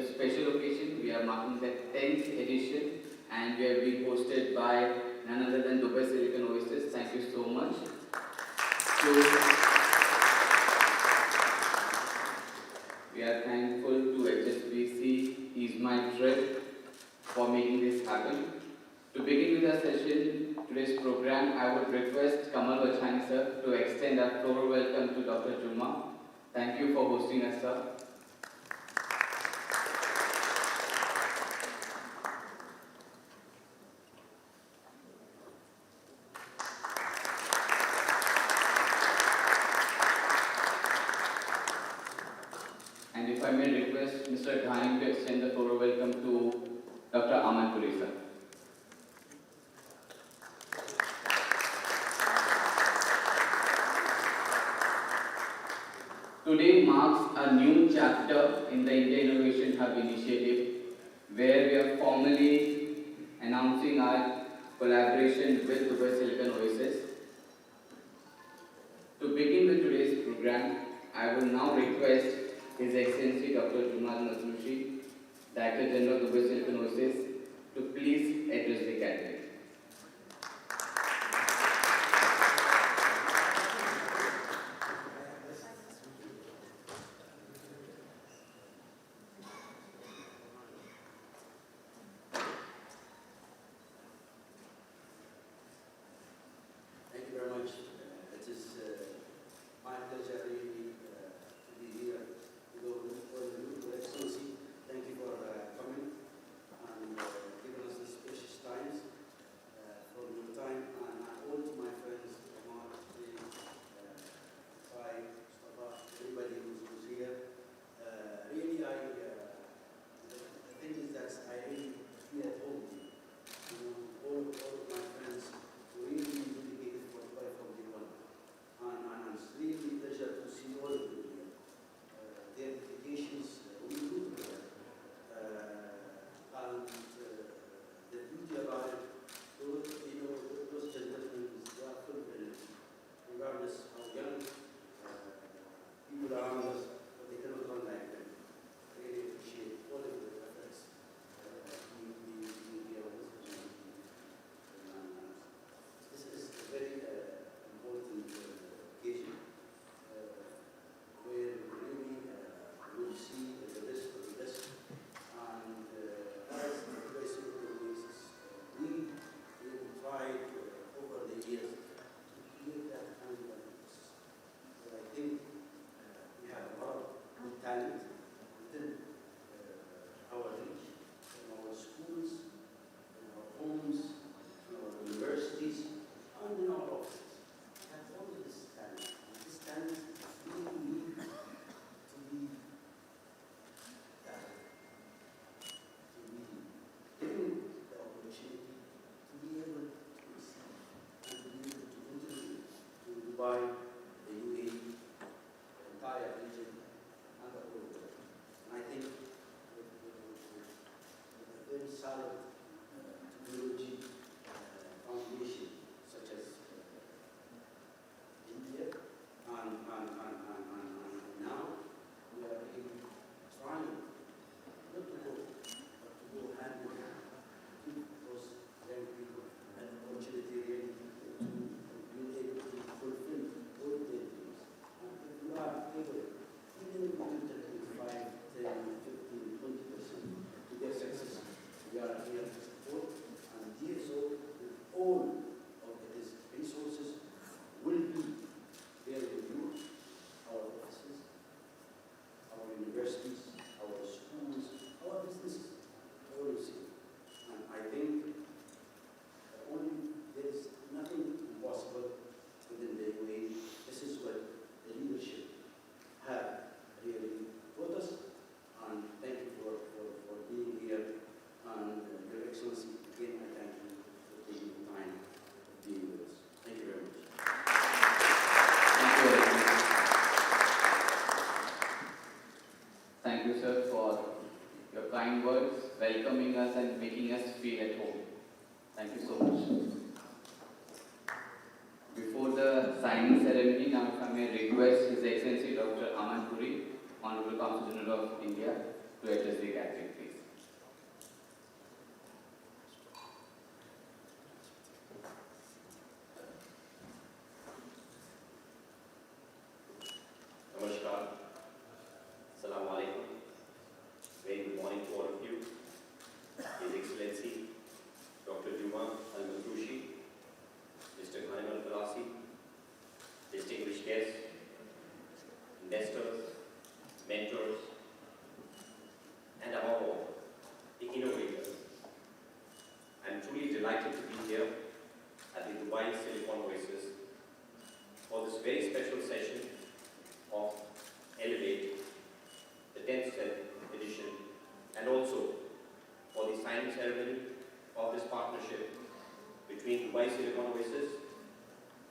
a special occasion. We are marking the 10th edition and we are being hosted by none other than Dubai Silicon Oasis. Thank you so much. We are thankful to HSBC, Is My Trip, for making this happen. To begin with our session, today's program, I would request Kamal Vachani sir to extend a floral welcome to Dr. Juma. Thank you for hosting us, sir. And if I may request Mr. Dhani to extend the floral welcome to Dr. Aman Puri sir. Today marks a new chapter in the India Innovation Hub initiative, where we are formally announcing our collaboration with Dubai Silicon Oasis. To begin with today's program, I will now request His Excellency Dr. Jumal Nasrushi, Director General of Dubai Silicon Oasis, to please address the gathering. By the UAE, the entire region, and the whole world. And I think with a very solid technology foundation, such as India, and now we are really trying not to go, but to go hand in hand, to give those young people an opportunity really to be able to fulfill all their dreams. And if you are able, even if you take 5, 10, 15, 20% to their success, we are here to support, and DSO with all of its resources will be there with you, our offices, our universities, our schools, our businesses, all you see. And I think there is nothing impossible within the UAE. This is what the leadership have really taught us. And thank you for being here. And Your Excellency, again, I thank you for taking the time of being with us. Thank you very much. Thank you, sir, for your kind words, welcoming us and making us feel at home. Thank you so much. Before the signing ceremony, now if I may request His Excellency Dr. Aman Puri, Honorable Consul General of India, to address the gathering. between Dubai Silicon Oasis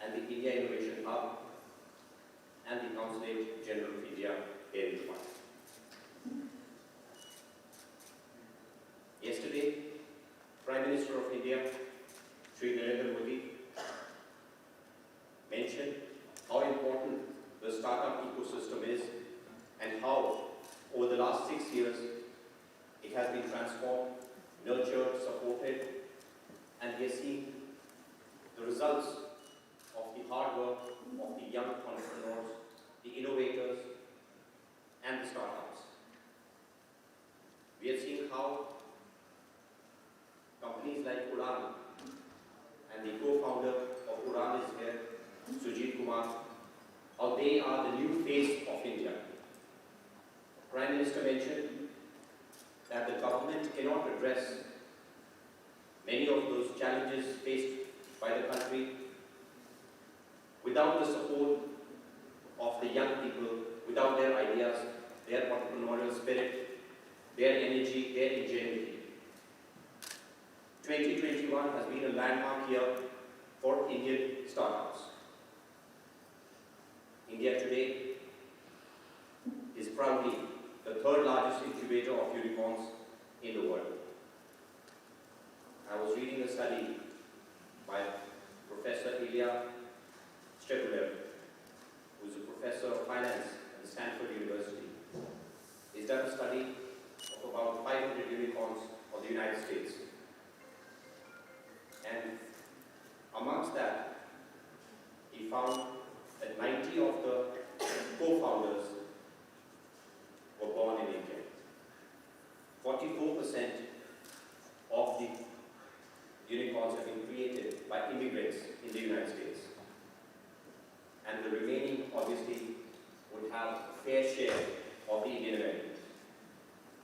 and the India Innovation Hub and the Consulate General of India here in Dubai. Yesterday, Prime Minister of India, Shri Narendra Modi, mentioned how important the startup ecosystem is and how, over the last 6 years, it has been transformed, nurtured, supported, and we are seeing the results of the hard work of the young entrepreneurs, the innovators, and the startups. We are seeing how companies like Udaan, and the co-founder of Udaan is here, Sujit Kumar, how they are the new face of India. Prime Minister mentioned that the government cannot address many of those challenges faced by the country without the support of the young people, without their ideas, their entrepreneurial spirit, their energy, their ingenuity. 2021 has been a landmark year for Indian startups. India today is proudly the third largest incubator of unicorns in the world. I was reading a study by Professor Ilya Strebulev, who is a professor of finance at Stanford University. He's done a study of about 500 unicorns of the United States. And amongst that, he found that 90 of the co-founders were born in India. 44% of the unicorns have been created by immigrants in the United States. And the remaining, obviously, would have a fair share of the Indian Americans.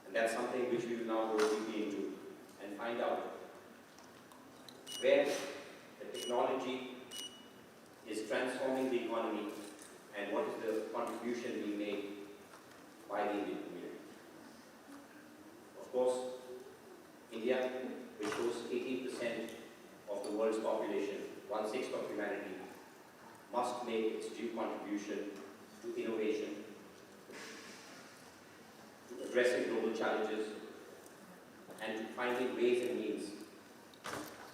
And that's something which we will now go deeply into and find out where the technology is transforming the economy and what is the contribution being made by the Indian community. Of course, India, which hosts 18% of the world's population, 1/6 of humanity, must make its due contribution to innovation, to addressing global challenges, and to finding ways and means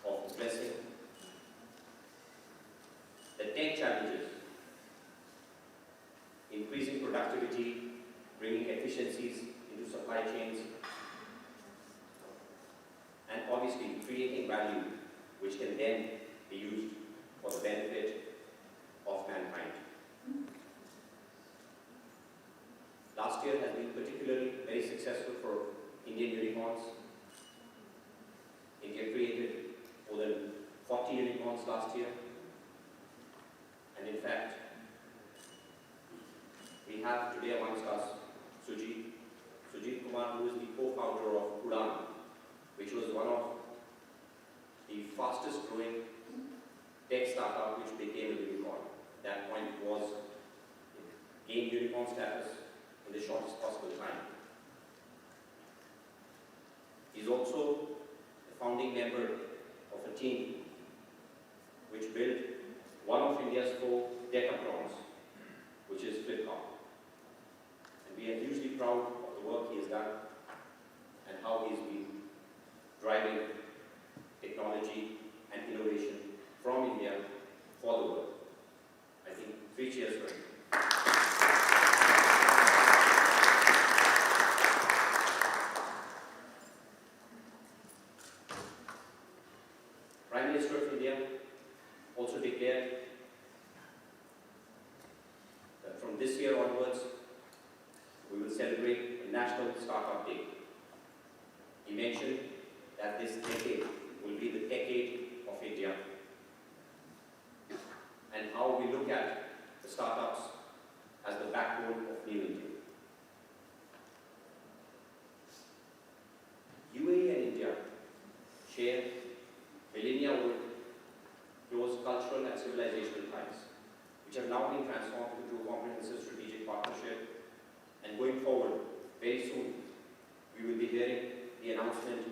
of addressing the tech challenges, increasing productivity, bringing efficiencies into supply chains, and obviously creating value which can then be used for the benefit of mankind. Last year has been particularly very successful for Indian unicorns. India created more than 40 unicorns last year. And in fact, we have today amongst us Sujit Kumar, who is the co-founder of Udaan, which was one of the fastest growing tech startup which became a unicorn. That point was gained unicorn status in the shortest possible time. He's also a founding member of a team which built one of India's 4 decatrons, which is Flipkart. And we are hugely proud of the work he has done and how he's been driving technology and innovation from India for the world. I think 3 cheers for him. Prime Minister of India also declared that from this year onwards, we will celebrate a National Startup Day. He mentioned that this decade will be the decade of India, and how we look at the startups as the backbone of New India. UAE and India share millennia-old close cultural and civilizational ties, which have now been transformed into a comprehensive strategic partnership. And going forward, very soon, we will be hearing the announcement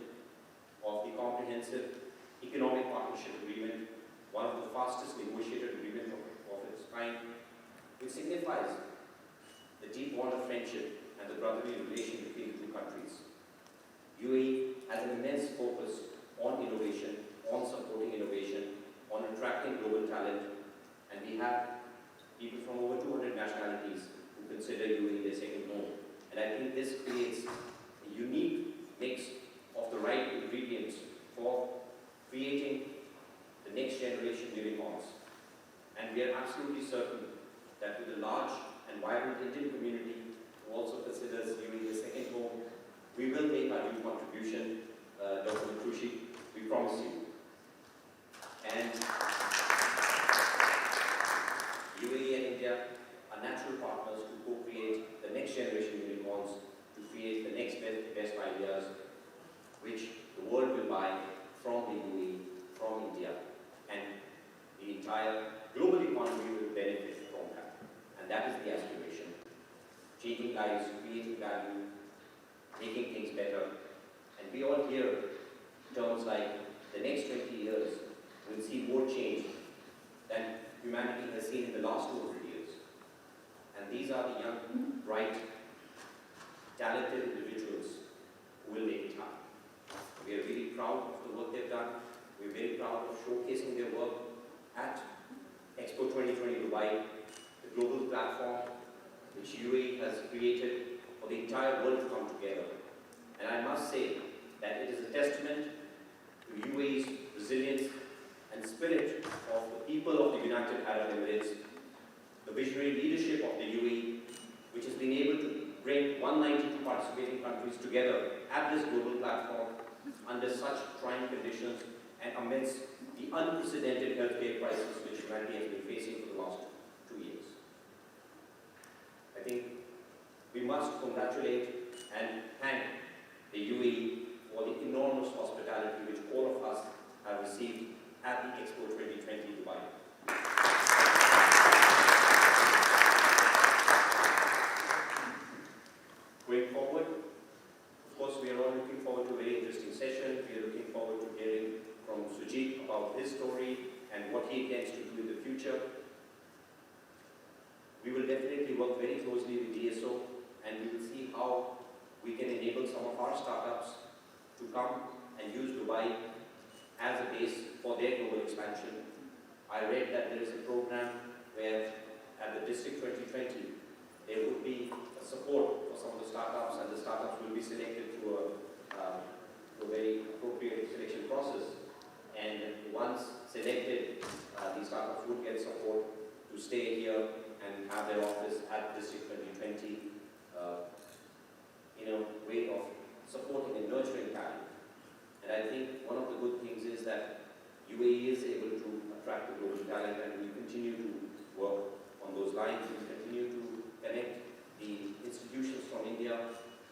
of the comprehensive economic partnership agreement signifies the deep bond of friendship and the brotherly relation between the two countries. UAE has an immense focus on innovation, on supporting innovation, on attracting global talent, and we have people from over 200 nationalities who consider UAE their second home. And I think this creates a unique mix of the right ingredients for creating the next generation unicorns. And we are absolutely certain that with a large and vibrant Indian community who also considers UAE their second home, we will make our due contribution, Dr. Matrushi, we promise you. And UAE and India are natural partners to co-create the next generation unicorns, to create the next best ideas, which the world will buy from the UAE, from India, and the entire global economy will benefit from that. And that is the aspiration. Changing lives, creating value, making things better. And we all hear terms like the next 20 years will see more change than humanity has seen in the last 200 years. And these are the young, bright, talented individuals who will make it happen. We are really proud of the work they've done. We're very proud of showcasing their work at Expo 2020 Dubai, the global platform which UAE has created for the entire world to come together. And I must say that it is a testament to UAE's resilience and spirit of the people of the United Arab Emirates, the visionary leadership of the UAE, which has been able to bring 192 participating countries together at this global platform under such trying conditions and amidst the unprecedented healthcare crisis which humanity has been facing for the last 2 years. I think we must congratulate and thank the UAE for the enormous hospitality which all of us have received at the Expo 2020 Dubai. Going forward, of course, we are all looking forward to a very interesting session. We are looking forward to hearing from Sujit about his story and what he intends to do in the future. We will definitely work very closely with DSO, and we will see how we can enable some of our startups to come and use Dubai as a base for their global expansion. I read that there is a program where at the District 2020, there would be a support for some of the startups, and the startups will be selected through a very appropriate selection process. And once selected, these startups would get support to stay here and have their office at District 2020 in a way of supporting and nurturing talent. And I think one of the good things is that UAE is able to attract the global talent, and we continue to work on those lines. We continue to connect the institutions from India,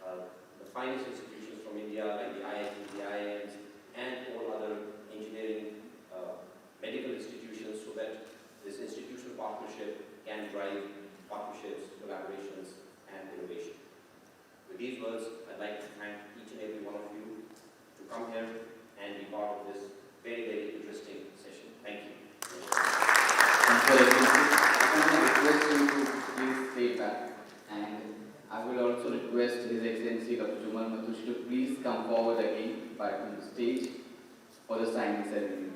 the finest institutions from India like the IIT, the IIMs, and all other engineering, medical institutions, so that this institutional partnership can drive partnerships, collaborations, and innovation. With these words, I'd like to thank each and every one of you to come here and be part of this very, very interesting session. Thank you. Thank you, I request you to please stay back, and I will also request His Excellency Dr. Jumal Matush to please come forward again back on the stage for the signing ceremony.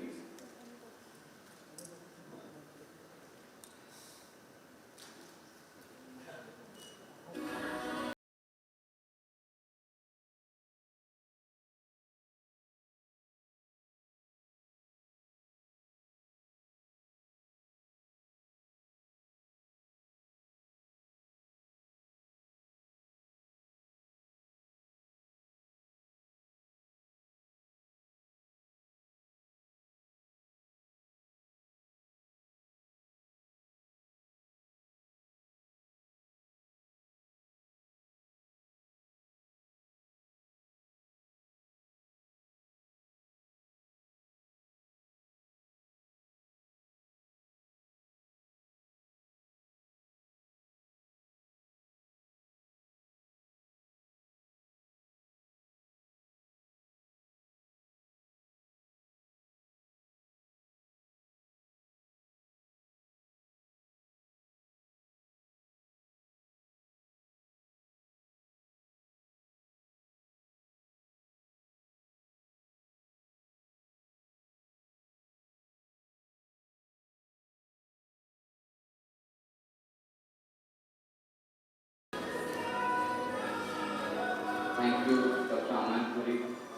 Thank you, Dr. Anand Puri,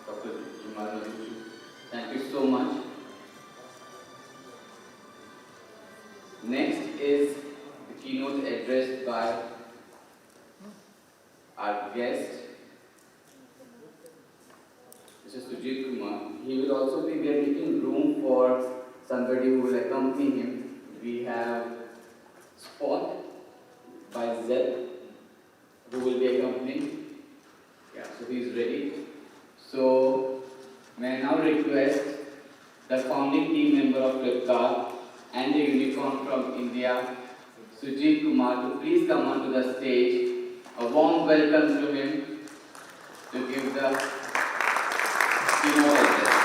Dr. Jamal Majushi. Thank you so much. Next is the keynote addressed by our guest, Mr. Sujit Kumar. He will also be making room for somebody who will accompany him. We have Spot by Zed, who will be accompanying. Yeah, so he's ready. So, may I now request the founding team member of Flipkart and the unicorn from India, Sujit Kumar, to please come onto the stage. A warm welcome to him to give the keynote address.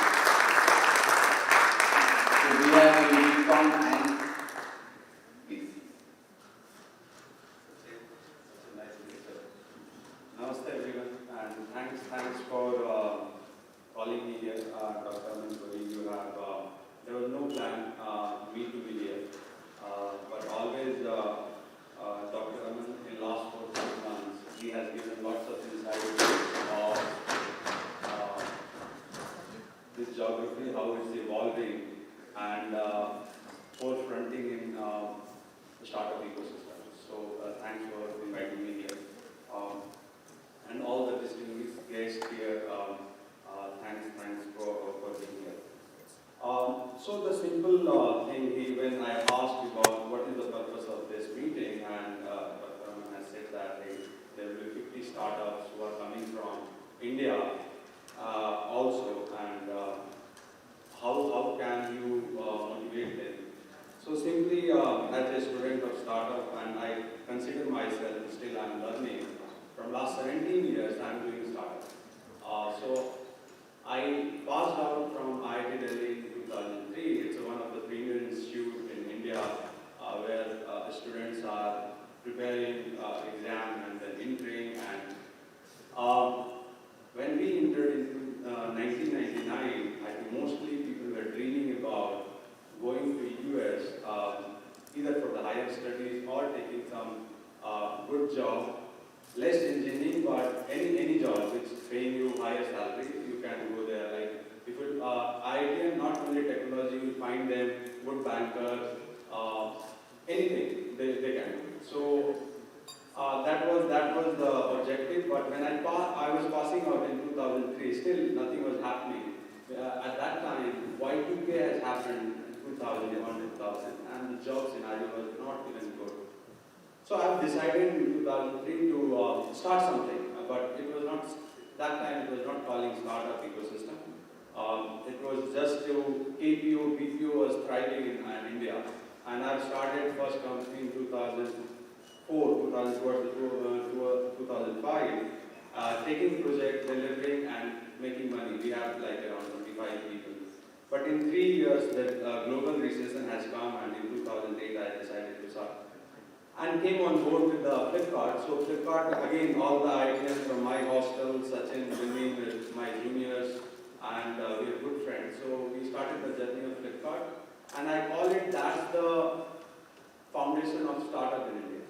So we have a unicorn and please. Namaste everyone, and thanks for calling me here, Dr. Manpuri. You have there was no plan me to be here, but always Dr. Aman in last 4 months he has given lots of insight of this geography, how it's evolving, and forefronting in the startup ecosystem. So thanks for inviting me here. And all the distinguished guests here, thanks for being here. So the simple thing, when I asked about what is the purpose of this meeting, and Dr. Aman has said that there will be 50 startups who are coming from India also, and how can you motivate them? So simply, as a student of startup, and I consider myself still I'm learning. From last 17 years, I'm doing startup. So I passed out from IIT Delhi in 2003. It's one of the premier institutes in India where the students are preparing exam and then entering. And when we entered into 1999, I think mostly people were dreaming about going to US either for the higher studies or taking some good job. Less engineering, but any job which paying you higher salary, you can go there. Like if you IIT, not only technology, you find them good bankers, anything they can do. So that was the objective. But when I was passing out in 2003, still nothing was happening. At that time, Y2K has happened in 2001, 2000, and the job scenario was not even good. So I've decided in 2003 to start something, but it was not, that time it was not calling startup ecosystem. It was just to KPO, BPO was thriving in India. And I've started first company in 2004, 2005, taking project, delivering and making money. We have like around 25 people. But in 3 years, the global recession has come, and in 2008 I decided to start. And came on board with the Flipkart. So Flipkart, again, all the ideas from my hostel, Sachin, Vinny, with my juniors, and we are good friends. So we started the journey of Flipkart, and I call it, that's the foundation of startup in India.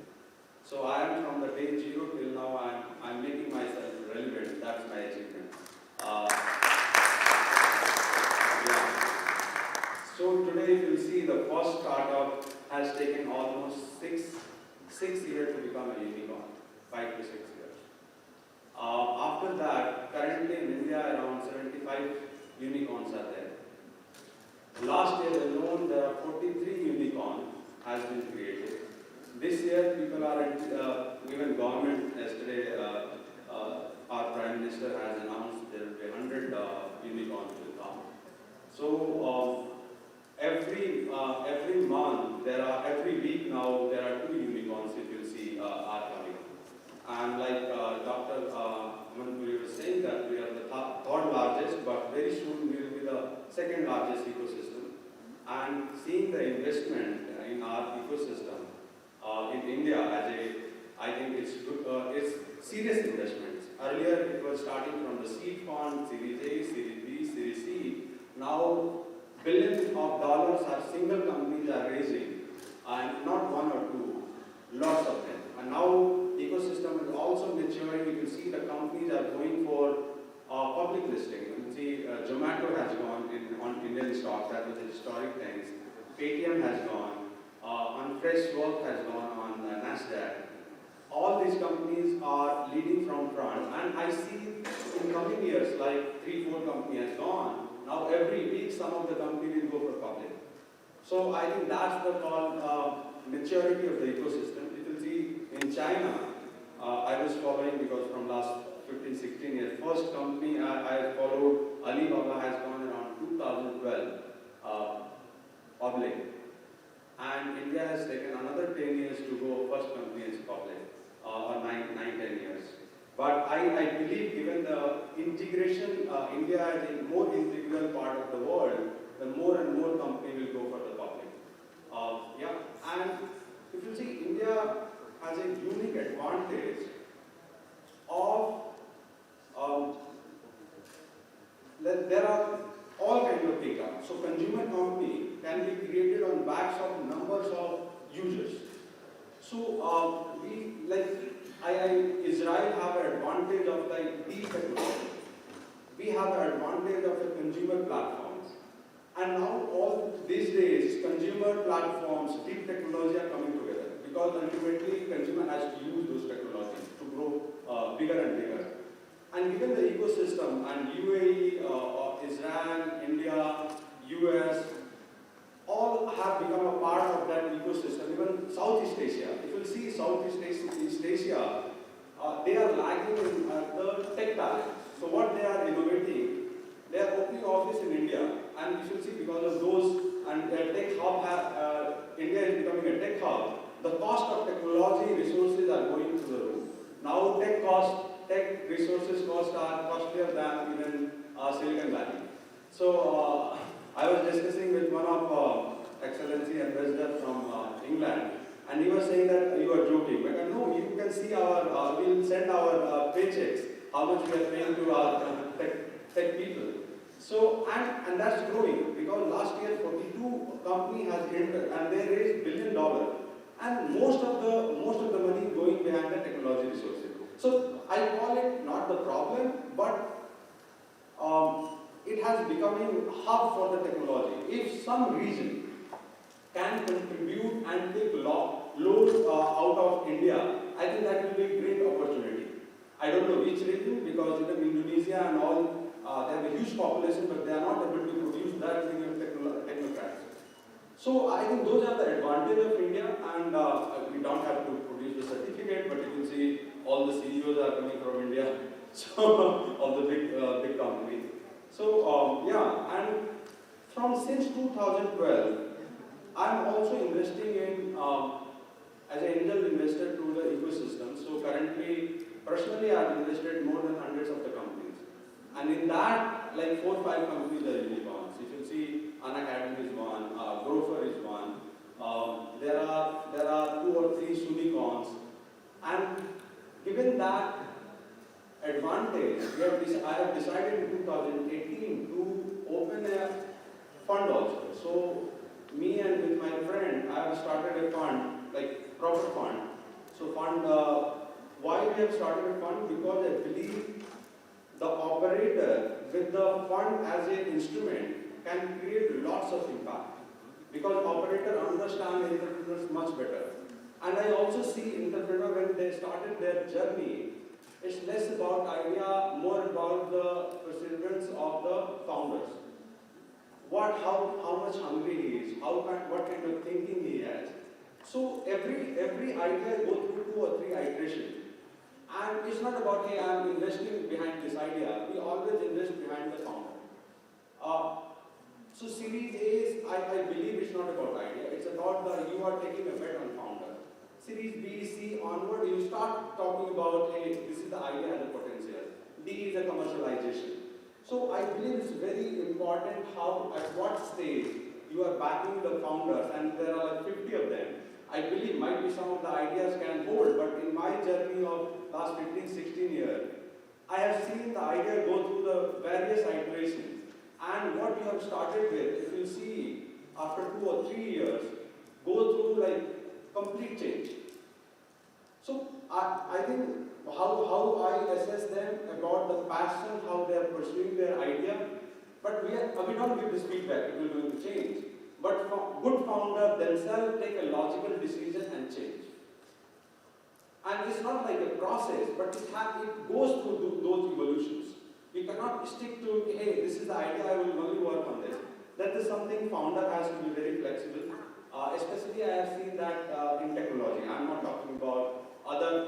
So I am from the day zero till now, I'm making myself relevant. That's my achievement. So today you will see the first startup has taken almost six years to become a unicorn, 5 to 6 years. After that, currently in India, around 75 unicorns are there. Last year alone, there are 43 unicorns has been created. This year, people are even government yesterday, our Prime Minister has announced there will be 100 unicorns will come. So every month, every week now, there are 2 unicorns, if you see, are coming. And like Dr. Manpuri was saying that we are the third largest, but very soon we will be the second largest ecosystem. And seeing the investment in our ecosystem in India I think it's good, it's serious investments. Earlier it was starting from the seed fund, Series A, Series B, Series C. Now billions of dollars are single companies are raising, and not one or two, lots of them. And now ecosystem ecosystem is also maturing. You can see the companies are going for public listing. You can see Zomato has gone on Indian stocks, that was a historic thing. Paytm has gone, Freshwork has gone on NASDAQ. All these companies are leading from front, and I see in coming years, like 3-4 companies has gone. Now every week, some of the companies will go for public. So I think that's the called maturity of the ecosystem. You will see in China, I was following because from last 15-16 years, first company I followed, Alibaba has gone around 2012 public. And India has taken another 10 years to go first company is public, or 9-10 years. But I believe given the integration, India is a more integral part of the world, the more and more company will go for the public. And if you see, India has a unique advantage of there are all kinds of data. So consumer company can be created on backs of numbers of users. So Israel have an advantage of the deep technology. We have an advantage of the consumer platforms. And now all these days, consumer platforms, deep technology are coming together because ultimately consumer has to use those technologies to grow bigger and bigger. And given the ecosystem and UAE, Israel, India, US, all have become a part of that ecosystem. Even Southeast Asia, if you see Southeast Asia, they are lagging in the tech talent. So what they are innovating, they are opening office in India, and you should see because of those, and tech hub, India is becoming a tech hub, the cost of technology resources are going to the roof. Now tech resources costs are costlier than even Silicon Valley. So I was discussing with one of Excellency Ambassador from England, and he was saying that you are joking. But no, you can see our, we'll send our paychecks, how much we are paying to our tech people. So, and that's growing because last year 42 company has entered and they raised $1 billion. And most of the money going behind the technology resources. So I call it not the problem, but it has becoming a hub for the technology. If some region can contribute and take load out of India, I think that will be a great opportunity. I don't know which region, because even Indonesia and all, they have a huge population, but they are not able to produce that many technocrats. So I think those are the advantage of India, and we don't have to produce the certificate, but you can see all the CEOs are coming from India, so of the big companies. So and from since 2012, I'm also investing in as an angel investor to the ecosystem. So currently, personally, I've invested more than hundreds of the companies, and in that, like 4 or 5 companies are unicorns. If you see, Unacademy is one, Grover is one. There are 2 or 3 unicorns, and given that advantage, I have decided in 2018 to open a fund also. So me and with my friend, I have started a fund, like proper fund. So fund, why we have started a fund? Because I believe the operator with the fund as an instrument can create lots of impact. Because operator understand entrepreneurs much better. And I also see entrepreneur when they started their journey, it's less about idea, more about the perseverance of the founders. How much hungry he is, what kind of thinking he has. So every idea go through 2 or 3 iterations. And it's not about, hey, I'm investing behind this idea. We always invest behind the founder. So Series A is, I believe it's not about idea. It's about you are taking a bet on founder. Series B, C onward, you start talking about, hey, this is the idea and the potential. D is the commercialization. So I believe it's very important at what stage you are backing the founders, and there are like 50 of them. I believe might be some of the ideas can hold, but in my journey of last 15, 16 years, I have seen the idea go through the various iterations. And what you have started with, if you see, after 2 or 3 years, go through like complete change. So I think how I assess them about the passion, how they are pursuing their idea, but we don't give this feedback, it will going to change. But good founders themselves take a logical decision and change. And it's not like a process, but it goes through those evolutions. You cannot stick to, hey, this is the idea, I will only work on this. That is something founder has to be very flexible. Especially I have seen that in technology. I'm not talking about other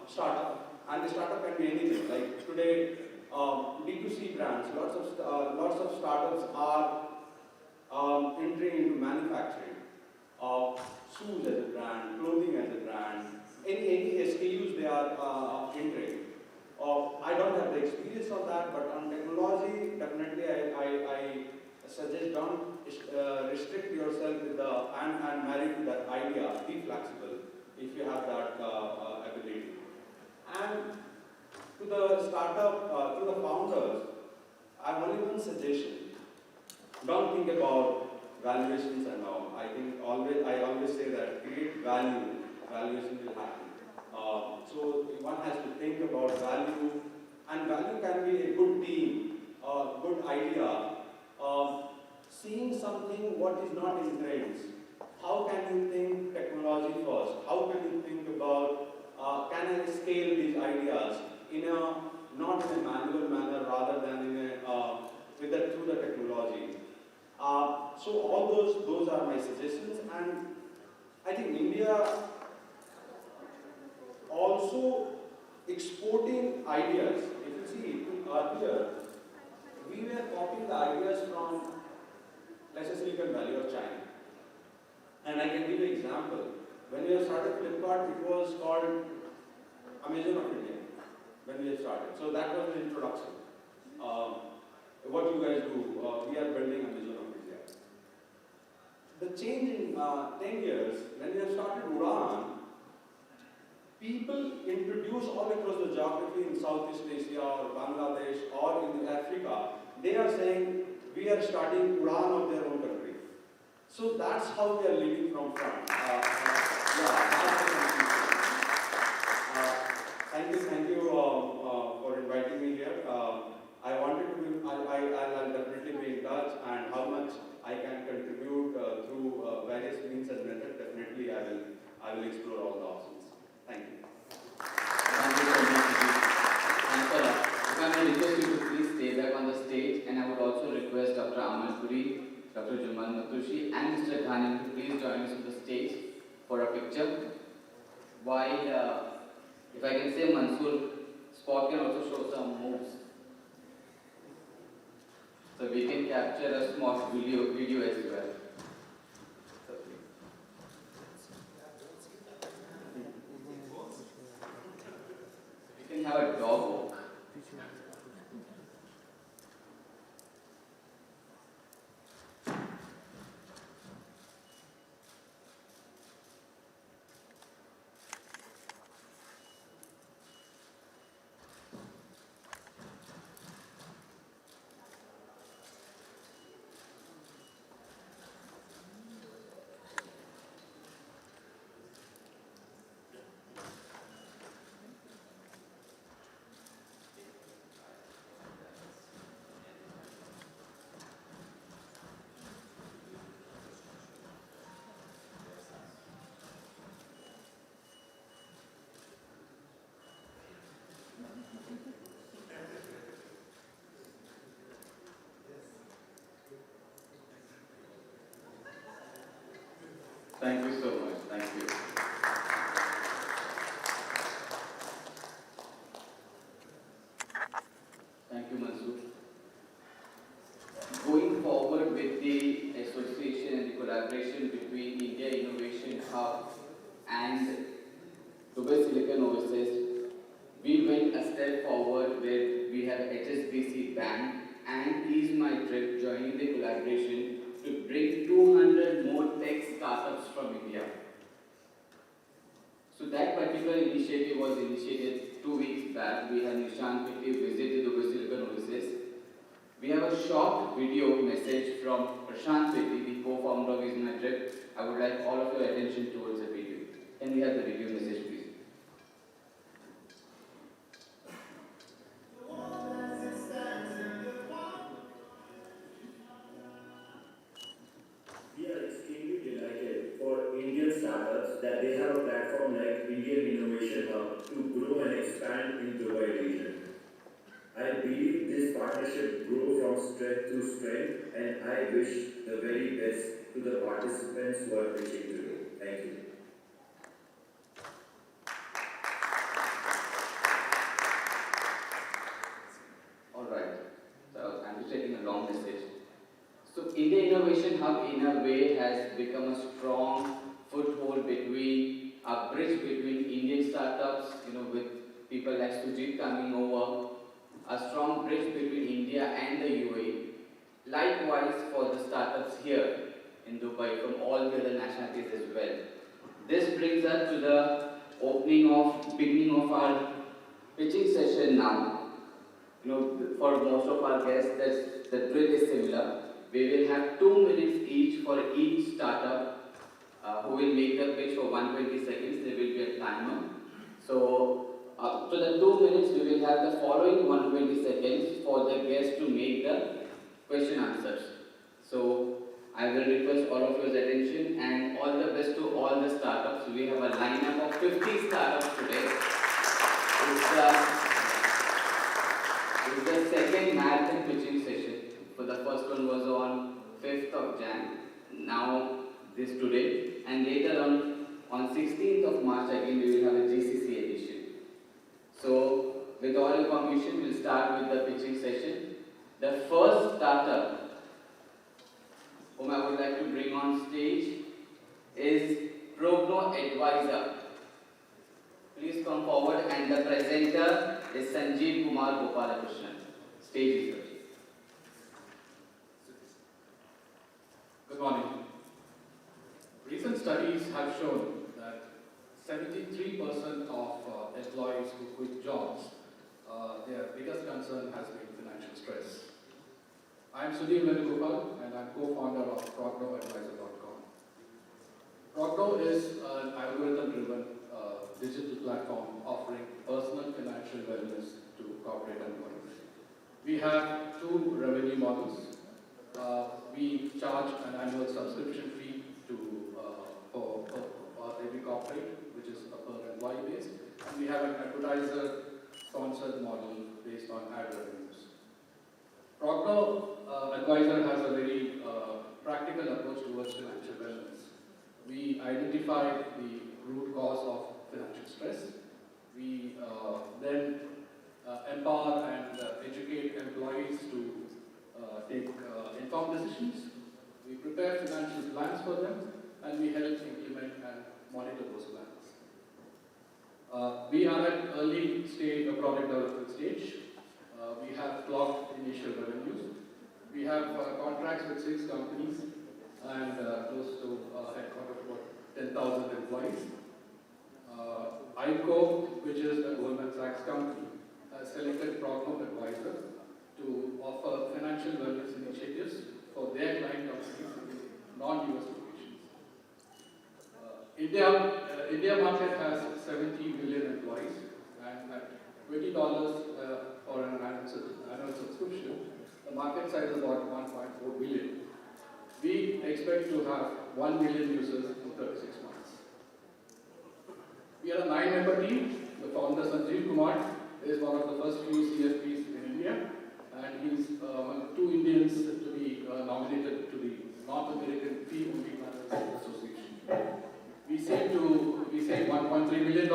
startup. And the startup can be anything. Like today, B2C brands, lots of startups are entering into manufacturing. Shoes as a brand, clothing as a brand, any SKUs they are entering. I don't have the experience of that, but on technology, definitely I suggest don't restrict yourself with and marry to that idea. Be flexible if you have that ability. And to the startup, to the founders, I have only one suggestion. Don't think about valuations and all. I always say that create value, valuation will happen. So one has to think about value, and value can be a good team, a good idea, seeing something what is not in trends. How can you think technology first? How can you think about can I scale these ideas in a not in a manual manner rather than in a through the technology. So all those are my suggestions, and I think India also exporting ideas. If you see earlier, we were copying the ideas from, let's say, Silicon Valley or China. And I can give you an example. When we started Flipkart, it was called Amazon of India. When we started, so that was the introduction. What you guys do? We are building Amazon of India. The change in 10 years, when we have started Udan, people introduce all across the geography in Southeast Asia or Bangladesh or in Africa, they are saying we are starting Udan of their own country. So that's how we are leading from front. Thank you for inviting me here. I wanted to be, I'll definitely be in touch, and how much I can contribute through various means and methods, definitely I will explore all the options. Thank you. Thank you so much. Thanks a lot. If I may request you to please stay back on the stage, and I would also request Dr. Amal Puri, Dr. Jumal Matushi, and Mr. Ghanem to please join us on the stage for a picture. While, if I can say, Mansoor, Spot can also show some moves. So we can capture a small video as well. We can have a dog walk. Thank you so much. Thank you. Thank you, Mansoor. Going forward with the association and the collaboration between India Innovation Hub and Dubai Silicon Oasis, we went a step forward where we have HSBC Bank and Ease My Trip joining the collaboration to bring 200 more tech startups from India. So that particular initiative was initiated 2 weeks back. We had Nishan Pitti visit the Dubai Silicon Oasis. We have a short video message from Prashant Pitti, the co-founder of Ease My Trip. I would like all of your attention towards the video. Can we have the review message, please? We are extremely delighted for Indian startups that they have a platform like Indian Innovation Hub to grow and expand in Dubai region. I believe this partnership grow from strength to strength, and I wish the very best to the participants who are pitching today. Thank you. Alright, so I'm just taking a long message. So India Innovation Hub in a way has become a strong foothold between, a bridge between Indian startups, with people like Sujit coming over, a strong bridge between India and the UAE. Likewise for the startups here in Dubai from all the other nationalities as well. This brings us to the beginning of our pitching session now. For most of our guests, the drill is similar. We will have 2 minutes each for each startup who will make the pitch for 120 seconds. There will be a timer. So, up to the 2 minutes, we will have the following 120 seconds for the guests to make the question answers. So, I will request all of your attention and all the best to all the startups. We have a lineup of 50 startups today. It's the second marathon pitching session. So the first one was on 5th of Jan, now this today, and later on 16th of March again we will have a GCC edition. So with all your permission, we'll start with the pitching session. The first startup whom I would like to bring on stage is Progno Advisor. Please come forward, and the presenter is Sanjeev Kumar Gopalakrishnan. Stage is yours. Good morning. Recent studies have shown that 73% of employees who quit jobs, their biggest concern has been financial stress. I am Sudhir Venugopal, and I am co-founder of PrognoAdvisor.com. Progno is an algorithm-driven digital platform offering personal financial wellness to corporate employees. We have two revenue models. We charge an annual subscription fee for every corporate, which is a per employee base, and we have an advertiser-sponsored model based on ad revenues. Progno Advisor has a very practical approach towards financial wellness. We identify the root cause of financial stress. We then empower and educate employees to take informed decisions. We prepare financial plans for them, and we help implement and monitor those plans. We are at early stage of product development stage. We have clocked initial revenues. We have contracts with 6 companies and close to a headquarters of about 10,000 employees. IBiz, which is a Goldman Sachs company, has selected Progno Advisor to offer financial wellness initiatives for their client companies in non-US locations. India market has 70 million employees, and at $20 for an annual subscription, the market size is about 1.4 billion. We expect to have 1 million users in 36 months. We are a 9-member team. The founder, Sanjeev Kumar, is one of the first few CFPs in India, and he's one of 2 Indians to be nominated to the North American Fee Only Managers Association. We save $1.3 million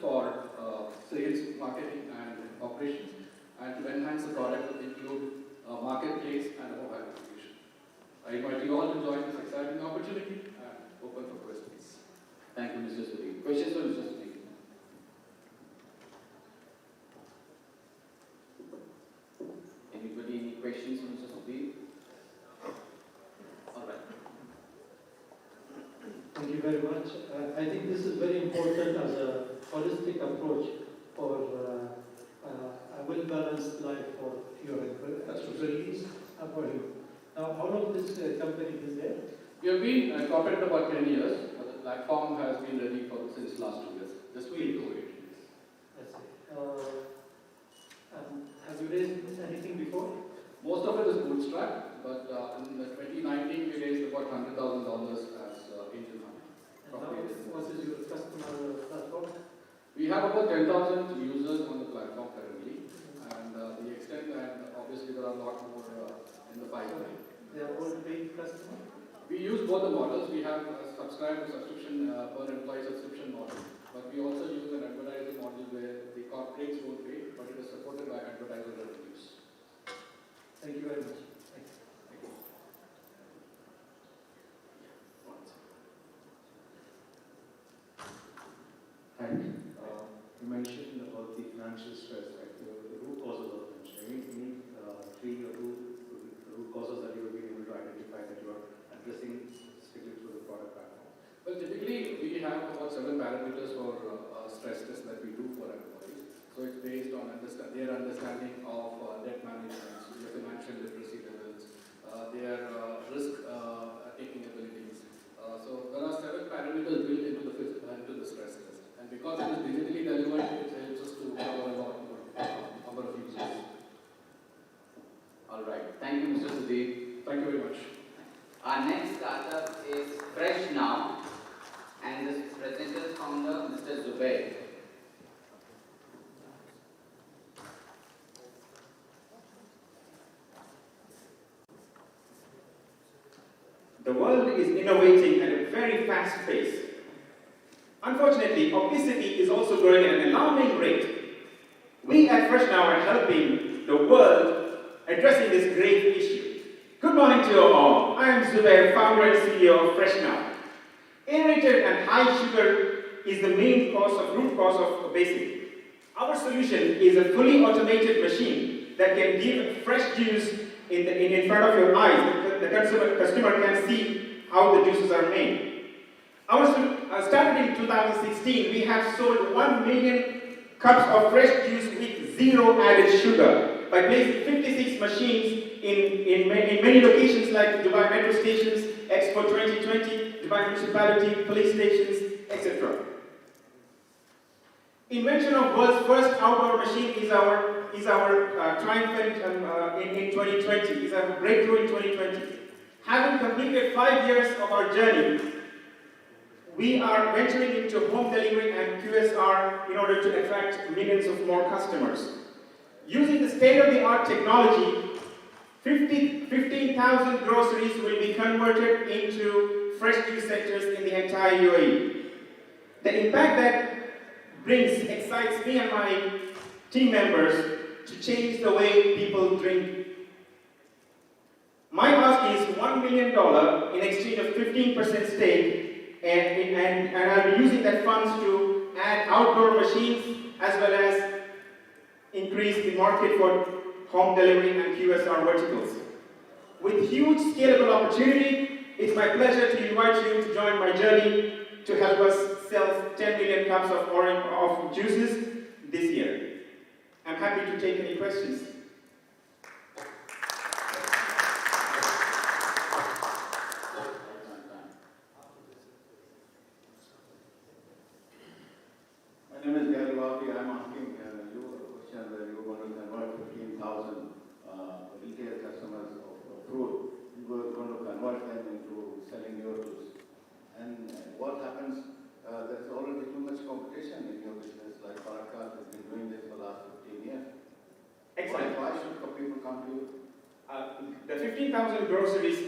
for sales, marketing, and operations, and to enhance the product to include a marketplace and a mobile application. I invite you all to join this exciting opportunity and open for questions. Thank you, Mr. Sudhir. Questions for Mr. Sudhir? Anybody, any questions for Mr. Sudhir? All right. Thank you very much. I think this is very important as a holistic approach for a well-balanced life for your employees and for you. Now, how long this company is there? We have been corporate about 10 years. platform has been ready since last 2 years, just pre-COVID. I see. And have you raised anything before? Most of it is bootstrap, but in 2019 we raised about $100,000 as angel money. And what is your customer platform? We have about 10,000 users on the platform currently, and the extent, and obviously there are a lot more in the pipeline. They are all paid customers? We use both the models. We have a subscription per employee subscription model, but we also use an advertising model where the corporates won't pay, but it is supported by advertiser revenues. Thank you very much. Thanks. And you mentioned about the financial stress, right? The root causes of it. Any three or two root causes that you will be able to identify that you are addressing specifically through the product platform? Well, typically we have about 7 parameters for stress test that we do for employees. So it's based on their understanding of debt management, their financial literacy levels, their risk taking abilities. So there are 7 parameters built into the stress test. And because it is digitally delivered, it helps us to cover a lot more number of users. All right. Thank you, Mr. Sudeep. Thank you very much. Our next startup is Fresh Now, and this presenter is founder, Mr. Zubair. The world is innovating at a very fast pace. Unfortunately, obesity is also growing at an alarming rate. We at Fresh Now are helping the world addressing this grave issue. Good morning to you all. I am Zubair, founder and CEO of Fresh Now. Aerated and high sugar is the main root cause of obesity. Our solution is a fully automated machine that can give fresh juice in front of your eyes. The customer can see how the juices are made. Started in 2016, we have sold 1 million cups of fresh juice with zero added sugar by placing 56 machines in many locations like Dubai Metro stations, Expo 2020, Dubai Municipality, police stations, etc. Invention of world's first outdoor machine is our triumphant in 2020, is our breakthrough in 2020. Having completed 5 years of our journey, we are venturing into home delivery and QSR in order to attract millions of more customers. Using the state-of-the-art technology, 15,000 groceries will be converted into fresh juice sectors in the entire UAE. The impact that brings excites me and my team members to change the way people drink. My ask is $1 million in exchange of 15% stake, and I'll be using that funds to add outdoor machines as well as increase the market for home delivery and QSR verticals. With huge scalable opportunity, it's my pleasure to invite you to join my journey to help us sell 10 million cups of juices this year. I'm happy to take any questions. My name is Gary Wafi. I'm asking you a question where you're going to convert 15,000 retail customers of fruit. You're going to convert them into selling your juice. And what happens? There's already too much competition in your business. Like Parakat has been doing this for the last 15 years. Excellent. Why should people come to you? The 15,000 groceries,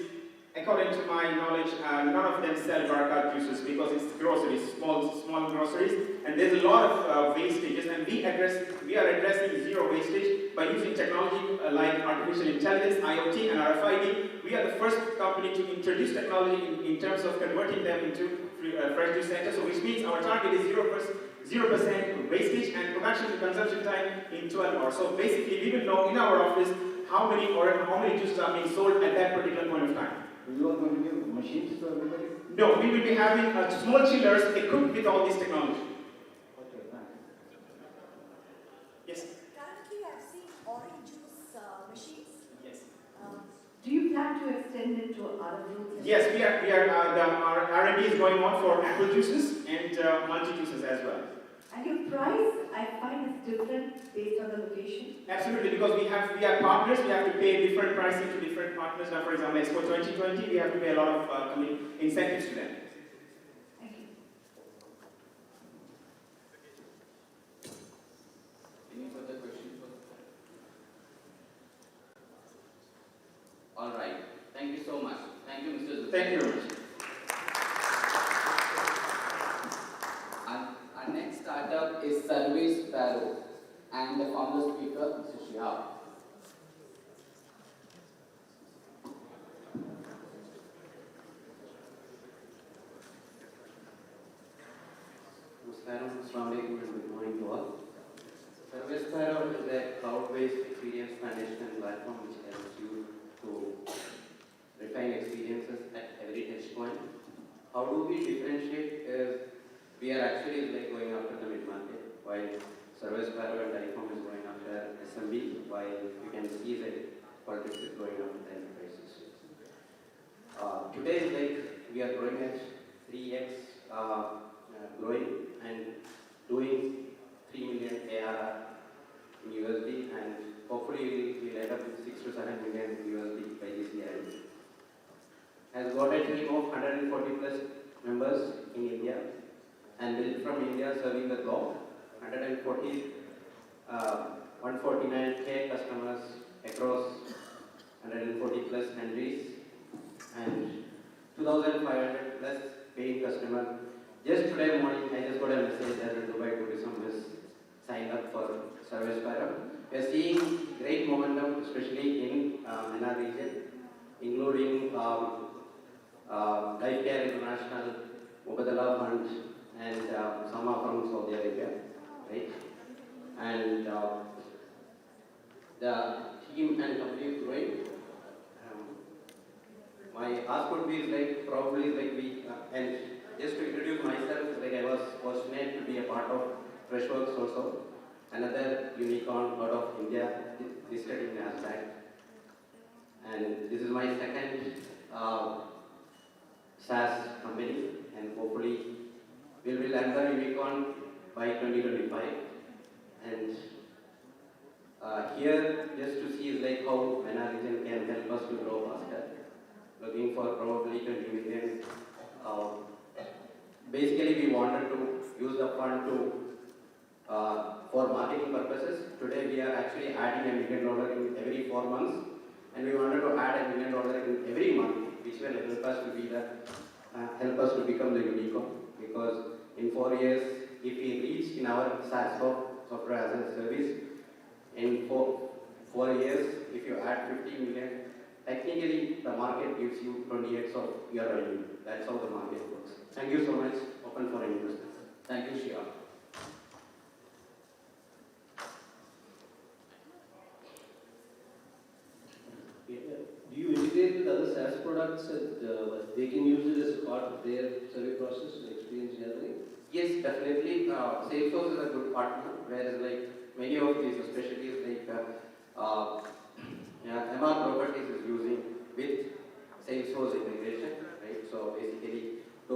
according to my knowledge, none of them sell Parakat juices because it's groceries, small groceries, and there's a lot of wastages, and we are addressing zero wastage by using technology like artificial intelligence, IoT, and RFID. We are the first company to introduce technology in terms of converting them into fresh juice centers, so which means our target is 0% wastage and production to consumption time in 12 hours. So basically, we will know in our office how many juices are being sold at that particular point of time. You are going to give machines to everybody? No, we will be having small chillers equipped with all this technology. Okay, thanks. Yes. Currently, I've seen orange juice machines. Yes. Do you plan to extend extend it to other fruits? Yes, our R&D is going on for apple juices and multi-juices as well. And your price, I find, is different based on the location. Absolutely, because we are partners, we have to pay different pricing to different partners. Now, for example, Expo 2020, we have to pay a lot of incentives to them. Thank you. Any further questions? All right. Thank you so much. Thank you, Mr. Zubair. Thank you very much. Our next startup is Service Sparrow, and the founder speaker, Mr. Shihab. Assalamu alaikum and good morning to all. Service Sparrow is a cloud-based experience management platform which helps you to refine experiences at every touch point. How do we differentiate? We are actually going after the mid-market, while Service Sparrow and Telecom is going after SMB, while you can see that Politics is going after the enterprises. Today, we are growing at 3x growing and doing 3 million ARR in USD, and hopefully we'll end up with 6 to 7 million USD by this year. Has got a team of 140 plus members in India and built from India, serving the globe. 149k customers across 140 plus countries and 2,500 plus paying customers. Just today morning, I just got a message that Dubai Tourism has signed up for Service Sparrow. We are seeing great momentum, especially in MENA region, including Life Care International, Mubadala Fund, and some are from Saudi Arabia, right? And the team and company is growing. My ask would be probably we and just to introduce myself, I was fortunate to be a part of Freshworks also, another unicorn out of India, listed in NASDAQ. And this is my second SaaS company, and hopefully we will land the unicorn by 2025. And here, just to see how MENA region can help us to grow faster. Looking for probably 20 million. Basically, we wanted to use the fund to for marketing purposes. Today, we are actually adding $1 million in every 4 months, and we wanted to add $1 million in every month, which will help us to be help us to become the unicorn. Because in 4 years, if we reach in our SaaS software as a service, in 4 years, if you add 50 million, technically the market gives you 20x of your revenue. That's how the market works. Thank you so much. Open for any questions. Thank you, Shihab. Do you integrate with other SaaS products and they can use it as a part of their survey process and experience gathering? Yes, definitely. Salesforce is a good partner, whereas many of these, especially MR Properties is using with Salesforce integration, right? So basically, to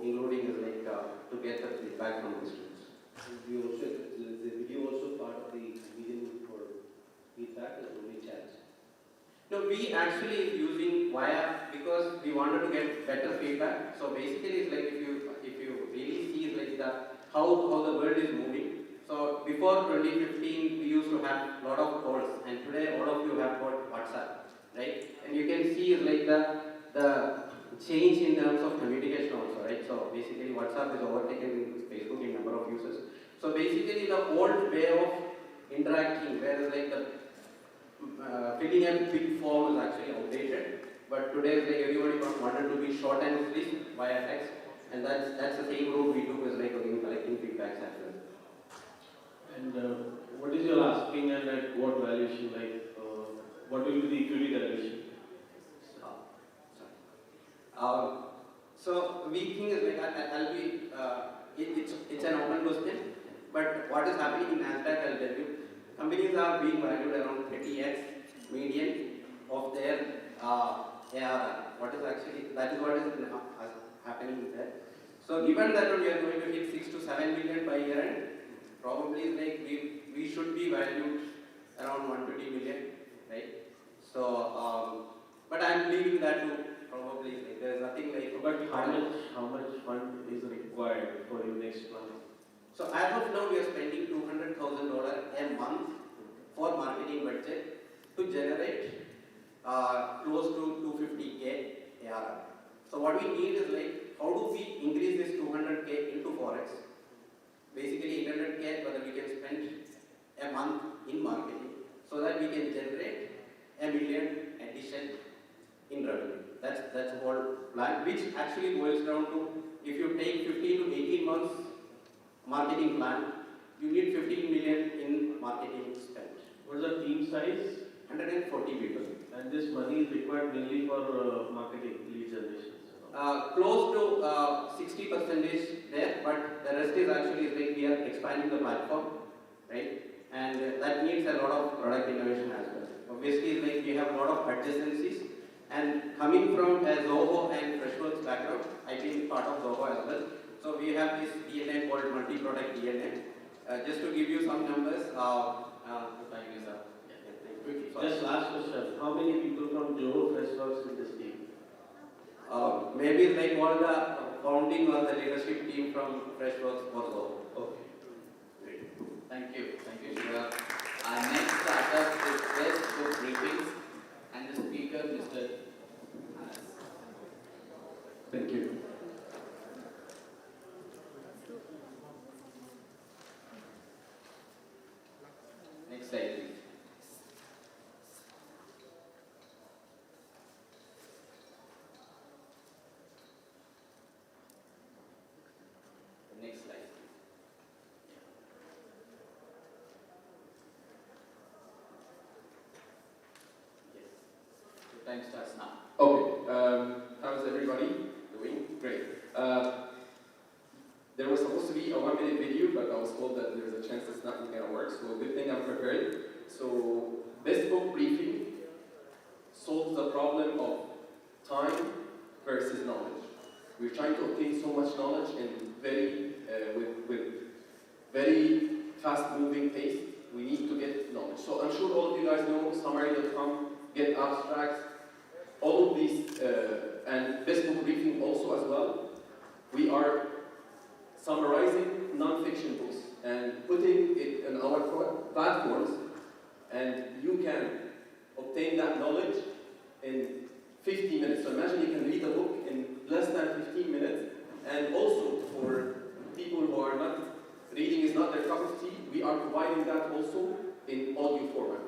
including is to get the feedback from the students. The video also part of the medium for feedback or only chat? No, we actually using via because we wanted to get better feedback. So basically, it's if you really see how the world is moving. So before 2015, we used to have a lot of calls, and today all of you have got WhatsApp, right? And you can see the change in terms of communication also, right? So basically, WhatsApp is overtaken Facebook in number of users. So basically, the old way of interacting, whereas filling a big form is actually outdated. But today, everybody wanted to be short and sweet via text, and that's the same route we took is collecting feedbacks as well. And what is your asking and at what valuation? What will be the equity valuation? So we think is I'll be it's an open question, but what is happening in NASDAQ, I'll tell you. Companies are being valued around 30x median of their ARR. what is actually, that is what is happening there. So given that we are going to hit 6 to 7 million by year end, probably like we should be valued around 120 million, right? So, but I'm leaving that to probably, like, there is nothing like. But how much fund is required for your next plan? So as of now, we are spending $200,000 a month for marketing budget to generate close to 250K ARR. So what we need is like, how do we increase this 200K into Forex? Basically 800K, whether we can spend a month in marketing so that we can generate $1 million addition in revenue. That's the whole plan, which actually boils down to, if you take 15 to 18 months marketing plan, you need 15 million in marketing spend. What is the team size? 140 people. And this money is required mainly for marketing, lead generation. Close to 60% there, but the rest is actually like we are expanding the platform, right? And that needs a lot of product innovation as well. Obviously, like we have a lot of adjacencies, and coming from a Zoho and Freshworks background, I've been part of Zoho as well. So we have this DNA called multi-product DNA. Just to give you some numbers, the time is up. Just last question. How many people from Zoho Freshworks in this team? Maybe like all the founding or the leadership team from Freshworks or Zoho. Okay. Great. Thank you, Shiva. Our next startup is Best for Briefings, and the speaker, Mr. Anas. Thank you. Next slide, please. Next slide. Yes. The time starts now. Okay, how's everybody doing? Great. There was supposed to be a 1 minute video, but I was told that there's a chance it's not going to work, so good thing I'm prepared. So, bespoke briefing solves the problem of time versus knowledge. We're trying to obtain so much knowledge in with very fast-moving pace. We need to get knowledge. So I'm sure all of you guys know summary.com, get abstracts, all of these, and bespoke briefing also as well. We are summarizing non-fiction books and putting it in our platforms, and you can obtain that knowledge in 50 minutes. So imagine you can read a book in less than 15 minutes, and also for people who are not, reading is not their cup of tea, we are providing that also in audio format.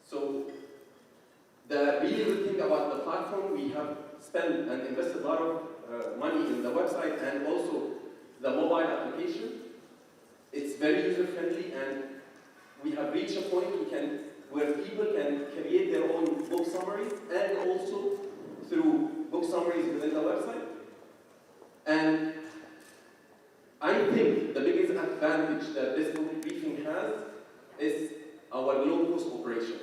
So the really good thing about the platform, we have spent and invested a lot of money in the website and also the mobile application. It's very user-friendly, and we have reached a point where people can create their own book summaries, and also through book summaries within the website. And I think the biggest advantage that this book briefing has is our low-cost operation.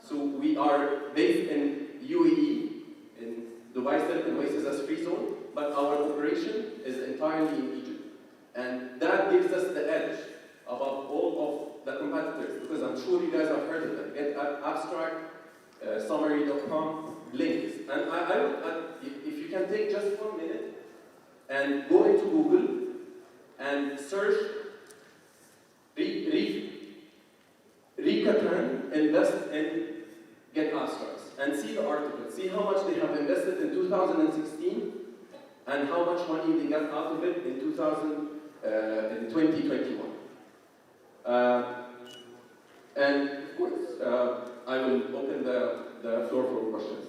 So we are based in UAE, in Dubai Silicon Oasis as free zone, but our operation is entirely in Egypt. And that gives us the edge above all of the competitors, because I'm sure you guys have heard of them. Get abstract, summary.com, links. And if you can take just 1 minute and go into Google and search Recruitment, invest in get abstracts, and see the article. See how much they have invested in 2016 and how much money they got out of it in 2021. And of course, I will open the floor for questions.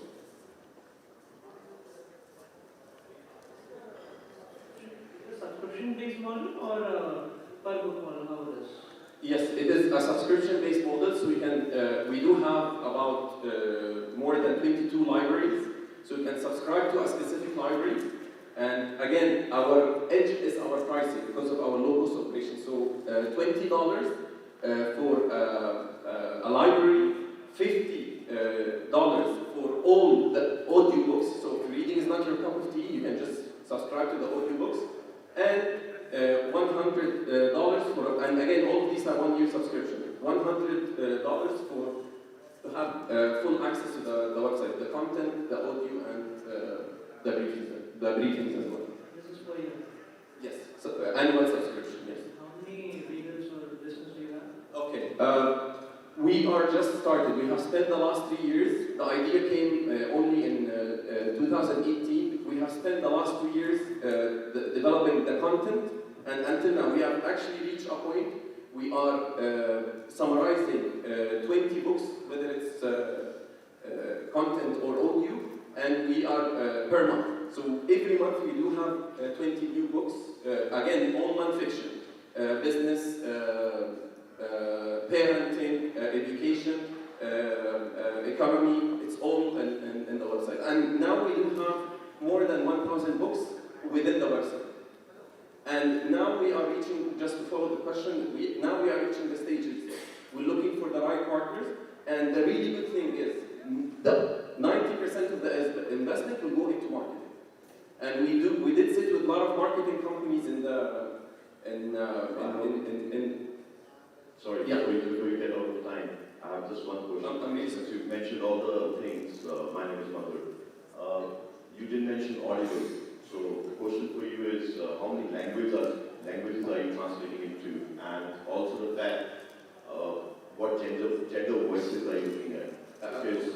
Subscription-based model or per book model? How it is? Yes, it is a subscription-based model, so we do have about more than 22 libraries, so you can subscribe to a specific library. And again, our edge is our pricing because of our low-cost operation. So $20 for a library, $50 for all the audiobooks. So cup of tea, you can just subscribe to the audiobooks. And $100 for, and again, all of these are 1 year subscription. $100 for to have full access to the website, the content, the audio, and the briefings as well. This is for you. Yes, so, annual subscription, yes. How many readers or listeners do you have? Okay. We are just started. We have spent the last 3 years. The idea came only in 2018. We have spent the last 2 years developing the content, and until now we have actually reached a point. We are summarizing 20 books, whether it's content or audio, and we are per month. So every month we do have 20 new books. Again, all non-fiction, business, parenting, education, economy. It's all in the website. And now we do have more than 1,000 books within the website. And now we are reaching, just to follow the question, now we are reaching the stages. We're looking for the right partners, and the really good thing is that 90% of the investment will go into marketing. And we did sit with a lot of marketing companies in the, Sorry, yeah. before you get out of time, I have just one question. Since you mentioned all the things, my name is Marvo. You didn't mention audible. So the question for you is, how many languages are you translating into? And also the fact, what gender voices are you looking at? Because,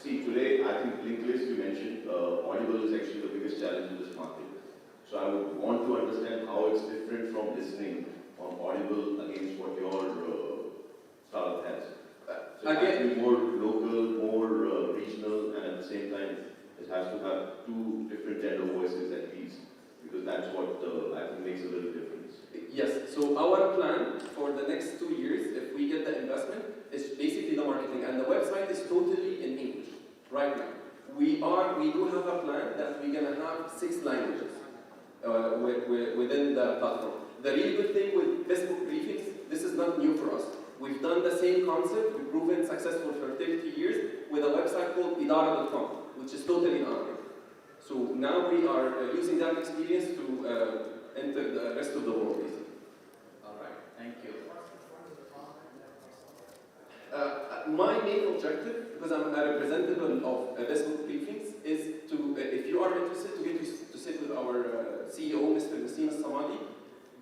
see, today, I think linked list you mentioned, audible is actually the biggest challenge in this market. So I would want to understand how it's different from listening on audible against what your startup has. So it has to be more local, more regional, and at the same time, it has to have 2 different gender voices at least, because that's what I think makes a little difference. Yes, so our plan for the next 2 years, if we get the investment, is basically the marketing, and the website is totally in English right now. We do have a plan that we're gonna have 6 languages within the platform. The really good thing with Facebook briefings, this is not new for us. We've done the same concept, we've proven successful for 30 years with a website called idara.com, which is totally in Arabic. So now we are using that experience to enter the rest of the world, basically. All right, thank you. My main objective, because I'm a representative of Facebook briefings, is to, if you are interested, to get to sit with our CEO, Mr. Nassim Samadi.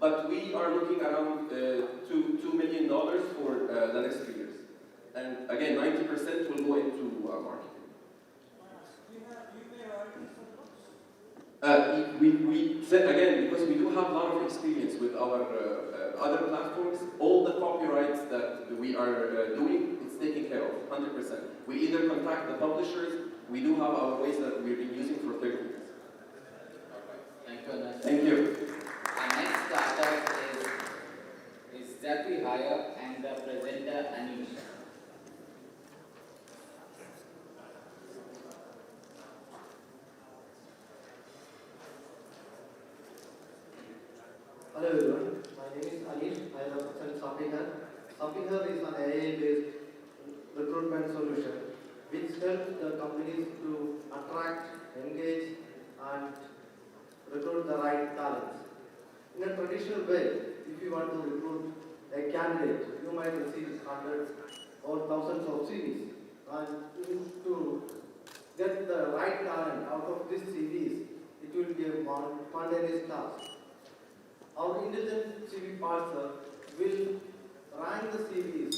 But we are looking around $2 million for the next 3 years. And again, 90% will go into marketing. We said again, because we do have a lot of experience with our other platforms, all the copyrights that we are doing, it's taken care of, 100%. We either contact the publishers, we do have our ways that we've been using for 30 years. Thank you, Anas. Thank you. Our next startup is Zaki Hire and the presenter Anish. Hello everyone, my name is Anish. I represent Sapiher. Sapiher is an AI-based recruitment solution which helps the companies to attract, engage, and recruit the right talents. In a traditional way, if you want to recruit a candidate, you might receive hundreds or thousands of CVs. And to get the right talent out of these CVs, it will be a spontaneous task. Our intelligent CV parser will rank the CVs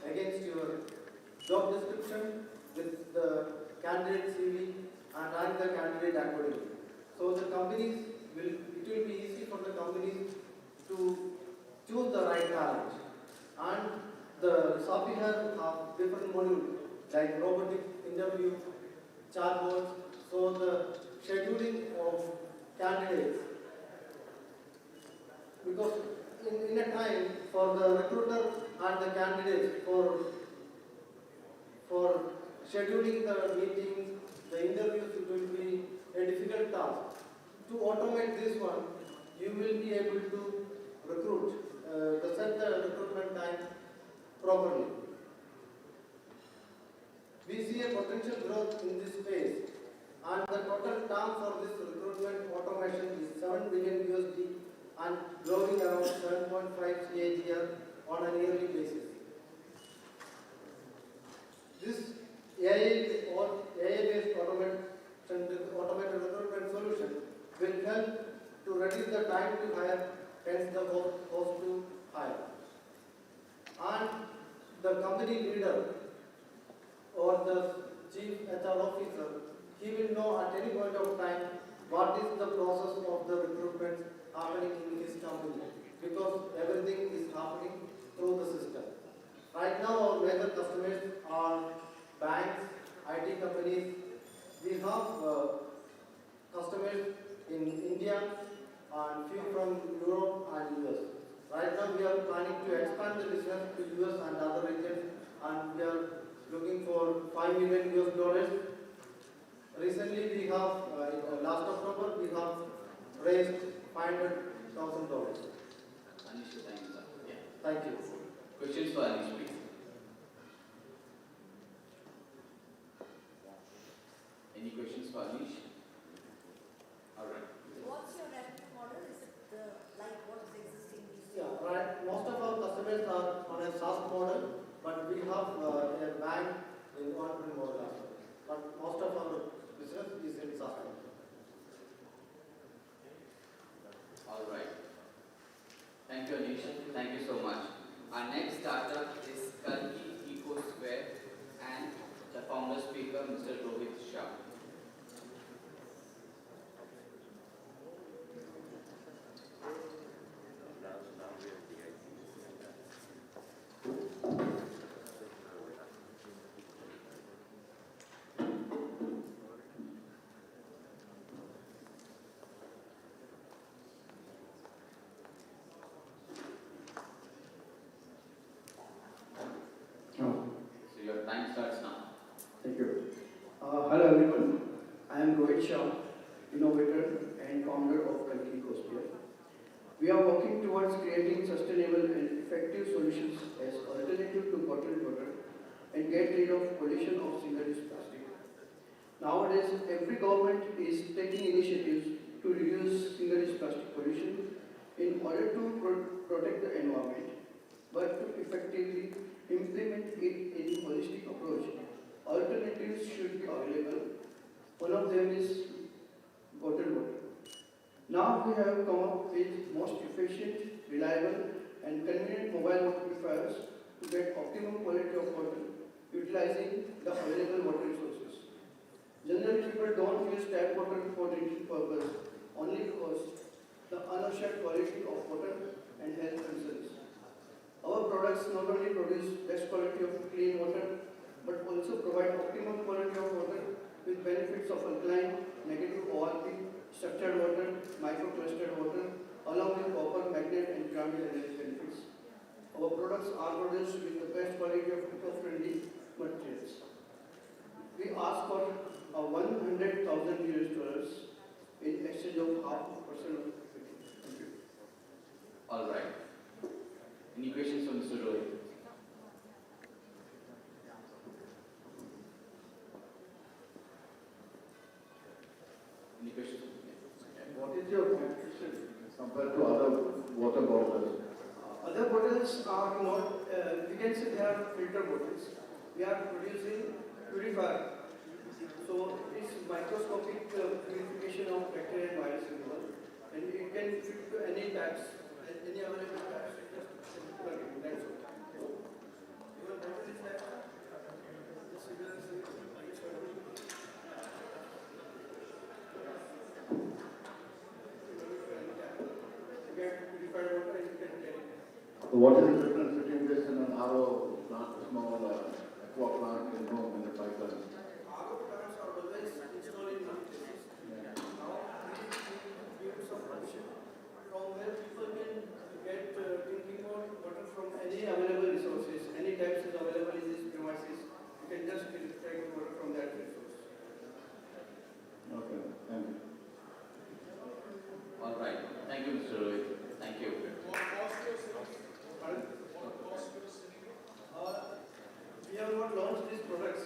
against your job description with the candidate CV and rank the candidate accordingly. So the companies it will be easy for the companies to choose the right talent. And the Sapiher have different modules like robotic interview, chatbots. So the scheduling of candidates, because in a time for the recruiter and the candidates for scheduling the meetings, the interviews, it will be a difficult task. To automate this one, you will be able to set the recruitment time properly. We see a potential growth in this space, And the total TAM for this recruitment automation is 7 billion USD and growing around 7.5 CAGR on a yearly basis. This AI-based automated recruitment solution will help to reduce the time to hire, hence the cost to hire. And the company leader or the chief HR officer, he will know at any point of time what is the process of the recruitment happening in his company, because everything is happening through the system. Right now our major customers are banks, IT companies. We have customers in India and few from Europe and US. Right now we are planning to expand the business to US and other regions, and we are looking for $5 million. Recently we have, last October, we have raised $500,000. Anish, thank you, sir. Yeah. Thank you. Questions for Anish, please. Any questions for Anish? All right. What's your revenue model? Is it like what is existing? Yeah, right. Most of our customers are on a SaaS model, but we have a bank in on-prem model as well. But most of our business is in SaaS model. All right. Thank you, Anish. Thank you so much. Our next startup is Kalki EcoSquare and the founder speaker, Mr. Rohit Shah. So your time starts now. Thank you. Hello everyone. I am Rohit Shah, innovator and founder of Kalki EcoSquare. We are working towards creating sustainable and effective solutions as alternative to bottled water and get rid of pollution of single-use plastic. Nowadays, every government is taking initiatives to reduce single-use plastic pollution in order to protect the environment, but to effectively implement it in a holistic approach. Alternatives should be available. One of them is bottled water. Now we have come up with most efficient, reliable and convenient mobile water purifiers to get optimum quality of water utilizing the available water resources. Generally people don't use tap water for drinking purpose only because the unassured quality of water and health concerns. Our products not only produce best quality of clean water, but also provide optimum quality of water with benefits of alkaline, negative ORP, structured water, microclustered water, along with copper, magnet and pyramid energy benefits. Our products are produced with the best quality of eco-friendly materials. We ask for $100,000 in exchange of 0.5% of equity. Thank you. All right. Any questions for Mr. Rohit? Any questions? What is your competition compared to other water bottles? Other bottles are not, we can say they are filter bottles. We are producing purifier. So it is microscopic purification of bacteria and virus removal, and it can fit to any taps, any available taps. Just plug in, that's all. Your bottle is that What is the difference between this and an RO plant, a small aqua plant in home in the pipeline? RO plants are always installed in many places. Now we give some option from where people can get drinking water from any available resources. Any types is available in these premises. You can just take water from that resource. Okay, thank you. All right. Thank you, Mr. Rohit. Thank you. We have not launched these products.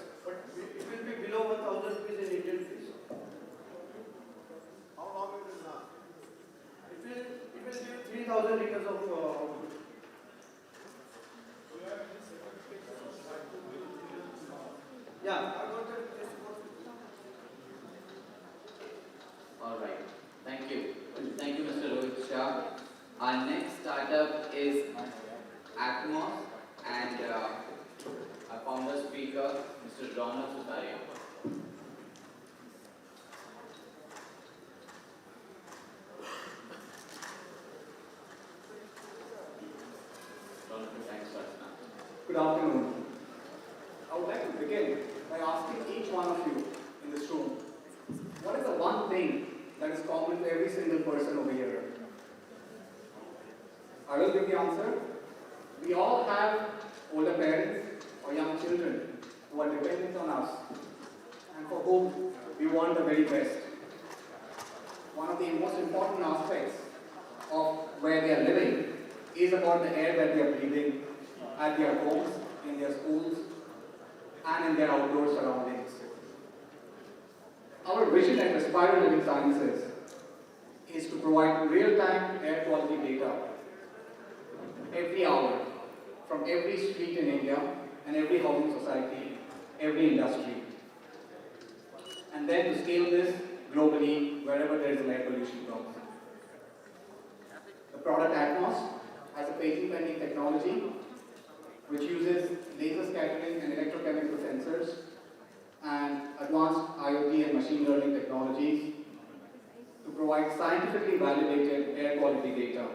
Yeah, I wanted to support. All right. Thank you. Thank you, Mr. Rohit Shah. Our next startup is Atmos and our founder speaker, Mr. Ronald Sutaria. Ronald, thanks for now. Good afternoon. I would like to begin by asking each one of you in this room, what is the one thing that is common to every single person over here? I will give the answer. We all have older parents or young children who are dependent on us and for whom we want the very best. One of the most important aspects of where they are living is about the air that they are breathing at their homes, in their schools, and in their outdoor surroundings. Our vision at Aspire Living Sciences is to provide real-time air quality data every hour from every street in India and every housing society, every industry. And then to scale this globally wherever there is an air pollution problem. The product Atmos has a patent-pending technology which uses laser scattering and electrochemical sensors and advanced IoT and machine learning technologies to provide scientifically validated air quality data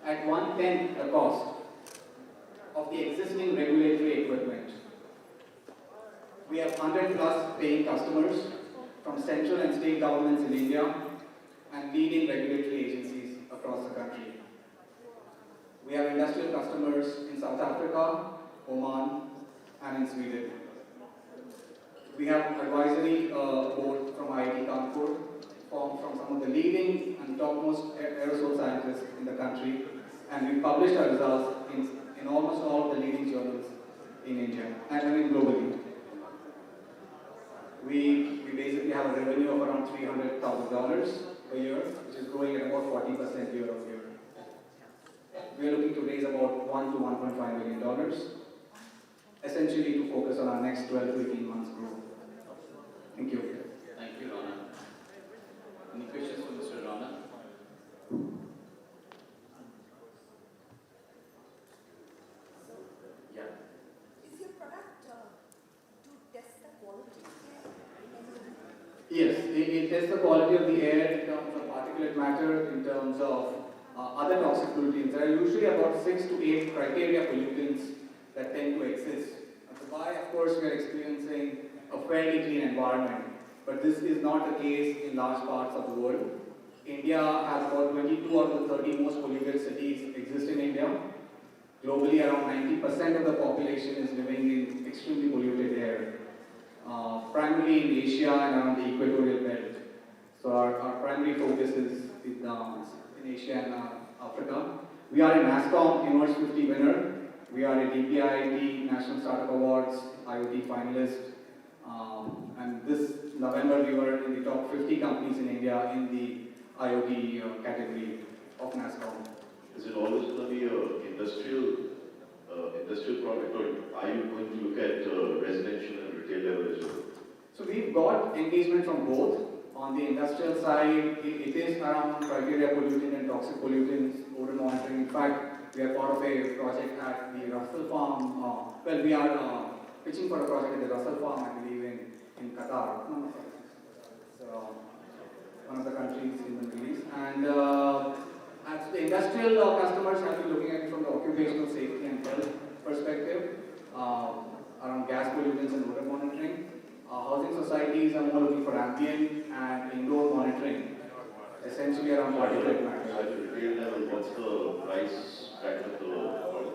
at 1/10 the cost of the existing regulatory equipment. We have 100 plus paying customers from central and state governments in India and leading regulatory agencies across the country. We have industrial customers in South Africa, Oman, and in Sweden. We have advisory board from IIT Kanpur, formed from some of the leading and topmost aerosol scientists in the country, and we published our results in almost all of the leading journals in India and globally. We basically have a revenue of around $300,000 per year, which is growing at about 40% year on year. We are looking to raise about $1 to $1.5 million, essentially to focus on our next 12 to 18 months growth. Thank you. Thank you, Rona. Any questions for Mr. Rona? Yeah. Is your product to test the quality? Yes, it tests the quality of the air in terms of particulate matter, in terms of other toxic pollutants. There are usually about 6 to 8 criteria pollutants that tend to exist. At Dubai, of course, we are experiencing a fairly clean environment, but this is not the case in large parts of the world. India has about 22 out of the 30 most polluted cities exist in India. Globally, around 90% of the population is living in extremely polluted air, primarily in Asia and around the equatorial belt. So our primary focus is in Asia and Africa. We are a NASSCOM Innovates 50 winner. We are a DPIIT National Startup Awards IoT finalist. And this November we were in the top 50 companies in India in the IoT category of NASSCOM. Is it always going to be an industrial product, or are you going to look at residential and retail level as well? So we've got engagement from both. On the industrial side, it is around criteria pollutant and toxic pollutants, odor monitoring. In fact, we are part of a project at the Russell Farm. We are pitching for a project at the Russell Farm, I believe, in Qatar. No, so, one of the countries in the Middle East. And as the industrial customers have been looking at it from the occupational safety and health perspective, around gas pollutants and odor monitoring. Housing societies are more looking for ambient and indoor monitoring, essentially around particulate matter. At the retail level, what's the price bracket of the product?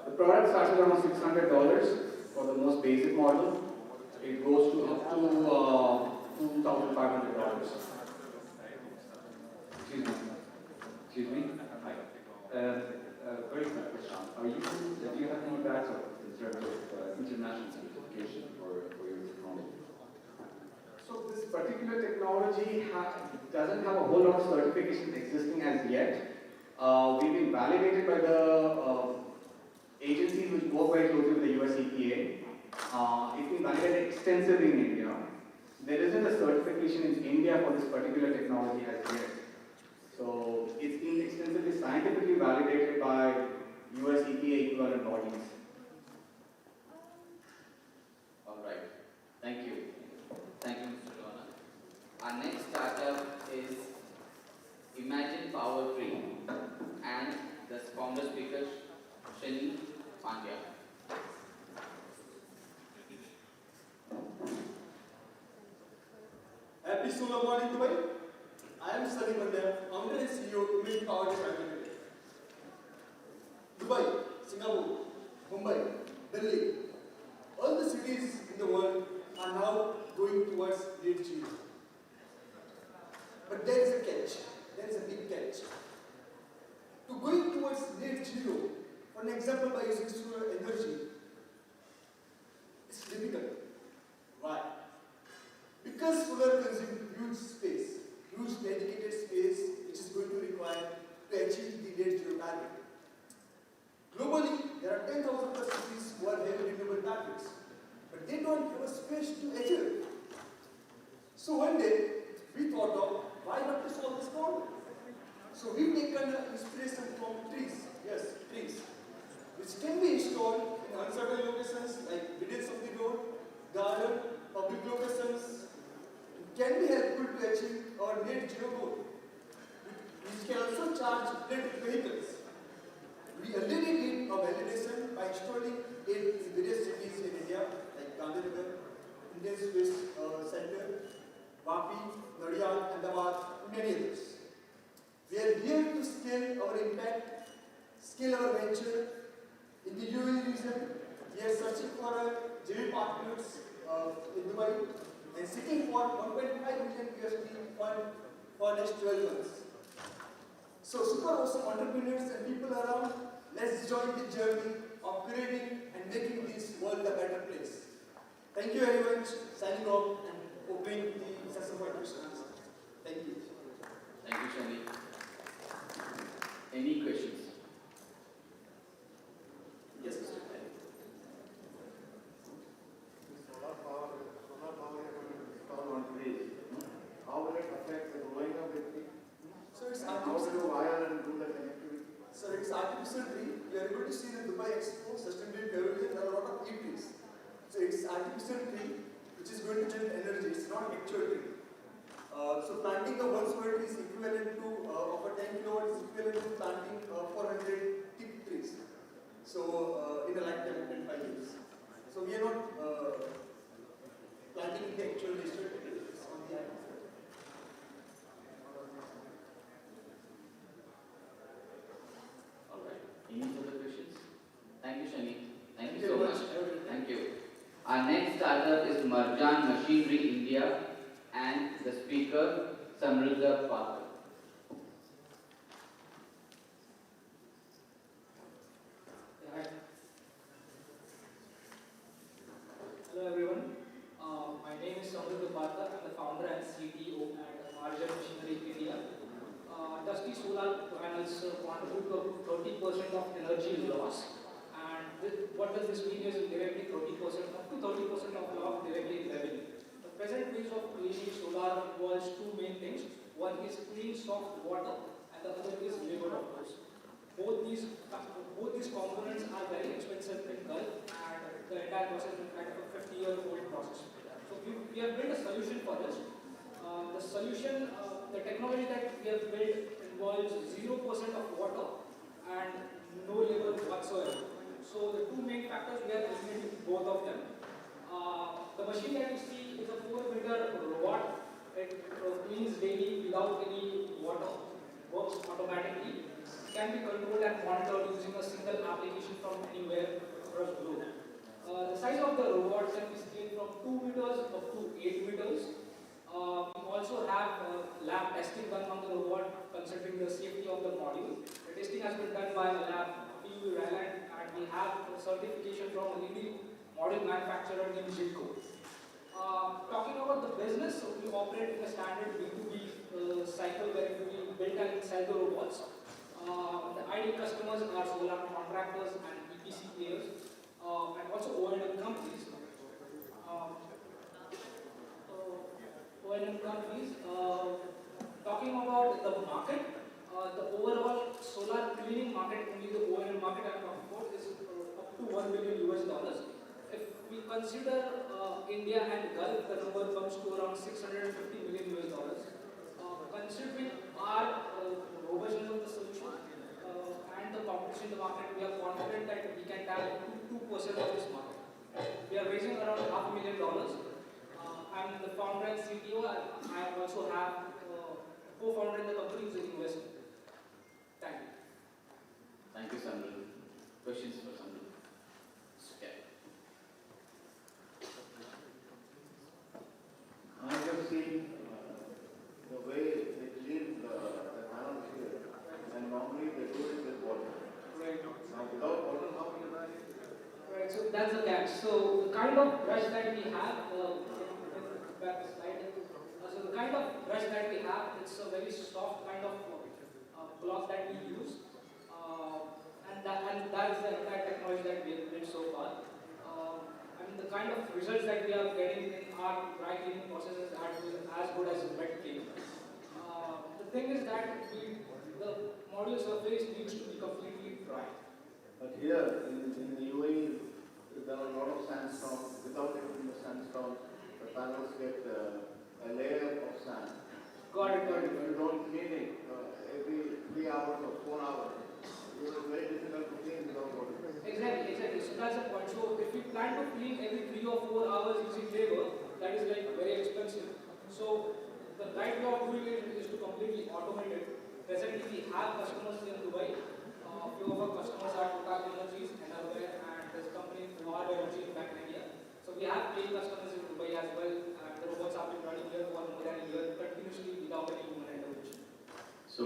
The product starts at around $600 for the most basic model. It goes to up to $2,500. Excuse me. Hi. Very quick question. Do you have any backup in terms of international certification for your technology? So this particular technology doesn't have a whole lot of certifications existing as yet. We've been validated by the agencies which work very closely with the US EPA. It's been validated extensively in India. There isn't a certification in India for this particular technology as yet. So it's been extensively scientifically validated by US EPA equivalent bodies. All right. Thank you. Thank you, Mr. Lona. Our next startup is Imagine Power Tree, and the founder speaker, Shani Pandya. Happy Solar Morning, Dubai. I am Sunny Pandya, founder and CEO of Imagine Power Tree. Dubai, Singapore, Mumbai, Delhi, all the cities in the world are now going towards net zero. But there is a catch. There is a big catch. To going towards net zero, for an example, by using solar energy, it's difficult. Why? Because solar consumes huge space, huge dedicated space, which is going to require to achieve the net zero target. Globally, there are 10,000 plus cities who are having renewable targets, but they don't have a space to achieve it. So one day, we thought of why not to solve this problem. So we've taken inspiration from trees, yes, trees, which can be installed in uncertain locations like middle of the road, garden, public locations. It can be helpful to achieve our net zero goal, which can also charge electric vehicles. We already did a validation by installing it in various cities in India, like Gandhinagar, Indian Space Center, Vapi, Nadia, Ahmedabad, and many others. We are here to scale our impact, scale our venture. In the UAE region, we are searching for JV partners in Dubai and seeking for 1.5 million USD fund for next 12 months. So super awesome entrepreneurs and people around, let's join the journey of creating and making this world a better place. Thank you very much. Signing off and opening the session for questions. Thank you. Thank you, Shani. Any questions? Yes, Mr. Pai. Solar power you're going to install on trees. How will it affect the growing of the tree? So it's How do you wire and do the connectivity? So it's artificial tree. You are able to see the Dubai Expo, Sustainability Pavilion, there are a lot of trees. So it's artificial tree which is going to generate energy. It's not actual tree. So planting a 1 square tree is equivalent to, of a 10 kilowatts is equivalent to planting 400 tip trees. So in a lifetime, 25 years. So we are not planting the actual digital tree. It's on the app. All right. Any further questions? Thank you, Shani. Thank you so much. Thank you. Our next startup is Marjan Machinery India, and the speaker, Samruddha Pathak. Hello everyone. My name is Samruddha Pathak. I'm the founder and CTO at Marjan Machinery India. Dusty solar panels contribute to 30% of energy loss. And what does this mean is directly 30%, up to 30% of loss directly in revenue. The present ways of creating solar involves two main things. One is clean soft water and the other is labor, of course. Both these components are very expensive in Gulf, and the entire process is kind of a 50-year-old process. So we have built a solution for this. The solution, the technology that we have built involves 0% of water and no labor whatsoever. So the two main factors, we are eliminating both of them. The machine that you see is a 4-meter robot. It cleans daily without any water, works automatically, can be controlled and monitored using a single application from anywhere across the globe. The size of the robot can be scaled from 2 meters up to 8 meters. We also have lab testing done on the robot considering the safety of the module. The testing has been done by a lab, PU Ireland, and we have a certification from a leading module manufacturer named Hektor. Talking about the business, so we operate in a standard B2B cycle where we build and sell the robots. The ideal customers are solar contractors and EPC players, and also O&M companies. billion US dollars. If we consider India and Gulf, the number comes to around 650 million US dollars. Considering our robustness of the solution and the competition in the market, we are confident that we can tap 2% of this market. We are raising around $500,000. I'm the founder and CTO. I also have co-founder in the company who's an investor. Thank you. Thank you, Sandra. Questions for Sandra? Okay. I have seen the way they clean the panels here, and normally they do it with water. Right. Now, without water, how can you manage it? Right, so that's the catch. So the kind of brush that we have, back the slide. So the kind of brush that we have, it's a very soft kind of cloth that we use, and that is the entire technology that we have built so far. I mean, the kind of results that we are getting in our dry cleaning process is as good as wet cleaning. The thing is that the module surface needs to be completely dry. But here in the UAE, there are a lot of sandstorms. Without hitting the sandstorm, the panels get a layer of sand. Got it. If you don't clean it every 3 hours or 4 hours, it is very difficult to clean without water. Exactly. So that's the point. So if we plan to clean every 3 or 4 hours using labor, that is like very expensive. So the right way of doing it is to completely automate it. Presently, we have customers in Dubai. A few of our customers are Total Energies, Enerware, and this company Marvo Energy back in India. So we have paying customers in Dubai as well, and the robots have been running here for more than a year continuously without any human intervention. So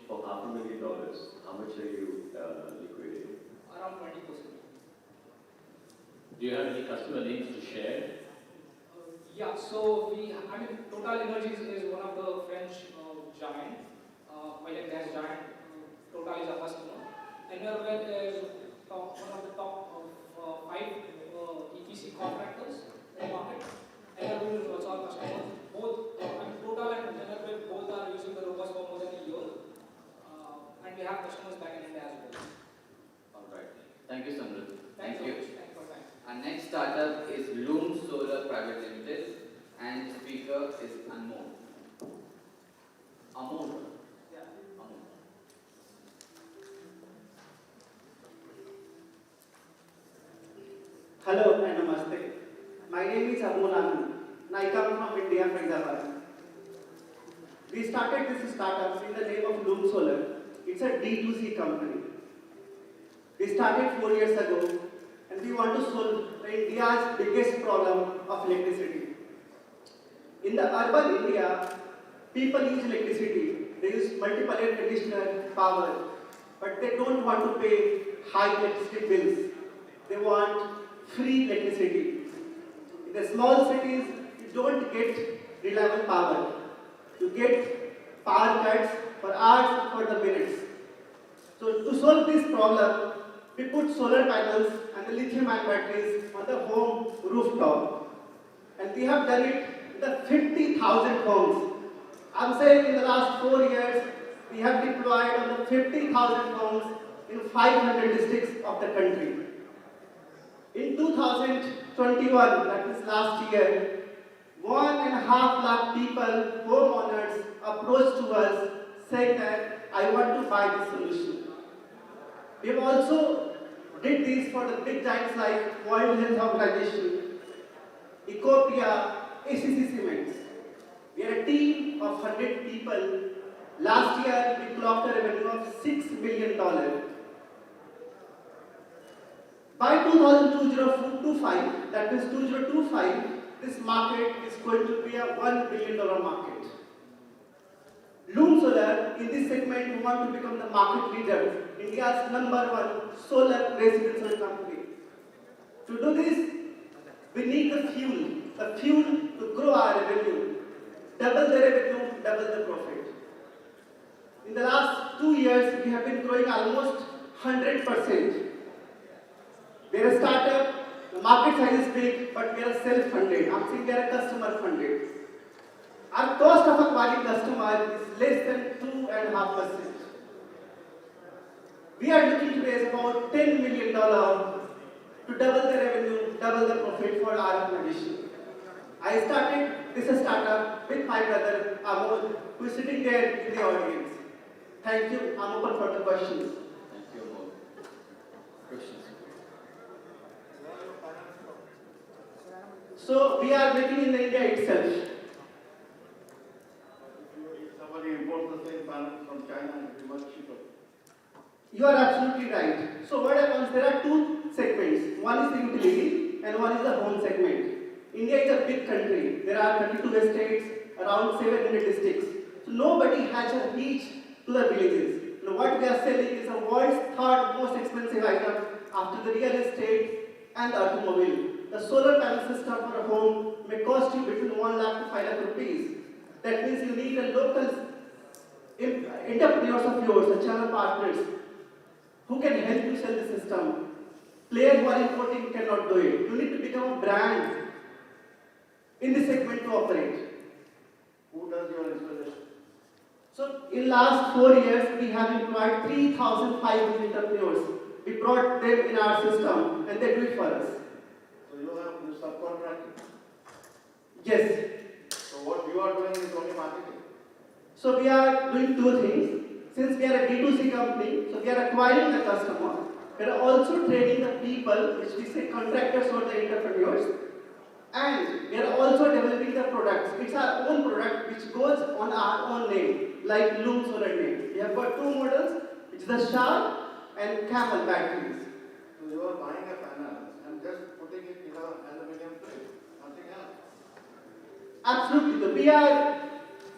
for $500,000, how much are you liquidating? Around 20%. Do you have any customer names to share? Yeah, so Total Energies is one of the French giant, oil and gas giant. Total is a customer. Enerware is one of the top 5 EPC contractors in the market. Enerware is also our customer. Both, Total and Enerware both are using the robots for more than a year. And we have customers back in India as well. Alright. Thank you, Sandra. Thank you. Thank you for your time. Our next startup is Loom Solar Private Limited, and speaker is Anmol. Hello and namaste. My name is Amol Anand and I come from India, Hyderabad. We started this startup in the name of Loom Solar. It's a B2C company. We started 4 years ago and we want to solve India's biggest problem of electricity. In the urban India, people use electricity. They use multiple air conditioner power, but they don't want to pay high electricity bills. They want free electricity. In the small cities, you don't get reliable power. You get power cuts for hours, for the minutes. So to solve this problem, we put solar panels and the lithium-ion batteries on the home rooftop. And we have done it in the 50,000 homes. I'm saying in the last 4 years, we have deployed on the 50,000 homes in 500 districts of the country. In 2021, that is last year, 1.5 lakh people, homeowners, approached to us saying that I want to buy this solution. We have also did this for the big giants like World Health Organization, Ecopia, ACC Cements. We are a team of 100 people. Last year, we clocked a revenue of $6 million. By 2025, that means 2025, this market is going to be a $1 billion market. Loom Solar, in this segment, we want to become the market leader, India's #1 solar residential company. To do this, we need the fuel to grow our revenue, double the revenue, double the profit. In the last 2 years, we have been growing almost 100%. We are a startup, the market size is big, but we are self-funded. I'm saying we are customer-funded. Our cost of acquiring customer is less than 2.5%. We are looking to raise about $10 million to double the revenue, double the profit for our organization. I started this startup with my brother Amol, who is sitting there in the audience. Thank you. I'm open for the questions. Thank you, Amol. Questions? So we are making in India itself. If somebody imports the same panel from China, it will be much cheaper. You are absolutely right. So what happens, there are two segments. One is the utility and one is the home segment. India is a big country. There are 32 states, around 700 districts. So nobody has a reach to the villages. Now what we are selling is the world's third most expensive item after the real estate and the automobile. The solar panel system for a home may cost you between 1 lakh to 5 lakh rupees. That means you need a local entrepreneurs of yours, the channel partners, who can help you sell the system. Players who are importing cannot do it. You need to become a brand in this segment to operate. Who does your installation? So in last 4 years, we have employed 3,500 entrepreneurs. We brought them in our system and they do it for us. So you have you subcontracting? Yes. So what you are doing is only marketing? So we are doing two things. Since we are a B2C company, so we are acquiring the customer. We are also training the people, which we say contractors or the entrepreneurs. And we are also developing the products. It's our own product which goes on our own name, like Loom Solar name. We have got two models, which is the Shark and Camel batteries. So you are buying a panel and just putting it in an aluminum plate, nothing else. Absolutely. So we are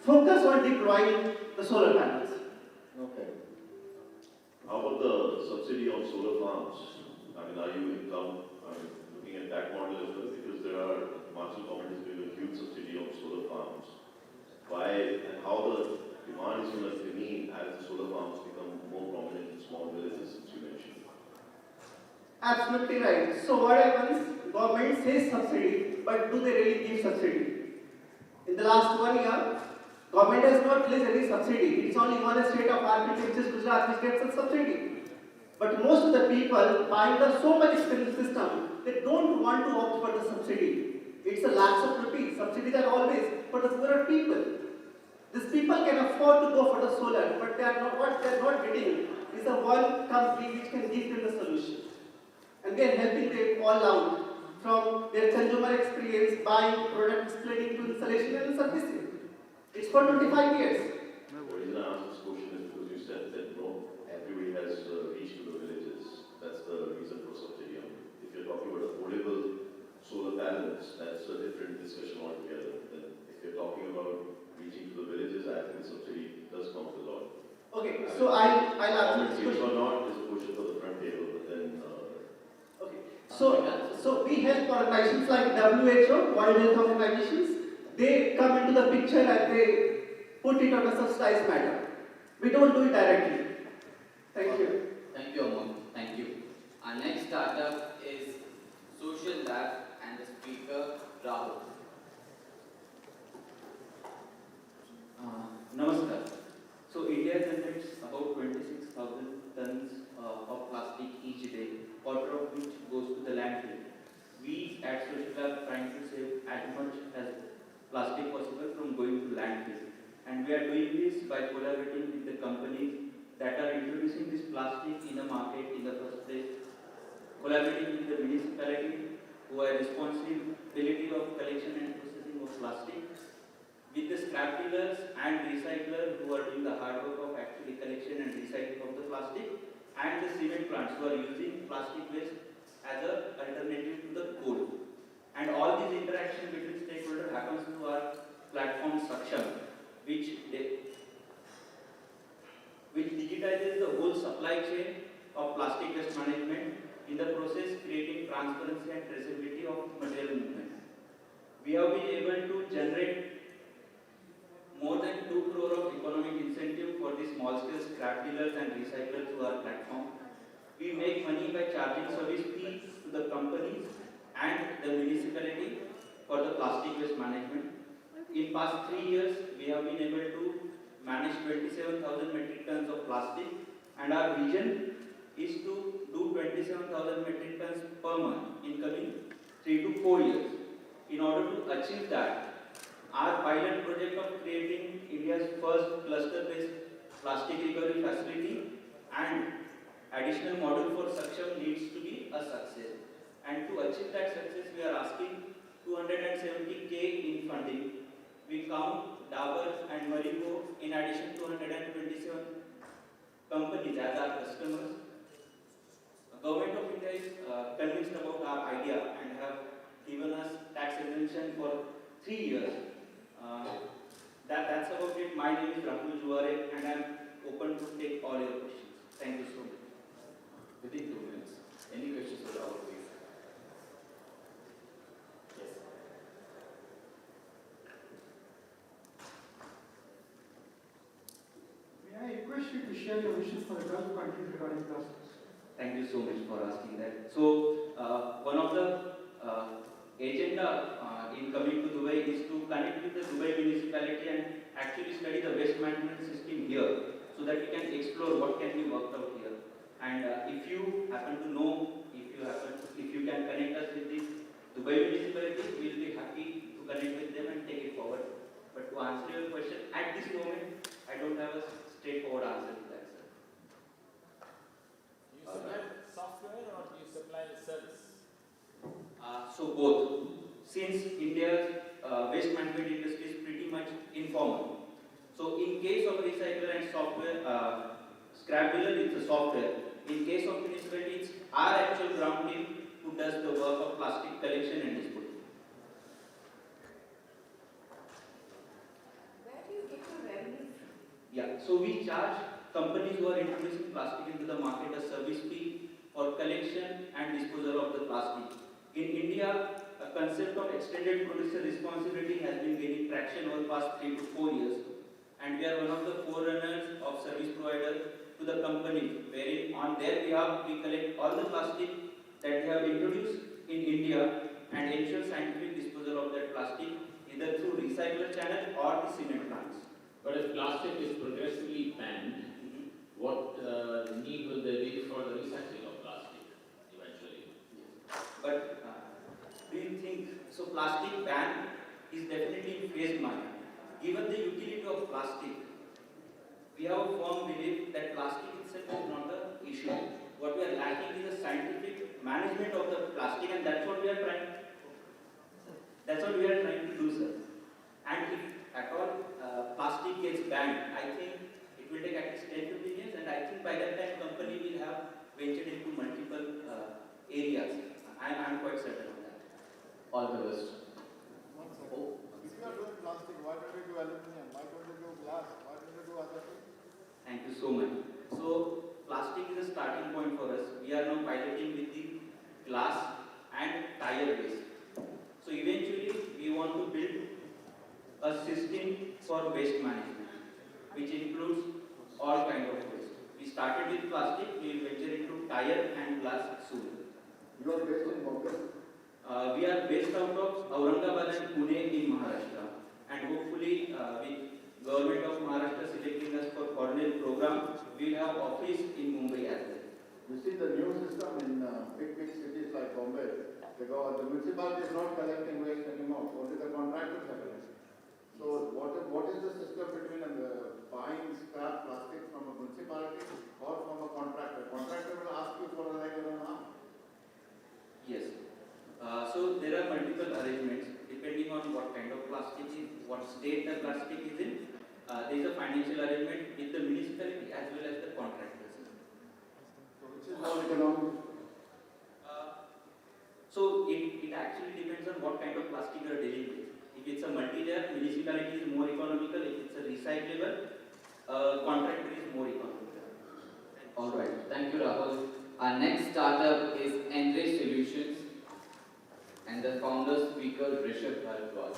focused on deploying the solar panels. Okay. How about the subsidy on solar farms? I mean, are you looking at that model as well? Because there are marginal companies doing a huge subsidy on solar farms. Why and how the demand is going to remain as the solar farms become more prominent in small villages, since you mentioned? Absolutely right. So what happens? Government says subsidy, but do they really give subsidy? In the last 1 year, government has not released any subsidy. It's only one state of our country, which is Gujarat, which gets a subsidy. But most of the people buying the so much expensive system, they don't want to opt for the subsidy. It's a lakhs of rupees. Subsidies are always for the poorer people. These people can afford to go for the solar, but what they are not getting is the one company which can give them the solution. And we are helping them all out from their consumer experience, buying, product explaining to installation and servicing. It's for 25 years. The reason I asked this question is because you said that everybody has reached to the villages. That's the reason for subsidy. If you're talking about affordable solar panels, that's a different discussion altogether. Then if you're talking about reaching to the villages, I think the subsidy does count a lot. Okay, so I'll answer this question. Or not is a question for the front table, but then. Okay, so we help organizations like WHO, World Health Organizations. They come into the picture and they put it on a subsidized matter. We don't do it directly. Thank you. Thank you, Amol. Thank you. Our next startup is Social Lab and the speaker, Rahul. Namaskar. So India generates about 26,000 tons of plastic each day, quarter of which goes to the landfill. We at Social Lab trying to save as much as plastic possible from going to landfill. And we are doing this by collaborating with the companies that are introducing this plastic in the market in the first place, collaborating with the municipality who are responsibility of collection and processing of plastic, with the scrap dealers and recyclers who are doing the hard work of actually collection and recycling of the plastic, and the cement plants who are using plastic waste as an alternative to the coal. And all these interaction between stakeholders happens through our platform Saksham, which digitizes the whole supply chain of plastic waste management, in the process creating transparency and traceability of material movement. We have been able to generate more than 2 crore of economic incentive for the small scale scrap dealers and recyclers through our platform. We make money by charging service fees to the companies and the municipality for the plastic waste management. In past 3 years, we have been able to manage 27,000 metric tons of plastic, and our vision is to do 27,000 metric tons per month in coming 3 to 4 years. In order to achieve that, our pilot project of creating India's first cluster-based plastic recovery facility and additional module for suction needs to be a success. And to achieve that success, we are asking 270K in funding. We count Dabur and Marvo in addition to 127 companies as our customers. The Government of India is convinced about our idea and have given us tax exemption for 3 years. That's about it. My name is Rahul Juare and I'm open to take all your questions. Thank you so much. Within 2 minutes. Any questions for Rahul, please? Yes. May I request you to share your vision for the Gulf countries regarding plastics? Thank you so much for asking that. So, one of the agenda in coming to Dubai is to connect with the Dubai municipality and actually study the waste management system here so that we can explore what can be worked out here. And if you happen to know, if you can connect us with the Dubai municipality, we will be happy to connect with them and take it forward. But to answer your question, at this moment, I don't have a straightforward answer to that, sir. Do you supply software or do you supply a service? So both. Since India's waste management industry is pretty much informal. So in case of recycler and software, scrap dealer, it's a software. In case of municipality, it's our actual ground team who does the work of plastic collection and disposal. Where do you get your revenue? Yeah, so we charge companies who are introducing plastic into the market a service fee for collection and disposal of the plastic. In India, a concept of extended producer responsibility has been gaining traction over the past 3 to 4 years. And we are one of the forerunners of service providers to the companies, wherein on their behalf we collect all the plastic that they have introduced in India and ensure scientific disposal of that plastic either through recycler channel or the cement plants. But if plastic is progressively banned, what need will there be for the recycling of plastic eventually? But do you think, so plastic ban is definitely in phased manner. Given the utility of plastic, we have a firm belief that plastic itself is not the issue. What we are lacking is a scientific management of the plastic, and that's what we are trying. That's what we are trying to do, sir. And if at all plastic gets banned, I think it will take at least 10-15 years, and I think by that time company will have ventured into multiple areas. I'm quite certain of that. All the best. Oh. If you are doing plastic, why don't you do aluminum? Why don't you do glass? Why don't you do other things? Thank you so much. So, plastic is a starting point for us. We are now piloting with the glass and tire waste. So, eventually, we want to build a system for waste management, which includes all kinds of waste. We started with plastic, we will venture into tire and glass soon. You are based in Bombay? We are based out of Aurangabad and Pune in Maharashtra, and hopefully with Government of Maharashtra selecting us for foreign program, we will have office in Mumbai as well. You see the new system in big cities like Bombay, the municipality is not collecting waste anymore, only the contractors are collecting. So what is the system between buying scrap plastic from a municipality or from a contractor? Contractor will ask you for like an amount. Yes. So there are multiple arrangements depending on what kind of plastic is, what state the plastic is in. There is a financial arrangement with the municipality as well as the contractors. So which is more economic? So it actually depends on what kind of plastic you are dealing with. If it's a multi-layer, municipality is more economical. If it's a recyclable, contractor is more economical. Alright, thank you Rahul. Our next startup is Enrich Solutions and the founder speaker Rishabh Bharadwaj.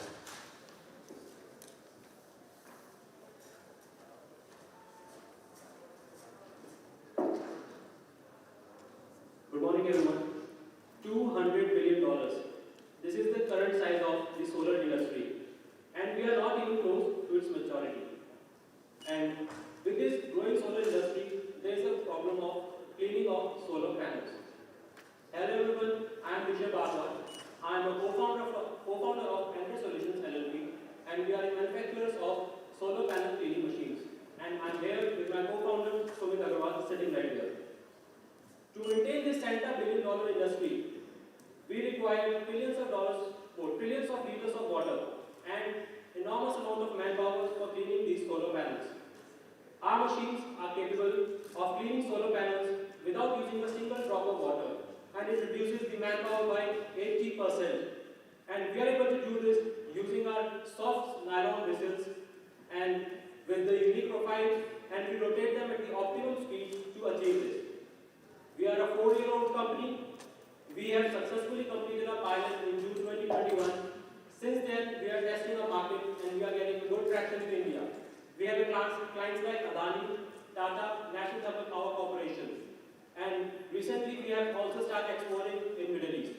Good morning everyone. $200 billion. This is the current size of the solar industry, and we are not even close to its maturity. And with this growing solar industry, there is a problem of cleaning of solar panels. it reduces the manpower by 80%. And we are able to do this using our soft nylon bristles and with the unique profile, and we rotate them at the optimum speed to achieve this. We are a 4-year-old company. We have successfully completed our pilot in June 2021. Since then, we are testing our market and we are getting good traction in India. We have clients like Adani, Tata, National Thermal Power Corporation. And recently, we have also started exporting in Middle East.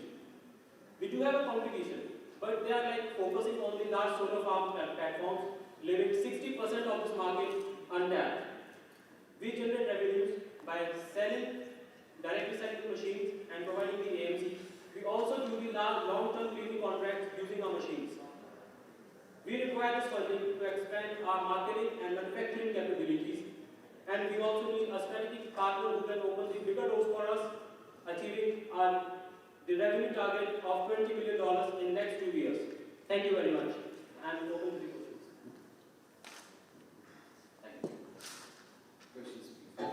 We do have a competition, but they are like focusing on the large solar farm platforms, leaving 60% of this market untapped. We generate revenues by directly selling the machines and providing the AMC. We also do the long-term cleaning contracts using our machines. We require this funding to expand our marketing and manufacturing capabilities, and we also need a strategic partner who can open the bigger doors for us, achieving the revenue target of $20 million in next 2 years. Thank you very much. I'm open to the questions. Thank you. Questions, please.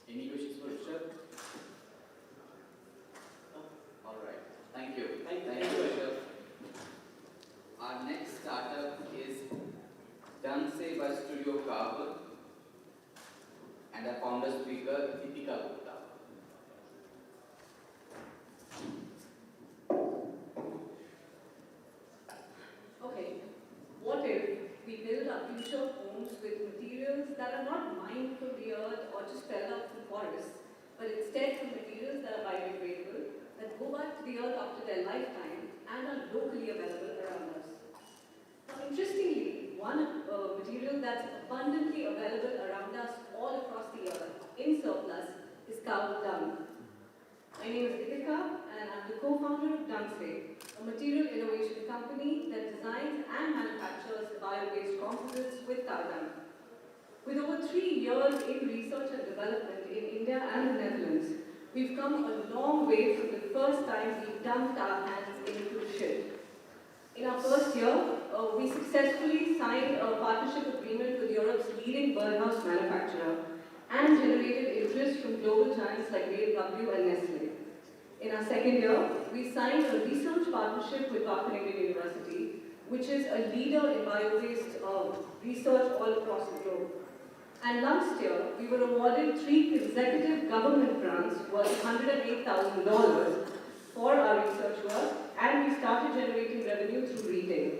Any questions for Rishabh? All right. Thank you. Thank you, Rishabh. Our next startup is Duntray by Studio Carver and our founder speaker, Deepika Gupta. Okay, what if we build our future homes with materials that are not mined from the earth or just fell out from forests, but instead from materials that are biodegradable, that go back to the earth after their lifetime and are locally available around us? Now, interestingly, one material that's abundantly available around us all across the earth in surplus is cow dung. My name is Deepika and I'm the co-founder of Duntray, a material innovation company that designs and manufactures bio-based composites with cow dung. With over 3 years in research and development in India and the Netherlands, we've come a long way from the first time we dumped our hands into shit. In our first year, we successfully signed a partnership agreement with Europe's leading birdhouse manufacturer and generated interest from global giants like BMW and Nestle. In our second year, we signed a research partnership with Wageningen University, which is a leader in bio-based research all across the globe. And last year, we were awarded 3 consecutive government grants worth $108,000 for our research work, and we started generating revenue through retail.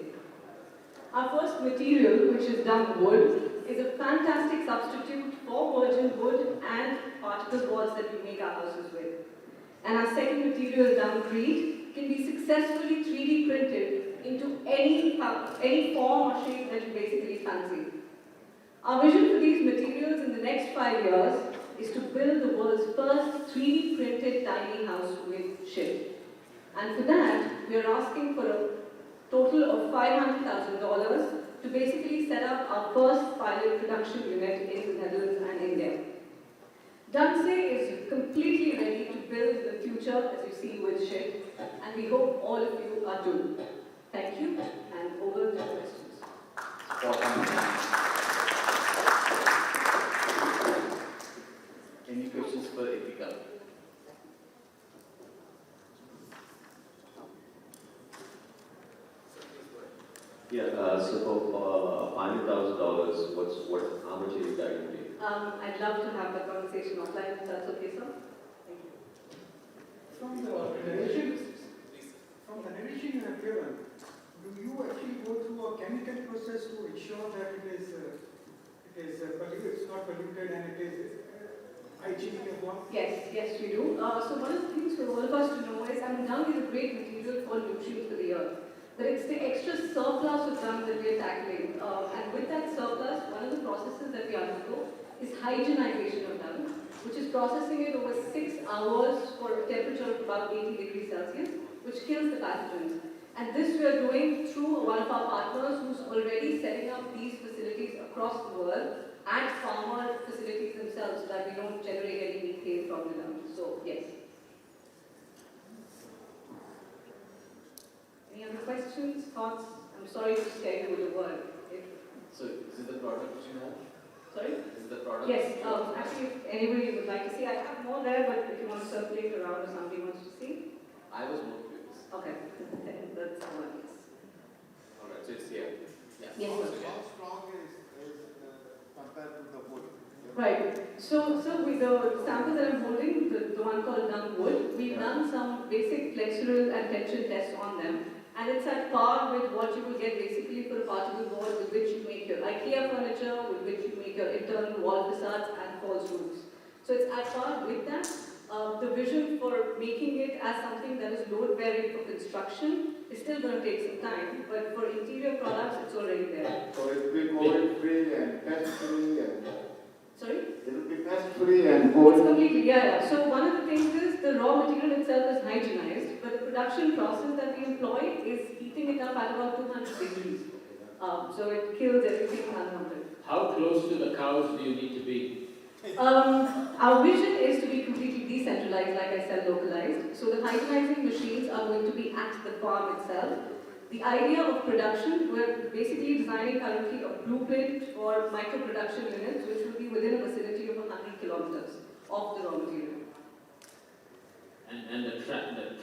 Our first material, which is dung wood, is a fantastic substitute for virgin wood and particle boards that we make our houses with. And our second material, Duntray, can be successfully 3D printed into any form or shape that you basically fancy. Our vision for these materials in the next 5 years is to build the world's first 3D printed tiny house with ship. And for that, we are asking for a total of $500,000 to basically set up our first pilot production unit in the Netherlands and India. Duntray is completely ready to build the future, as you see, with ship, and we hope all of you are too. Thank you, and over to questions. Any questions for Deepika? Yeah, so for $500,000, how much are you guaranteed? I'd love to have that conversation offline, if that's okay, sir. Thank you. From the narration you have given, do you actually go through a chemical process to ensure that it's not polluted and it is hygienic as well? Yes, we do. So one of the things for all of us to know is, dung is a great material for nutrients for the earth. But it's the extra surplus of dung that we are tackling. And with that surplus, one of the processes that we undergo is hygienisation of dung, which is processing it over 6 hours for a temperature of about 80 degrees Celsius, which kills the pathogens. And this we are doing through one of our partners who's already setting up these facilities across the world at farmer facilities themselves so that we don't generate any methane from the dung. So, yes. Any other questions, thoughts? I'm sorry to scare you with a word. So this is the product which you have? Sorry? This is the product? Yes, actually, if anybody would like to see, I have more there, but if you want to circulate around or somebody wants to see. I was more curious. Okay, that's the one, yes. Alright, so it's here. Yeah. Yes, How sir. strong is compared to the wood? Right. So with the sample that I'm holding, the one called dung wood, we've done some basic flexural and tension tests on them. And it's at par with what you will get basically for a particle board with which you make your IKEA furniture, with which you make your internal wall facades and false roofs. So it's at par with that. The vision for making it as something that is load bearing for construction is still going to take some time, but for interior products, it's already there. So it will be COVID free and pest free and. Sorry? It will be pest free and It's COVID. completely, yeah. So one of the things is the raw material itself is hygienized, but the production process that we employ is heating it up at about 200 degrees. So it kills everything unwanted. How close to the cows do you need to be? Our vision is to be completely decentralized, like I said, localized. So the hygienizing machines are going to be at the farm itself. The idea of production, we're basically designing currently a blueprint for micro-production units, which will be within a vicinity of 100 kilometers of the raw material. And the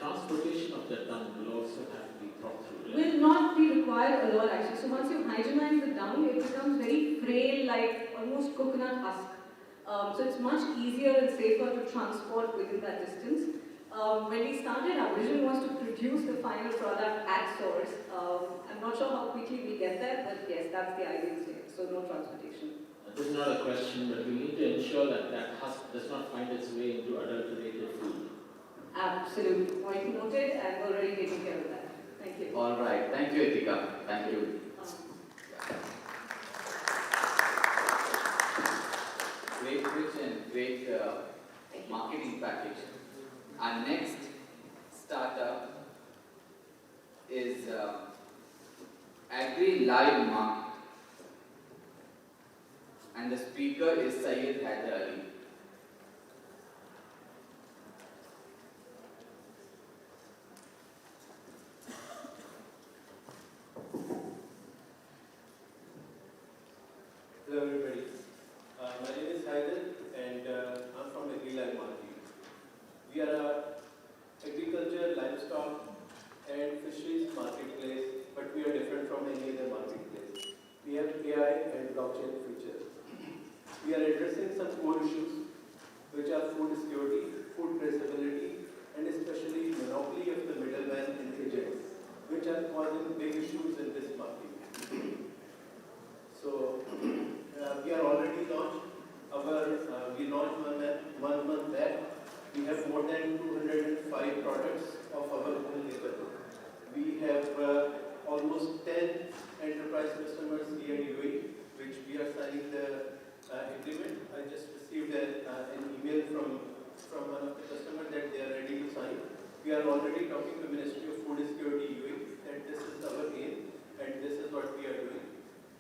transportation of the dung will also have to be thought through. Right? Will not be required a lot actually. So once you hygienize the dung, it becomes very frail, like almost coconut husk. So it's much easier and safer to transport within that distance. When we started, our vision was to produce the final product at source. I'm not sure how quickly we get there, but yes, that's the ideal state. So no transportation. This is not a question, but we need to ensure that that husk does not find its way into adulterated food. Absolutely. Point noted, and we're already taking care of that. Thank you. All right. Thank you, Etika. Thank you. Great pitch and great marketing package. Our next startup is Agri Live Mark, and the speaker is Syed Hektor Ali. Hello everybody. My name is Hektor and I'm from Agri Live Market. We are a agriculture, livestock and fisheries marketplace, but we are different from any other marketplace. We have AI and blockchain features. We are addressing some core issues which are food security, food traceability and especially monopoly of the middleman and agents, which are causing big issues in this market. So we are already launched. We launched one month back. We have more than 205 products of our own label. We have almost 10 enterprise customers here in UAE, which we are signing the agreement. I just received an email from one of the customers that they are ready to sign. We are already talking to Ministry of Food Security UAE that this is our aim and this is what we are doing.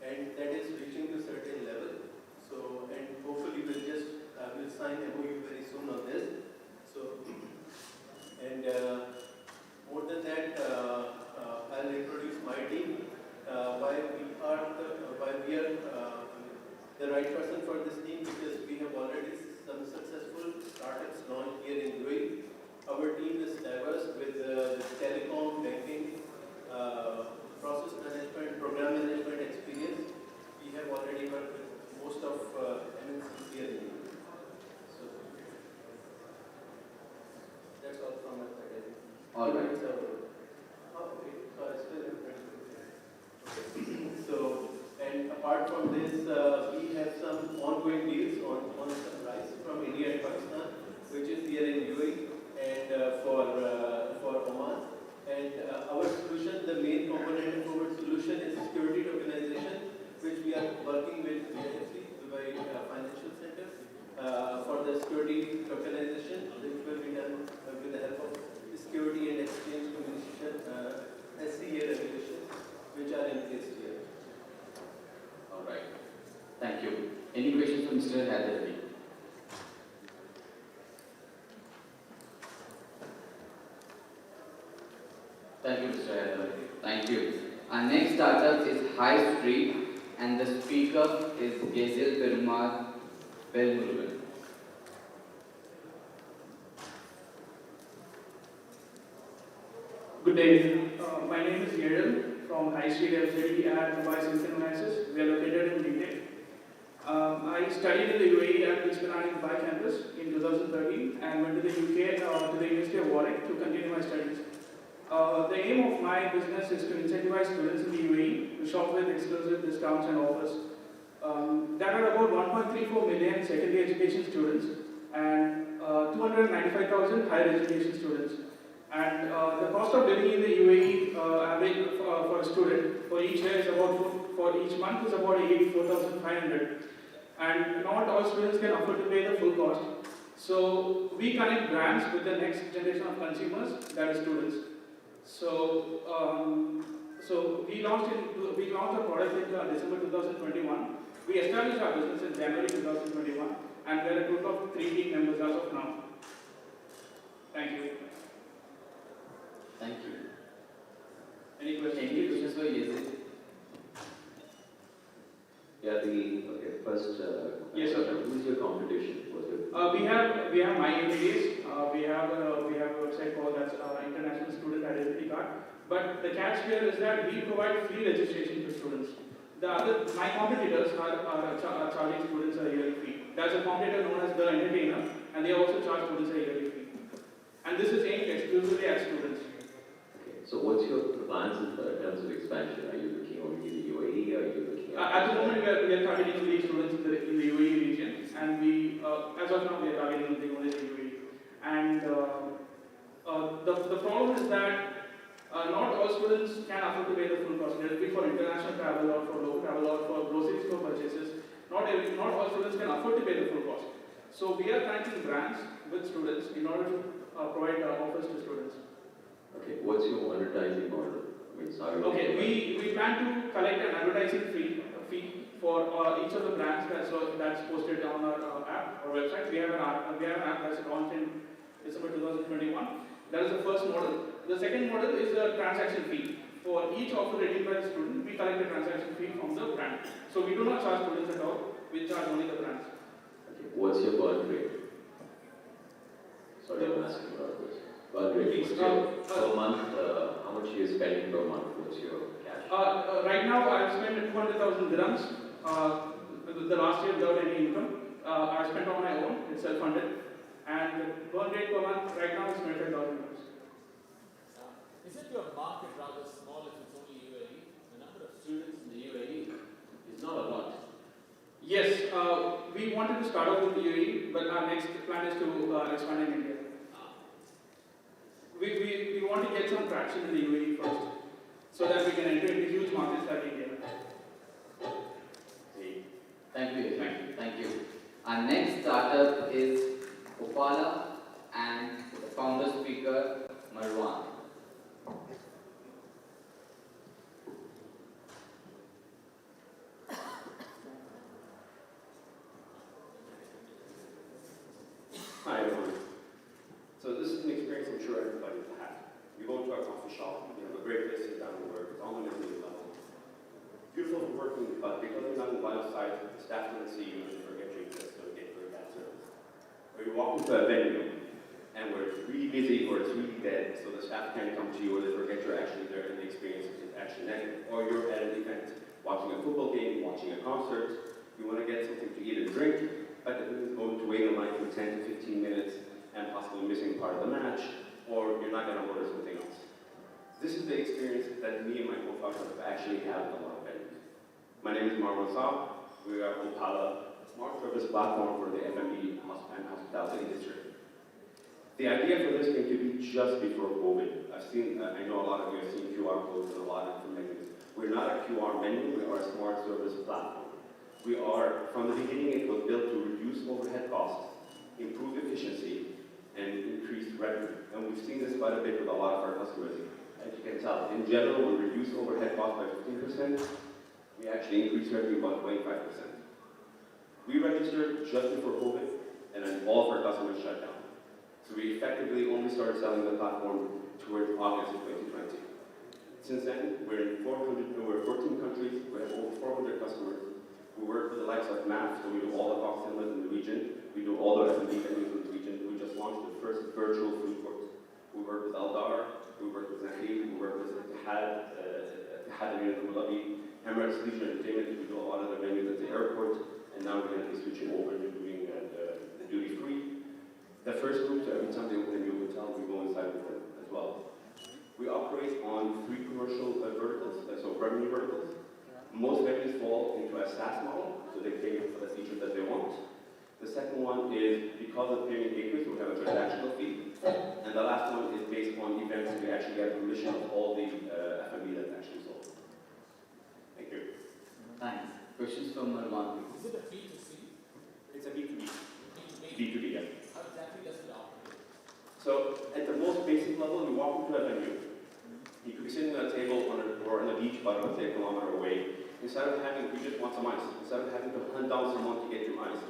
And that is reaching to a certain level. So, and hopefully we'll sign MOU very soon on this. So, and more than that, I'll introduce my team. Why we are the right person for this team, because we have already some successful startups launched here in UAE. Our team is diverse with telecom, banking, process management, program management experience. We have already worked with most of MNCs here in UAE. So that's all from my side. All right. So, and apart from this, we have some ongoing deals on some rice from India and Pakistan, which is here in UAE and for Oman. And our solution, the main component of our solution is security tokenization, which we are working with BIFC, Dubai Financial Center, for the security tokenization, which will be done with the help of Security and Exchange Commission SCA regulations, which are in place here. All right. Thank you. Any questions from Mr. Hektor Ali? Thank you, Mr. Hektor. Thank you. Our next startup is High Street, and the speaker is Gezil Perumal Belmurugan. Good day. My name is Yedel from High Street LCD at Dubai Silicon Oasis. We are located in Duntray. I studied in the UAE at Exponent Dubai campus in 2013 and went to the UK to the University of Warwick to continue my studies. The aim of my business is to incentivize students in the UAE to shop with exclusive discounts and offers. There are about 1.34 million secondary education students and 295,000 higher education students. And the cost of living in the UAE average for a student for each year is about, for each month is about 84,500. And not all students can afford to pay the full cost. So we connect brands with the next generation of consumers, that is students. So we launched the product in December 2021. We established our business in January 2021, and we are a total of 3 team members as of now. Thank you. Thank you. Any questions? Any questions for Yazid? Yeah, first, yes, sir. Who's your competition? We have my IBiz. We have a website called that's International Student Identity Card. But the catch here is that we provide free registration to students. My competitors are charging students a yearly fee. There's a competitor known as The Entertainer, and they also charge students a yearly fee. And this is aimed exclusively at students. Okay, so what's your plans in terms of expansion? Are you looking only in the UAE, or are you looking at the moment, we are targeting only students in the UAE region, and we, as of now, we are targeting only the UAE. And the problem is that not all students can afford to pay the full cost. It will be for international travel or for local travel or for grocery store purchases. Not all students can afford to pay the full cost. So we are connecting brands with students in order to provide offers to students. Okay, what's your monetizing model? Okay, we plan to collect an advertising fee for each of the brands that's posted on our app or website. We have an app that's launched in December 2021. That is the first model. The second model is a transaction fee. For each offer redeemed by the student, we collect a transaction fee from the brand. So we do not charge students at all. We charge only the brands. Okay, what's your burn rate? Sorry, I'm asking about this. Burn rate. Per month, how much are you spending per month? What's your cash? Right now, I've spent 200,000 dirhams. The last year without any income. I spent on my own. It's self-funded. And the burn rate per month right now is 25,000 dirhams. Isn't your market rather small if it's only UAE? The number of students in the UAE is not a lot. Yes, we wanted to start off with the UAE, but our next plan is to expand in India. We want to get some traction in the UAE first, so that we can enter into huge markets like India. Thank you. Thank you. Our next startup is Opala and the founder speaker Marwan. Hi everyone. So this is an experience I'm sure everybody's had. You go to a coffee shop, you have a great place to sit down and work, it's all on your level. Beautiful for working, but because you're not in line of sight, the staff doesn't see you and they forget you because they don't get very bad service. Or you walk into a venue and where it's really busy or it's really dead, so the staff can't come to you or they forget you're actually there and the experience is actually negative. Or you're at an event, watching a football game, watching a concert, you want to get something to eat and drink, but the person is going to wait in line for 10 to 15 minutes and possibly missing part of the match, or you're not going to order something else. This is the experience that me and my co-founders actually have in a lot of venues. My name is Marvo. We are Opala, a smart service platform for the F&B and hospitality industry. The idea for this came to be just before COVID. I know a lot of you have seen QR codes and a lot of different menus. We're not a QR menu, we are a smart service platform. We are, from the beginning, it was built to reduce overhead costs, improve efficiency, and increase revenue. And we've seen this quite a bit with a lot of our customers. As you can tell, in general, we reduce overhead costs by 15%. We actually increase revenue by 25%. We registered just before COVID, and then all of our customers shut down. So we effectively only started selling the platform towards August of 2020. Since then, we're in 14 countries, we have over 400 customers. We work with the likes of MAP, so we do all the Fox cinemas in the region. We do all the F&B venues in the region. We just launched the first virtual food court. We work with Aldar, we work with Zahid, we work with Had in Abu Dhabi, Emirates Leisure Entertainment. We do a lot of the venues at the airport, and now we're going to be switching over to doing the duty free. The first group, so every time they open a new hotel, we go inside with them as well. We operate on 3 commercial verticals, so revenue verticals. Most venues fall into a SaaS model, so they pay for the features that they want. The second one is because of payment gateways, we have a transactional fee. And the last one is based on events, we actually get permission of all the F&B that's actually sold. Thank you. Thanks. Questions from Marvo? Is it a B2C? It's a B2B. B2B? B2B, yeah. How exactly does it operate? So at the most basic level, we walk into a venue. You could be sitting at a table or on a beach, but let's say a kilometer away. Instead of having, you just want some ice. Instead of having to hunt down someone to get you ice,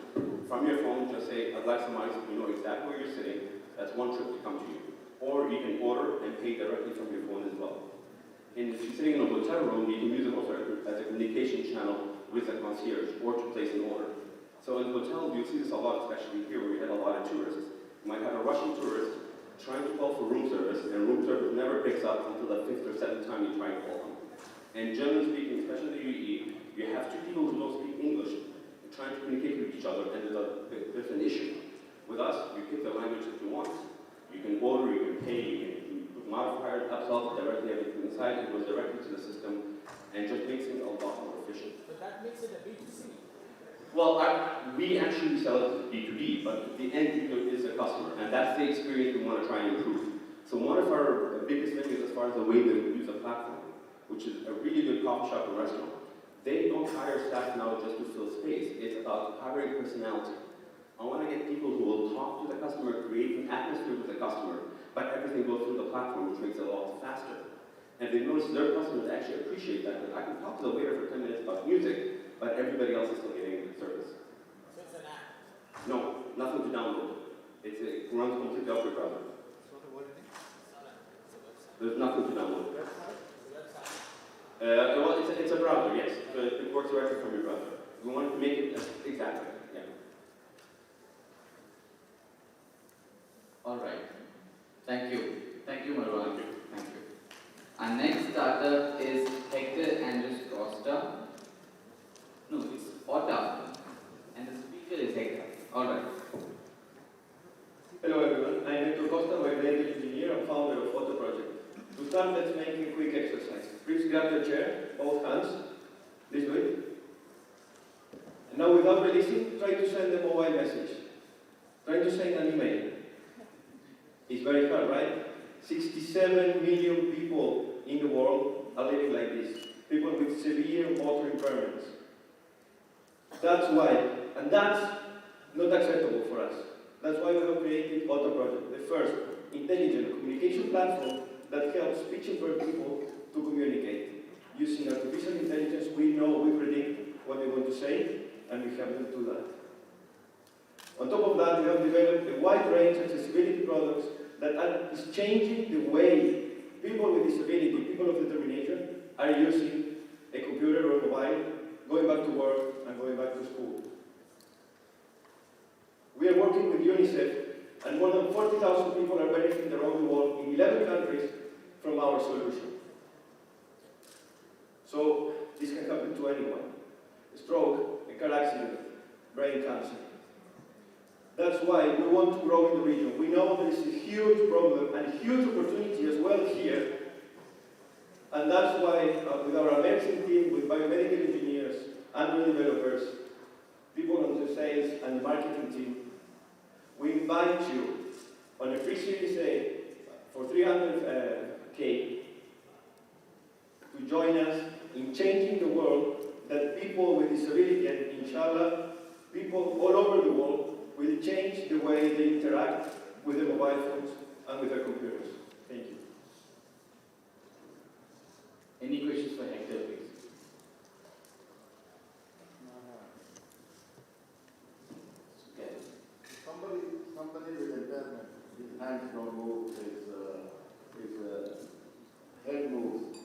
from your phone, just say, I'd like some ice. You know exactly where you're sitting. That's one trip to come to you. Or you can order and pay directly from your phone as well. And if you're sitting in a hotel room, you can use it also as a communication channel with a concierge or to place an order. So in hotels, you see this a lot, especially here where we have a lot of tourists. You might have a Russian tourist trying to call for room service, and room service never picks up until the 5th or 7th time you try and call them. And generally speaking, especially in the UAE, you have 2 people who don't speak English trying to communicate with each other, and there's an issue. With us, you pick the language that you want. You can order, you can pay, you can put modifiers, upsells, directly everything inside. It goes directly to the system, and just makes it a lot more efficient. But that makes it a B2C. Well, we actually sell it as B2B, but the end user is a customer, and that's the experience we want to try and improve. So one of our biggest things as far as the way they use the platform, which is a really good coffee shop or restaurant, they don't hire staff now just to fill space. It's about hiring personality. I want to get people who will talk to the customer, create an atmosphere with the customer, but everything goes through the platform, which makes it a lot faster. And they notice their customers actually appreciate that, because I can talk to the waiter for 10 minutes about music, but everybody else is still getting the service. So it's an app? No, nothing to download. It runs completely off your browser. There's nothing to download. Well, it's a browser, yes. It works directly from your browser. We wanted to make it exactly, yeah. All right. Thank you. Thank you, Marwan. Thank you. Our next startup is Hektor Andres Costa. No, it's Otta. And the speaker is Hektor. All right. Hello everyone, I'm Hector Costa, mechanical engineer and founder of Auto Project. To start, let's make a quick exercise. Please grab your chair, both hands. Please do it. And now without releasing, try to send a mobile message. Try to send an email. It's very hard, right? 67 million people in the world are living like this. People with severe motor impairments. That's why, and that's not acceptable for us. That's why we have created Auto Project, the first intelligent communication platform that helps speech-impaired people to communicate. Using artificial intelligence, we predict what they want to say, and we help them do that. On top of that, we have developed a wide range of accessibility products that is changing the way people with disability, people of determination, are using a computer or mobile, going back to work and going back to school. We are working with UNICEF, and more than 40,000 people are benefiting around the world in 11 countries from our solution. So this can happen to anyone. A stroke, a car accident, brain cancer. That's why we want to grow in the region. We know there is a huge problem and huge opportunity as well here. And that's why with our amazing team, with biomedical engineers, Android developers, people on the sales and the marketing team, we invite you on a free Series A for 300K to join us in changing the world, that people with disability, and inshallah, people all over the world will change the way they interact with their mobile phones and with their computers. Thank you. Any questions for Hector, please? Somebody with impairment, his hands don't move, his head moves,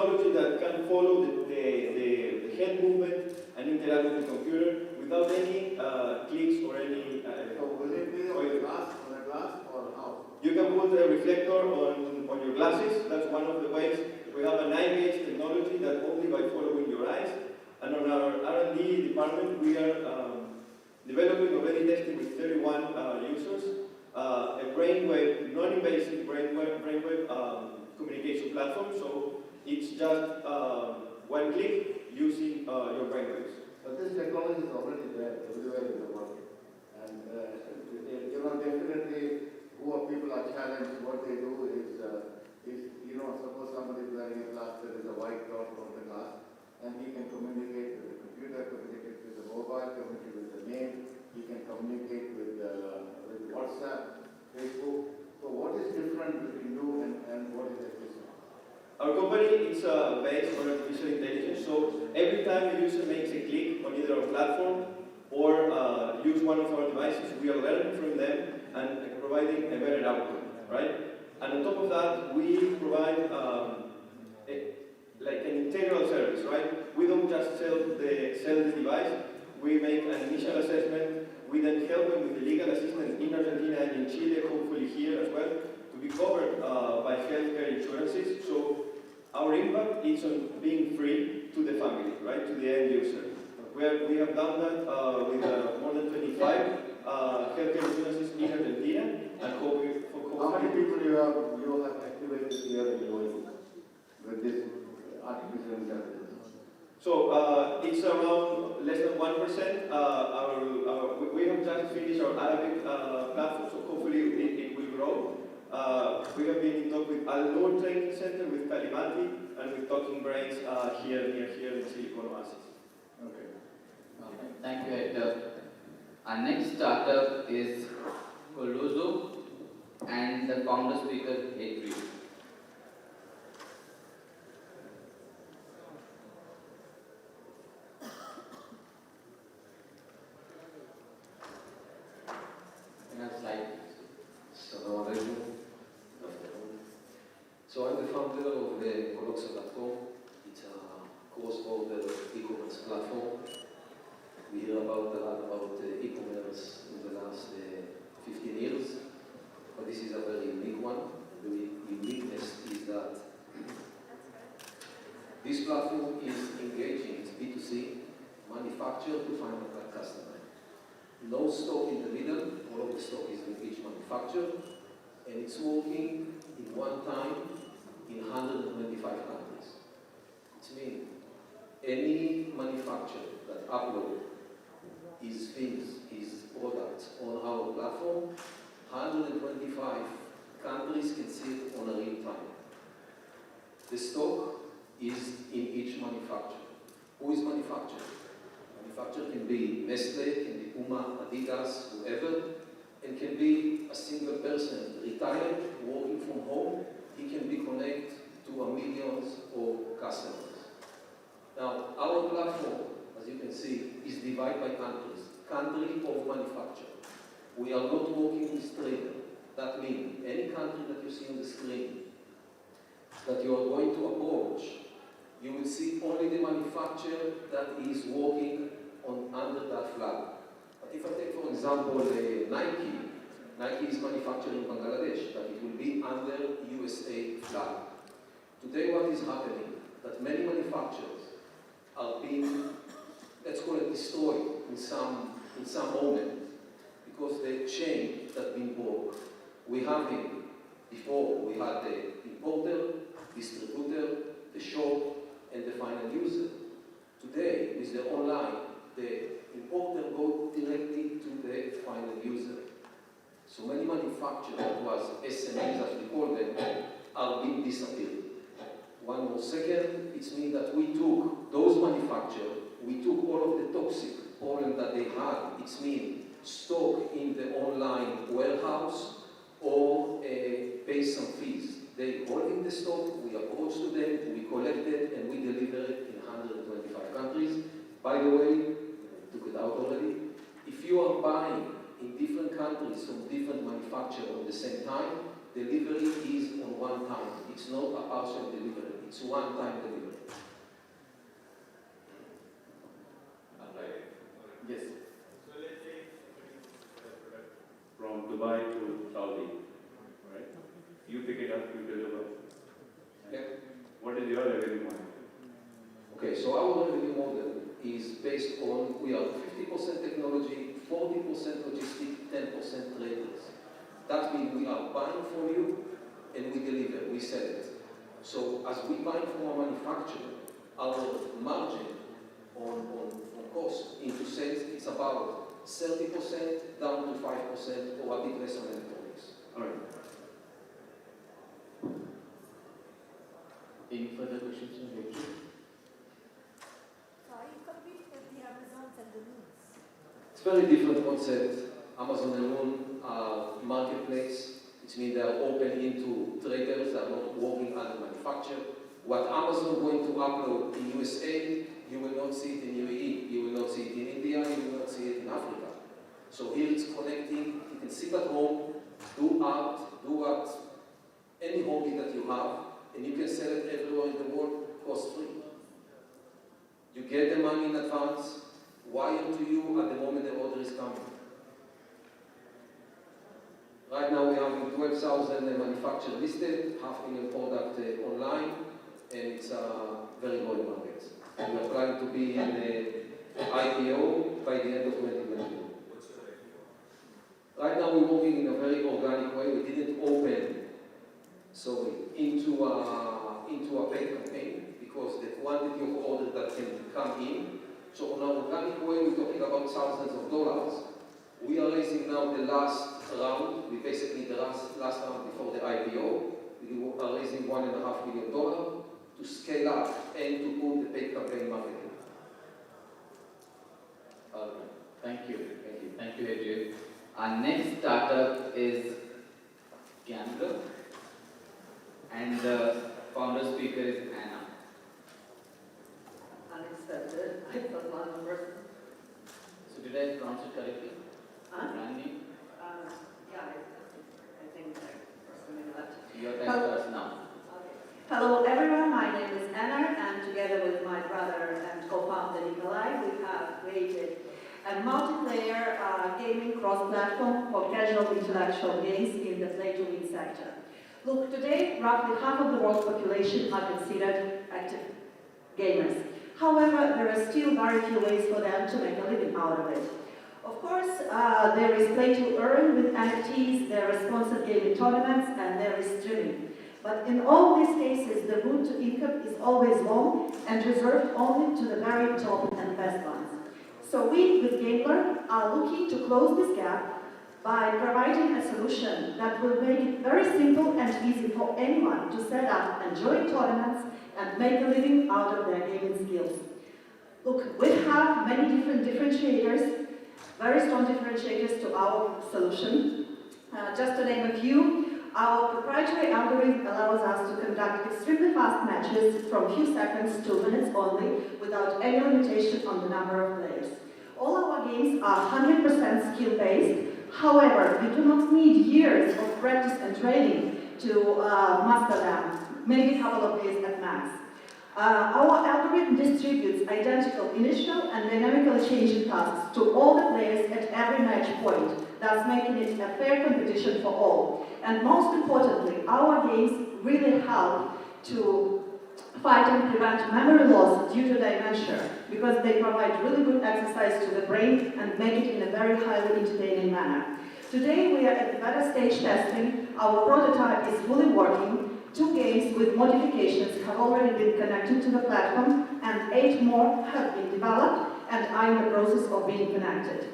technology that can follow the head movement and interact with the computer without any clicks or any... so will it be on a glass or how? You can put a reflector on your glasses. That's one of the ways. We have an eye-gaze technology that only by following your eyes. And on our R&D department, we are developing, already testing with 31 users, a brainwave, non-invasive brainwave communication platform. So it's just one click using your brainwaves. But this technology is already there everywhere in the market. And definitely who people are challenged, what they do is suppose somebody is wearing a glass, there is a white dot on the glass, and he can communicate with the computer, communicate with the mobile, communicate with the name, he can communicate with WhatsApp, Facebook. So what is different between you and what is existing? Our company is based on artificial intelligence, so every time a user makes a click on either our platform or use one of our devices, we are learning from them and providing a better outcome, right? And on top of that, we provide like an integral service, right? We don't just sell the device, we make an initial assessment, we then help them with the legal assistance in Argentina and in Chile, hopefully here as well, to be covered by healthcare insurances. So our impact is on being free to the family, right, to the end user. We have done that with more than 25 healthcare insurances in Argentina, and how many people you have activated here in UAE with this artificial intelligence? So it's around less than 1%. We have just finished our Arabic platform, so hopefully it will grow. We have been in talk with Al-Noor Training Center, with Kalimati, and with Talking Brains here in Silicon Oasis. Okay. Thank you, Hector. Our next startup is Colozo, and the founder speaker, Treati. Assalamu alaikum. Good afternoon. So I'm the founder of the BizPortal platform. It's a cross-border e-commerce platform. We hear about a lot about e-commerce in the last 15 years, but this is a very unique one. The uniqueness is that this platform is engaging B2C manufacturer to final customer. No stock in the middle, all of the stock is in each manufacturer, and it's working in one time in 125 countries. It means any manufacturer that uploads his things, his products on our platform, 125 countries can see it on a real time. The stock is in each manufacturer. Who is manufacturer? Manufacturer can be Nestle, can be Puma, Adidas, whoever, and can be a single person, retired, working from home. He can be connected to millions of customers. Now, our platform, as you can see, is divided by countries. Country of manufacturer. We are not working with trader. That means any country that you see on the screen that you are going to approach, you will see only the manufacturer that is working under that flag. But if I take, for example, Nike is manufactured in Bangladesh, but it will be under USA flag. Today what is happening, that many manufacturers are being, let's call it, destroyed in some moment, because the chain that been broke. We have it before, we had the importer, distributor, the shop, and the final user. Today, with the online, the importer goes directly to the final user. So many manufacturers, that was SMEs as we call them, are being disappeared. One more second, it means that we took those manufacturers, we took all of the toxic problem that they had. It means stock in the online warehouse or pay some fees. They holding the stock, we approach to them, we collect it, and we deliver it in 125 countries. By the way, I took it out already. If you are buying in different countries from different manufacturers at the same time, delivery is on one time. It's not a partial delivery. It's one-time delivery. Yes. So let's say from Dubai to Saudi, right? You pick it up, you deliver. Yeah. What is your revenue model? Okay, so our revenue model is based on, we are 50% technology, 40% logistics, 10% traders. That means we are buying from you and we deliver, we sell it. So as we buy from a manufacturer, our margin on cost into sales is about 30% down to 5% or a bit less on electronics. All right. Any further questions on Hektor? So are you competing with the Amazons and the Looms? It's very different concept. Amazon and Loom are marketplace, which means they are open into traders, they are not working under manufacturer. What Amazon going to upload in USA, you will not see it in UAE, you will not see it in India, you will not see it in Africa. So here it's connecting, you can sit at home, do art, do what, any hobby that you have, and you can sell it everywhere in the world, cost-free. You get the money in advance, wire to you at the moment the order is coming. Right now we have 12,000 manufacturers listed, 500,000 product online, and it's a very growing market. We are planning to be in the IPO by the end of 2022. Right now we're working in a very organic way. We didn't open into a paid campaign because the quantity of orders that can come in. So on an organic way, we're talking about thousands of dollars. We are raising now the last round. We basically the last round before the IPO. We are raising $1.5 million to scale up and to put the paid campaign marketing. All right. Thank you. Thank you, Hektor. Our next startup is Camera, and the founder speaker is Anna. Unexpected. I thought one person. So did I pronounce it correctly? Brand name? Yeah, I think something like that. Your time starts now. Hello everyone, my name is Anna, and together with my brother and co-founder Nikolai, we have created a multiplayer gaming cross-platform for casual intellectual games in the play-to-win sector. Look, today, roughly half of the world's population are considered active gamers. However, there are still very few ways for them to make a living out of it. Of course, there is play to earn with NFTs, there are sponsored gaming tournaments, and there is streaming. But in all these cases, the route to income is always long and reserved only to the very top and best ones. So we, with Gambler, are looking to close this gap by providing a solution that will make it very simple and easy for anyone to set up and join tournaments and make a living out of their gaming skills. Look, we have many different differentiators, very strong differentiators to our solution. Just to name a few, our proprietary algorithm allows us to conduct extremely fast matches from few seconds to minutes only without any limitation on the number of players. All our games are 100% skill-based. However, you do not need years of practice and training to master them, maybe a couple of days at max. Our algorithm distributes identical initial and dynamically changing tasks to all the players at every match point, thus making it a fair competition for all. And most importantly, our games really help to fight and prevent memory loss due to dementia, because they provide really good exercise to the brain and make it in a very highly entertaining manner. Today we are at the beta stage testing. Our prototype is fully working. 2 games with modifications have already been connected to the platform, and 8 more have been developed and are in the process of being connected.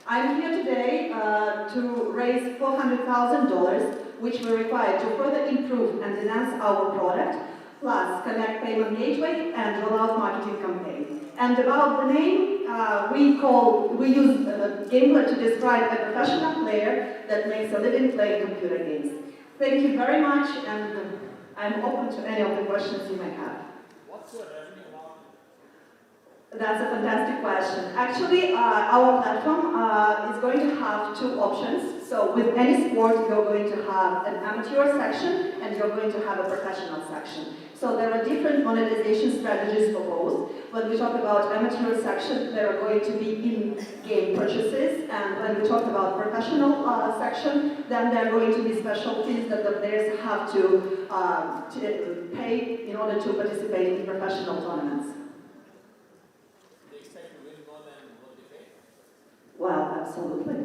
I'm here today to raise $400,000, which we require to further improve and enhance our product, plus connect payment gateway and roll out marketing campaign. And about the name, we use Gambler to describe a professional player that makes a living playing computer games. Thank you very much, and I'm open to any of the questions you may have. What's your revenue model? That's a fantastic question. Actually, our platform is going to have 2 options. So with any sport, you're going to have an amateur section and you're going to have a professional section. So there are different monetization strategies for both. When we talk about amateur section, there are going to be in-game purchases, and when we talk about professional section, then there are going to be special fees that the players have to pay in order to participate in professional tournaments. They expect to win more than what they pay? Well, absolutely.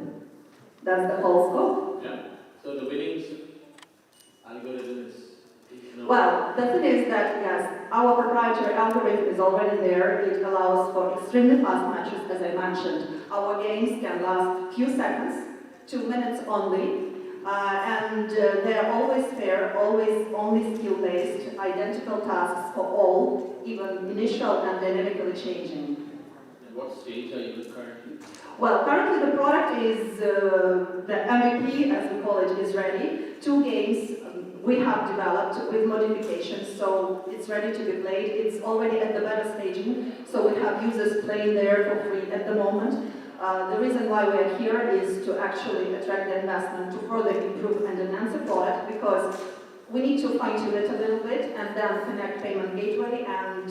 That's the whole scope. Yeah. So the winnings algorithm is Well, the thing is that, yes, our proprietary algorithm is already there. It allows for extremely fast matches, as I mentioned. Our games can last few seconds, 2 minutes only, and they're always fair, always only skill-based, identical tasks for all, even initial and dynamically changing. And what stage are you currently? Well, currently the product is, the MVP, as we call it, is ready. 2 games we have developed with modifications, so it's ready to be played. It's already at the beta staging, so we have users playing there for free at the moment. The reason why we are here is to actually attract the investment to further improve and enhance the product, because we need to fine-tune it a little bit and then connect payment gateway and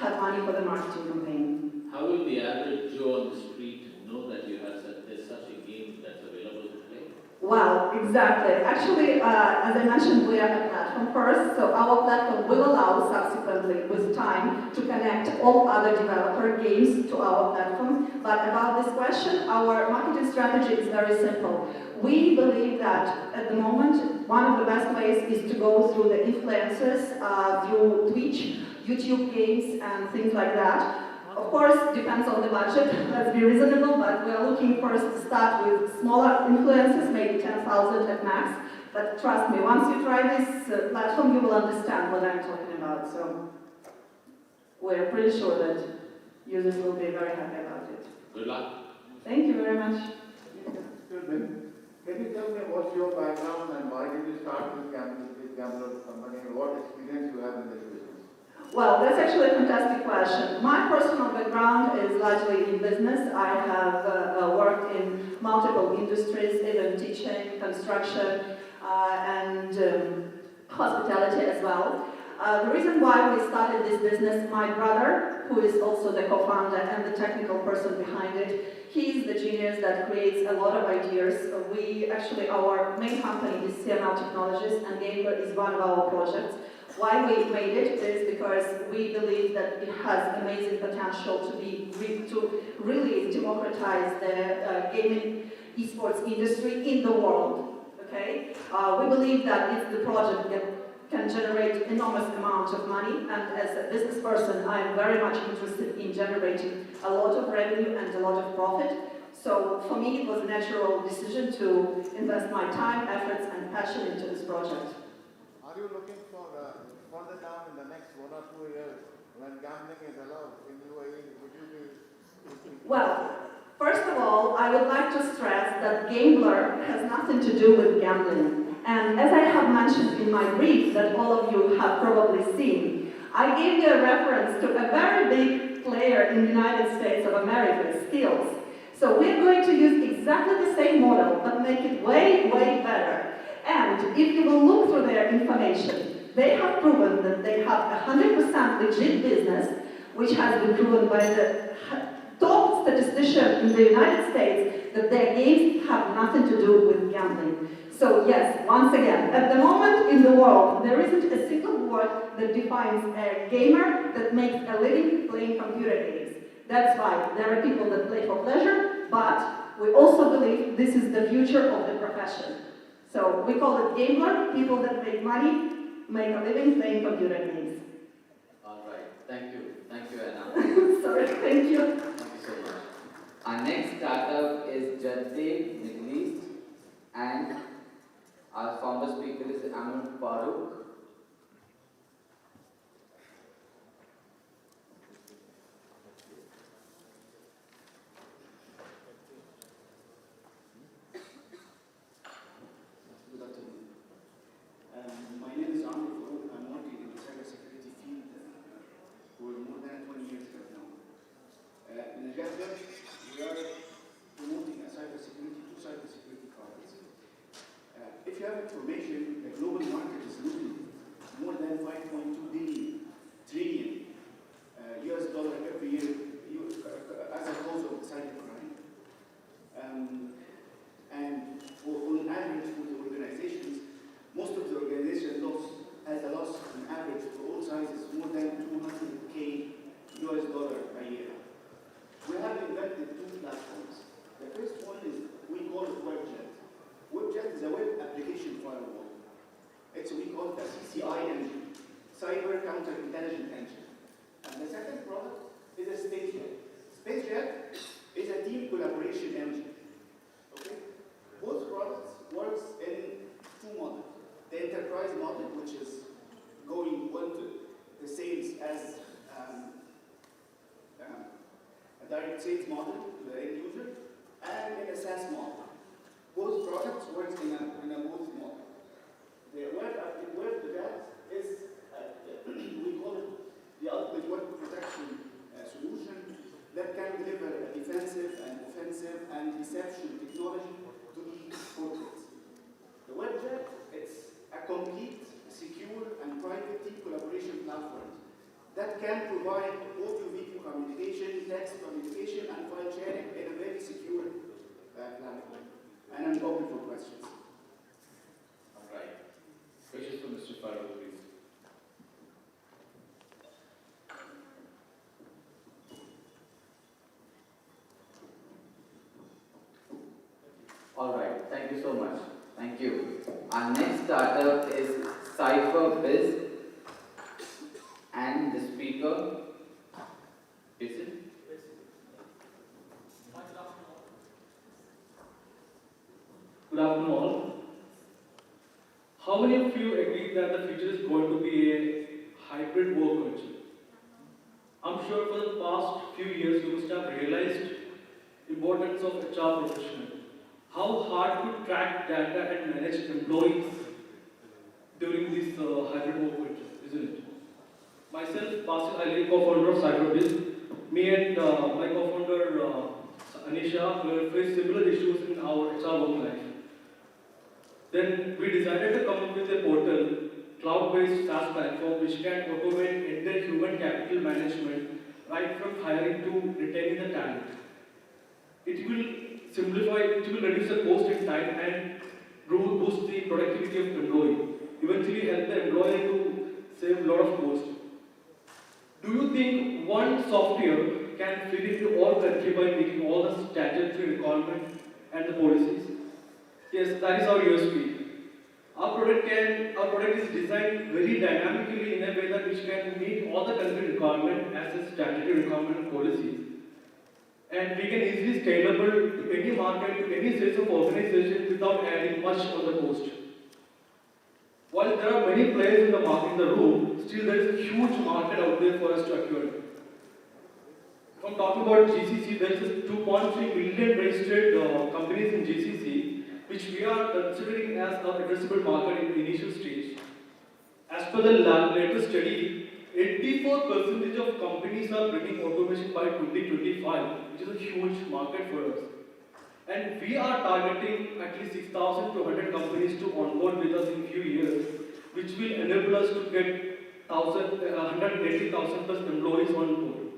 have money for the marketing campaign. How will the average Joe on the street know that you have there's such a game that's available to play? Well, exactly. Actually, as I mentioned, we are a platform first, so our platform will allow subsequently, with time, to connect all other developer games to our platform. But about this question, our marketing strategy is very simple. We believe that at the moment, one of the best ways is to go through the influencers, through Twitch, YouTube games, and things like that. Of course, depends on the budget, let's be reasonable, but we are looking first to start with smaller influencers, maybe 10,000 at max. But trust me, once you try this platform, you will understand what I'm talking about. So we're pretty sure that users will be very happy about it. Good luck. Thank you very much. Excuse me. Can you tell me what's your background and why did you start this gambler company and what experience you have in this business? Well, that's actually a fantastic question. My personal background is largely in business. I have worked in multiple industries, even teaching, construction, and hospitality as well. The reason why we started this business, my brother, who is also the co-founder and the technical person behind it, he's the genius that creates a lot of ideas. Our main company is CML Technologies, and Gamer is one of our projects. Why we made it is because we believe that it has amazing potential to really democratize the gaming esports industry in the world. Okay, we believe that it's the project that can generate enormous amounts of money, and as a business person, I am very much interested in generating a lot of revenue and a lot of profit. So for me, it was a natural decision to invest my time, efforts, and passion into this project. Are you looking for further down in the next 1 or 2 years when gambling is allowed in UAE? Would you be? Well, first of all, I would like to stress that gambler has nothing to do with gambling. And as I have mentioned in my brief that all of you have probably seen, I gave you a reference to a very big player in the United States of America, Skills. So we're going to use exactly the same model, but make it way, way better. And if you will look through their information, they have proven that they have 100% legit business, which has been proven by the top statistician in the United States that their games have nothing to do with gambling. So yes, once again, at the moment in the world, there isn't a single word that defines a gamer that makes a living playing computer games. That's why there are people that play for pleasure, but we also believe this is the future of the profession. So we call it gamer, people that make money, make a living playing computer games. All right, thank you, Anna. Sorry, thank you. Thank you so much. Our next startup is Duntray, Middle East, and our founder speaker is Marvo. My name is Marvo. I'm working in the cybersecurity direct sales model to the end user, and in a SaaS model. Both products work in a both model. The web that is, we call it the ultimate web protection solution that can deliver a defensive and offensive and deception technology to each corporate. The WebJet is a complete, secure, and private team collaboration platform that can provide audio-video communication, text communication, and file sharing in a very secure platform. And I'm open for questions. All right. Questions for Mr. Farooq, please. All right. Thank you so much. Thank you. Our next startup is Cypher Biz, and the speaker is it? Good afternoon all. How many of you agree that the future is going to be a hybrid work culture? I'm sure for the past few years you must have realized the importance of HR professional. How hard to track data and manage employees during this hybrid work culture, isn't it? Myself, Basil Ali, co-founder of CyberBiz, me and my co-founder Anisha will face similar issues in our HR work life. Then we decided to come up with a portal, cloud-based SaaS platform which can automate entire human capital management right from hiring to retaining the talent. It will simplify, it will reduce the cost in time and boost the productivity of the employee. Eventually help the employer to save a lot of cost. Do you think one software can fit into all country by meeting all the statutory requirements and the policies? Yes, that is our USP. Our product is designed very dynamically in a way that which can meet all the country requirements as a statutory requirement and policies. And we can easily scalable to any market, to any size of organization without adding much on the cost. While there are many players in the market, in the room, still there is a huge market out there for us to acquire. If I'm talking about GCC, there is 2.3 million registered companies in GCC, which we are considering as our addressable market in the initial stage. As per the latest study, 84% of companies are bringing automation by 2025, which is a huge market for us. And we are targeting at least 6,200 companies to onboard with us in a few years, which will enable us to get 180,000 plus employees on board.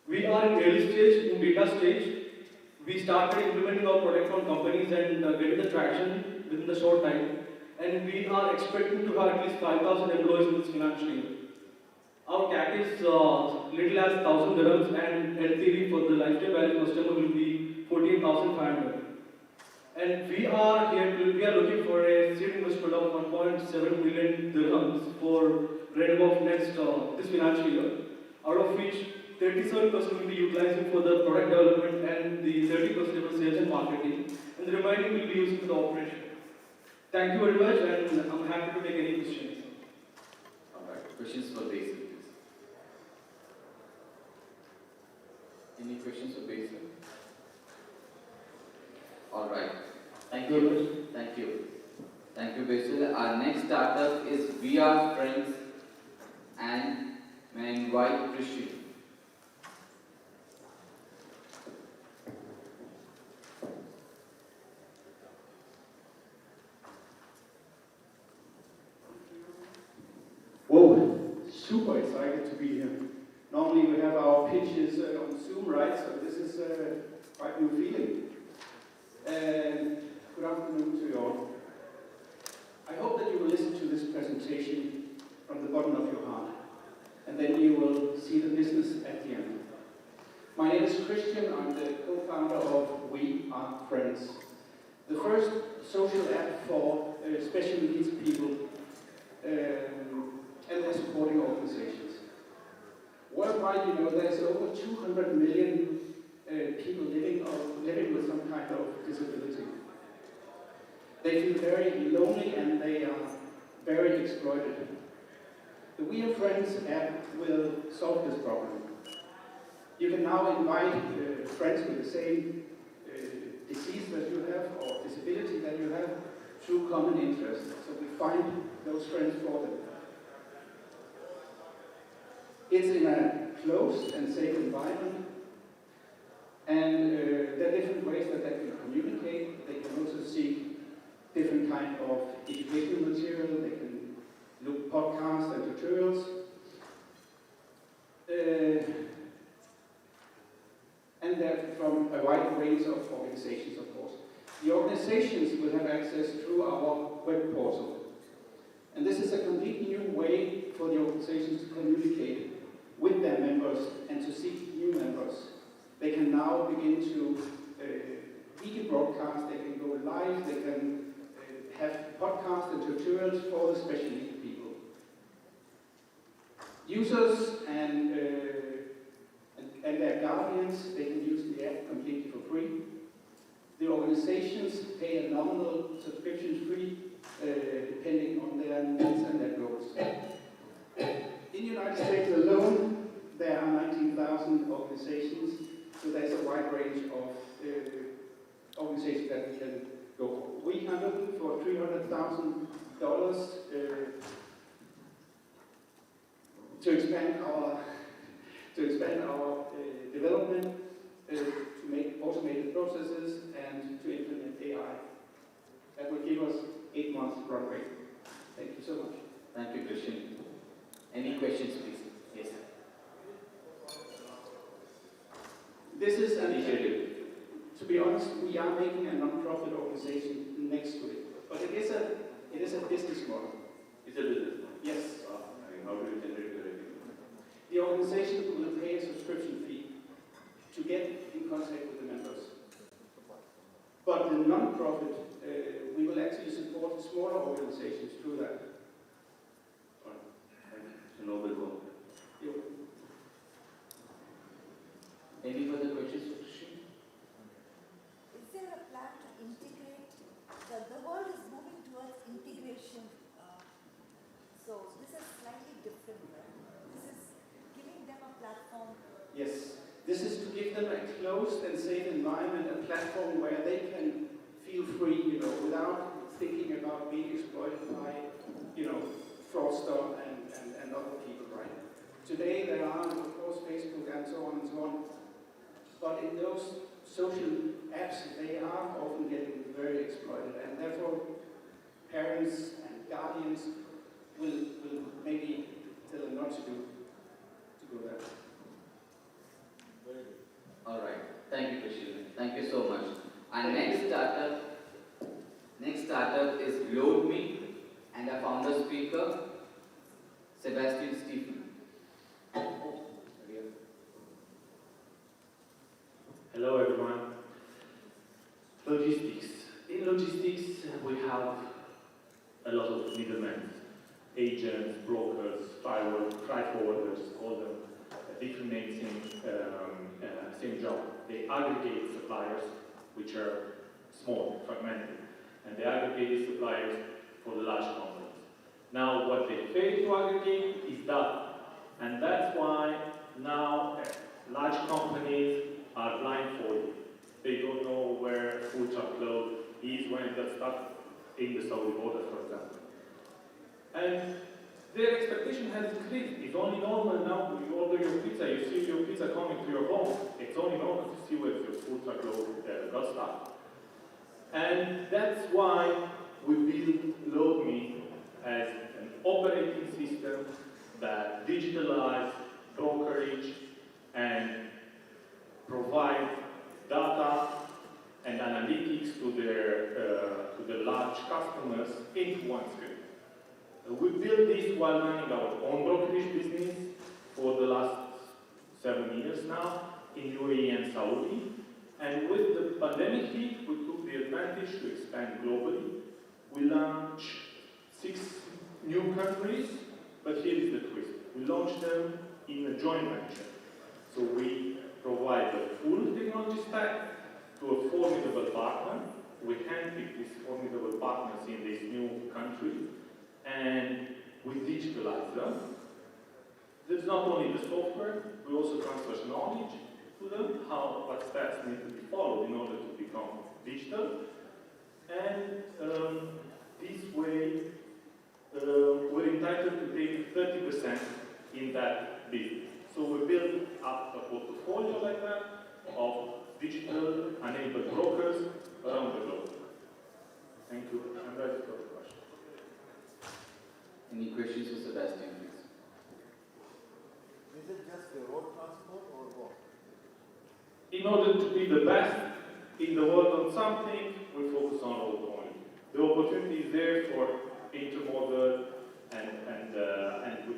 We are in early stage, in beta stage. We started implementing our product on companies and getting the traction within the short time. And we are expecting to have at least 5,000 employees in this financial year. Our CAC is little as 1,000 dirhams and LTV for the lifetime value customer will be 14,500. And we are looking for a seed investment of 1.7 million dirhams for revenue of this financial year, out of which 37% will be utilizing for the product development and the 30% for sales and marketing, and the remaining will be used for the operation. Thank you very much, and I'm happy to take any questions. Alright, questions for Basil, please. Any questions for Basil? Alright, thank you. Thank you. Thank you, Basil. Our next startup is We Are Friends, and may I invite Christian. Whoa, super excited to be here. Normally we have our pitches on Zoom, right? So this is quite a new feeling. Good afternoon to you all. I hope that you will listen to this presentation from the bottom of your heart, and then you will see the business at the end. My name is Christian. I'm the co-founder of We Are Friends, the first social app for special needs people and their supporting organizations. Worldwide, you know, there's over 200 million people living with some kind of disability. They feel very lonely and they are very exploited. The We Are Friends app will solve this problem. You can now invite friends with the same disease that you have or disability that you have through common interests. So we find those friends for them. It's in a closed and safe environment, and there are different ways that they can communicate. They can also seek different kind of educational material. They can look podcasts and tutorials. And they're from a wide range of organizations, of course. The organizations will have access through our web portal. And this is a completely new way for the organizations to communicate with their members and to seek new members. They can now begin to video broadcast, they can go live, they can have podcasts and tutorials for the special needs people. Users and their guardians, they can use the app completely for free. The organizations pay a nominal subscription fee depending on their needs and their goals. In the United States alone, there are 19,000 organizations, so there's a wide range of organizations that we can go for. We are looking for $300,000 to expand our development, to make automated processes, and to implement AI. That will give us 8 months runway. Thank you so much. Thank you, Christian. Any questions, please? Yes. This is an initiative. To be honest, we are making a non-profit organization next to it, but it is a business model. It's a business model? Yes. How do you generate the revenue? The organization will pay a subscription fee to get in contact with the members. But the non-profit, we will actually support smaller organizations through that. It's a noble goal. Any further questions for Christian? Is there a plan to integrate? The world is moving towards integration. So this is slightly different, right? This is giving them a platform. Yes. This is to give them a closed and safe environment, a platform where they can feel free, without thinking about being exploited by, fraudster and other people, right? Today there are, of course, Facebook and so on and so on. But in those social apps, they are often getting very exploited, and therefore parents and guardians will maybe tell them not to go there. All right. Thank you, Christian. Thank you so much. Our next startup is Loadme, and our founder speaker, Sebastian Stephen. Hello everyone. Logistics. In logistics, we have a lot of middlemen, agents, brokers, freight forwarders, all them different names, same job. They aggregate suppliers, which are small, fragmented, and they aggregate these suppliers for the large companies. Now, what they fail to aggregate is data, and that's why now large companies are blindfolded. They don't know where full truckload is when it gets stuck in the Saudi border, for example. And their expectation has increased. It's only normal now when you order your pizza, you see your pizza coming to your home. It's only normal to see where your full truckload got stuck. And that's why we built Loadme as an operating system that digitalizes brokerage and provide data and analytics to the large customers into one screen. We built this while running our own brokerage business for the last 7 years now in UAE and Saudi. And with the pandemic hit, we took the advantage to expand globally. We launched 6 new countries, but here is the twist. We launched them in a joint venture. So we provide the full technology stack to a formidable partner. We handpicked these formidable partners in this new country, and we digitalize them. There's not only the software, we also transfer knowledge, to them, what steps need to be followed in order to become digital. And this way, we're entitled to take 30% in that business. So we build up a portfolio like that of digital enabled brokers around the globe. Thank you. I'm ready for the question. Any questions for Sebastian, please? Is it just the road transport or what? In order to be the best in the world on something, we focus on road only. The opportunity is there for intermodal and we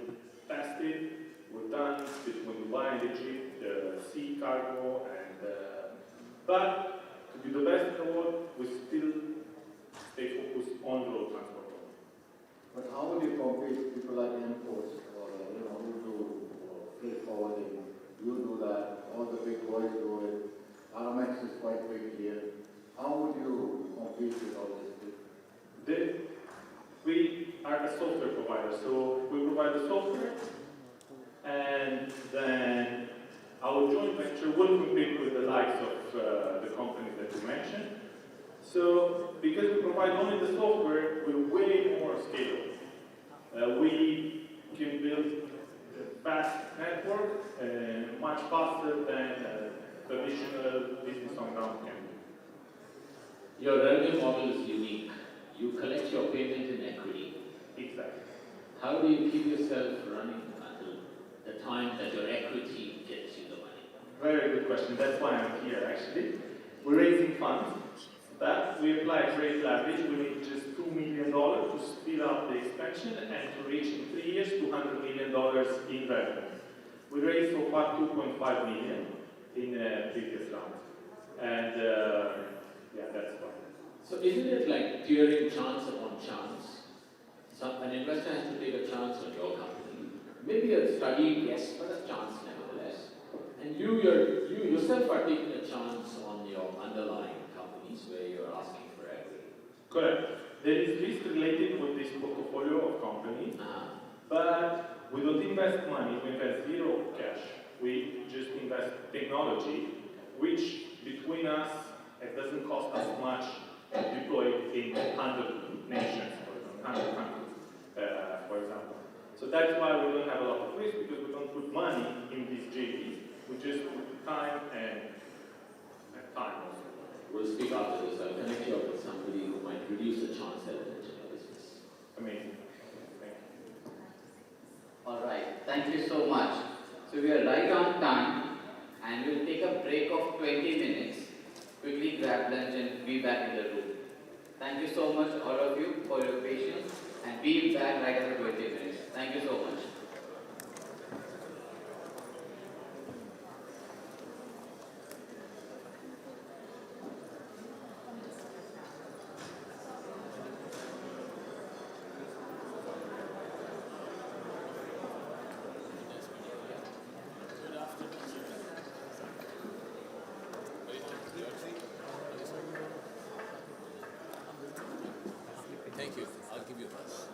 tested, we've done between Dubai and Egypt, sea cargo, but to be the best in the world, we still stay focused on road transport. But how would you compete with people like imports or who do freight forwarding? You do that, all the big boys do it. Aramex is quite big here. How would you compete with all these people? We are a software provider, so we provide the software, and then our joint venture will compete with the likes of the companies that you mentioned. So, because we provide only the software, we're way more scalable. We can build a fast network much faster than traditional business on ground can do. Your revenue model is unique. You collect your payment in equity. Exactly. How do you keep yourself running until the time that your equity gets you the money? Very good question. That's why I'm here, actually. We're raising funds. That we apply great leverage. We need just $2 million to speed up the expansion and to reach in 3 years $200 million in revenue. We raised so far $2.5 million in previous round, and yeah, that's why. So isn't it like tearing chance upon chance? An investor has to take a chance on your company. Maybe a study, yes, but a chance nevertheless. And you yourself are taking a chance on your underlying companies where you're asking for equity. Correct. There is risk related with this portfolio of companies, but we don't invest money, we invest zero cash. We just invest technology, which between us, it doesn't cost us much to deploy in 100 nations, for example, 100 countries, for example. So that's why we don't have a lot of risk, because we don't put money in these JVs. We just put time and time also. We'll speak after this. I'll connect you up with somebody who might reduce the chance element in your business. Amazing. Thank you. All right. Thank you so much. So we are right on time, and we'll take a break of 20 minutes. Quickly grab lunch and be back in the room. Thank you so much, all of you, for your patience, and be back right after 20 minutes. Thank you so much. Thank you. I'll give you a buzz.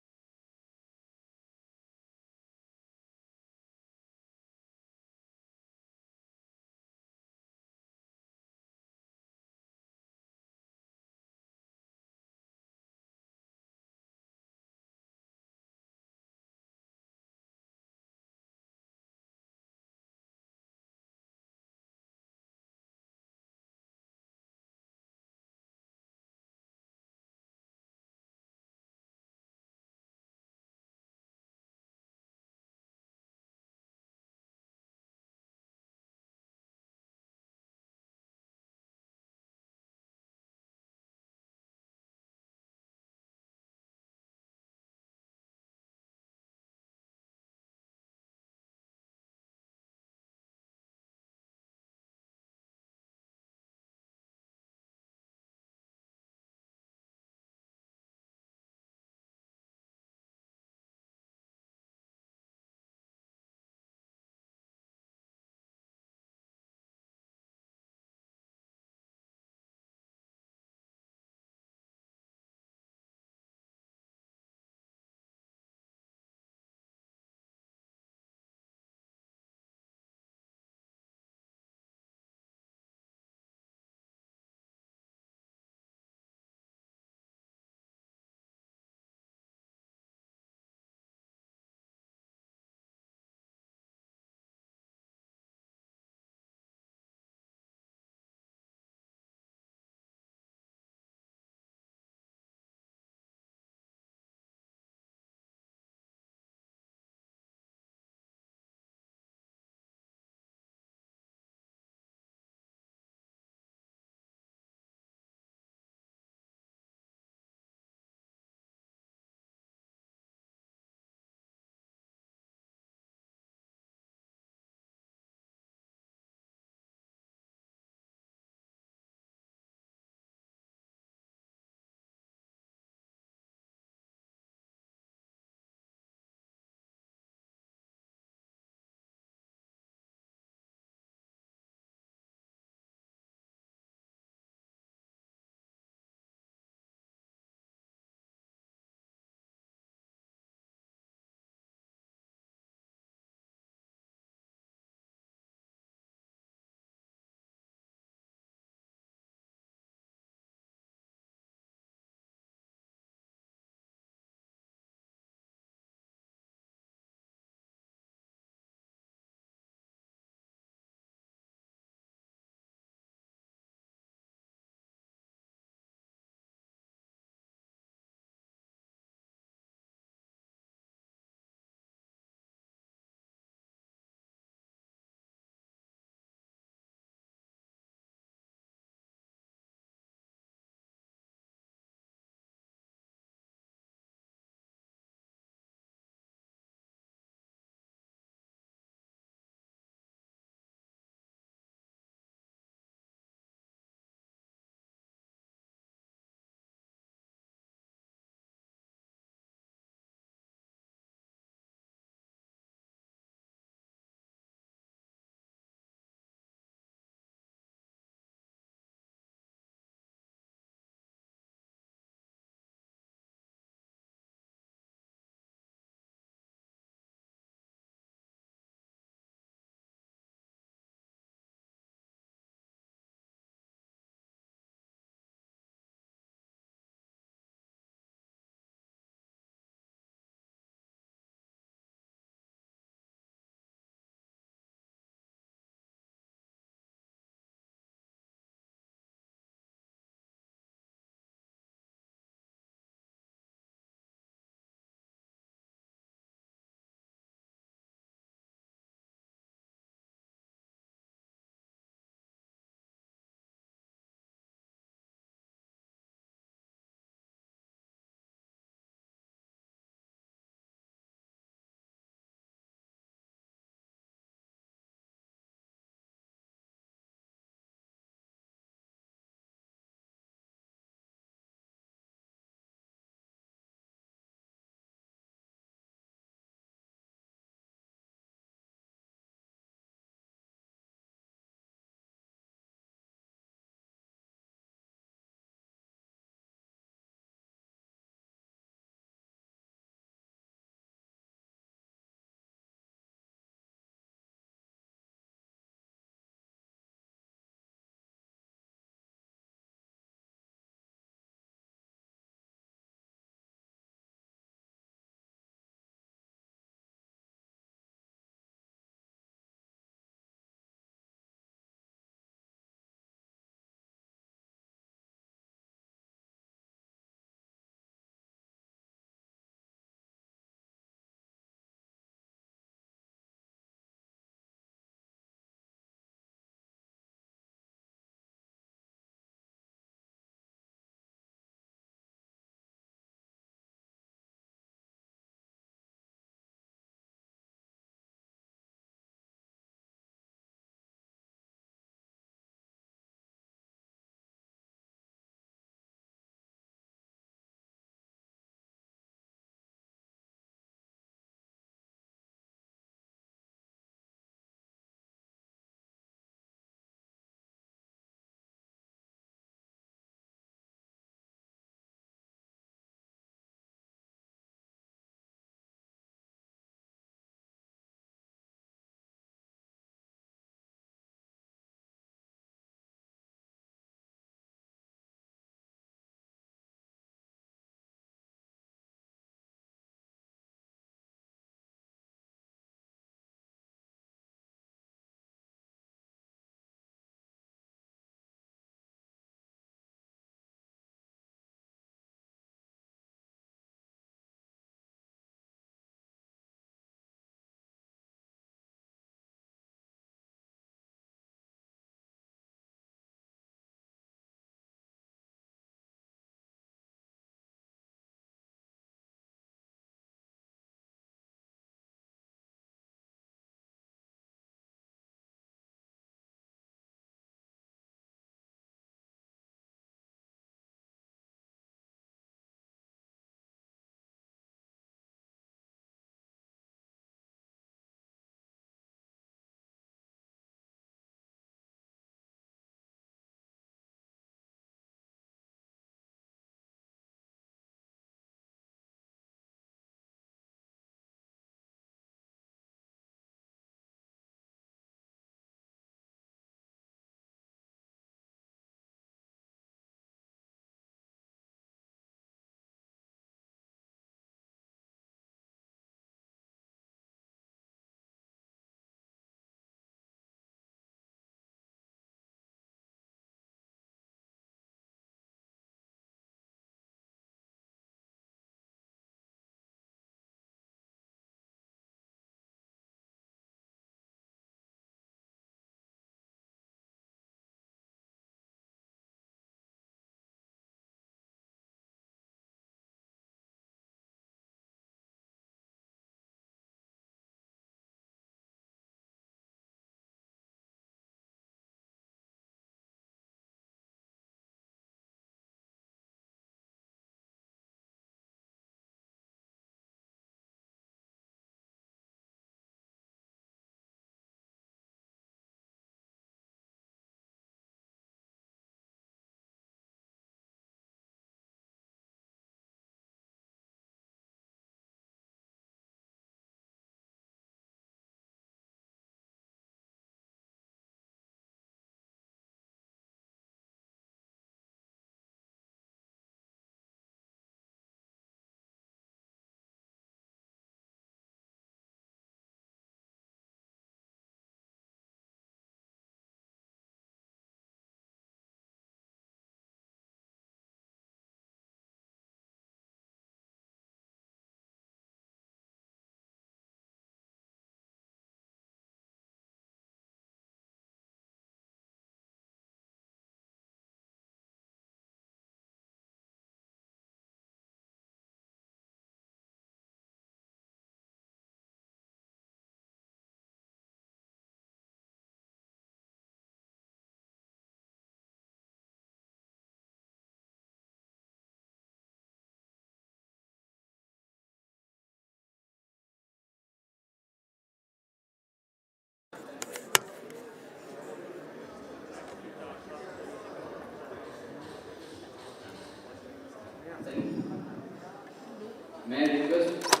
May I request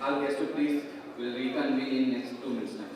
our guest to please will reconvene in next 2 minutes time.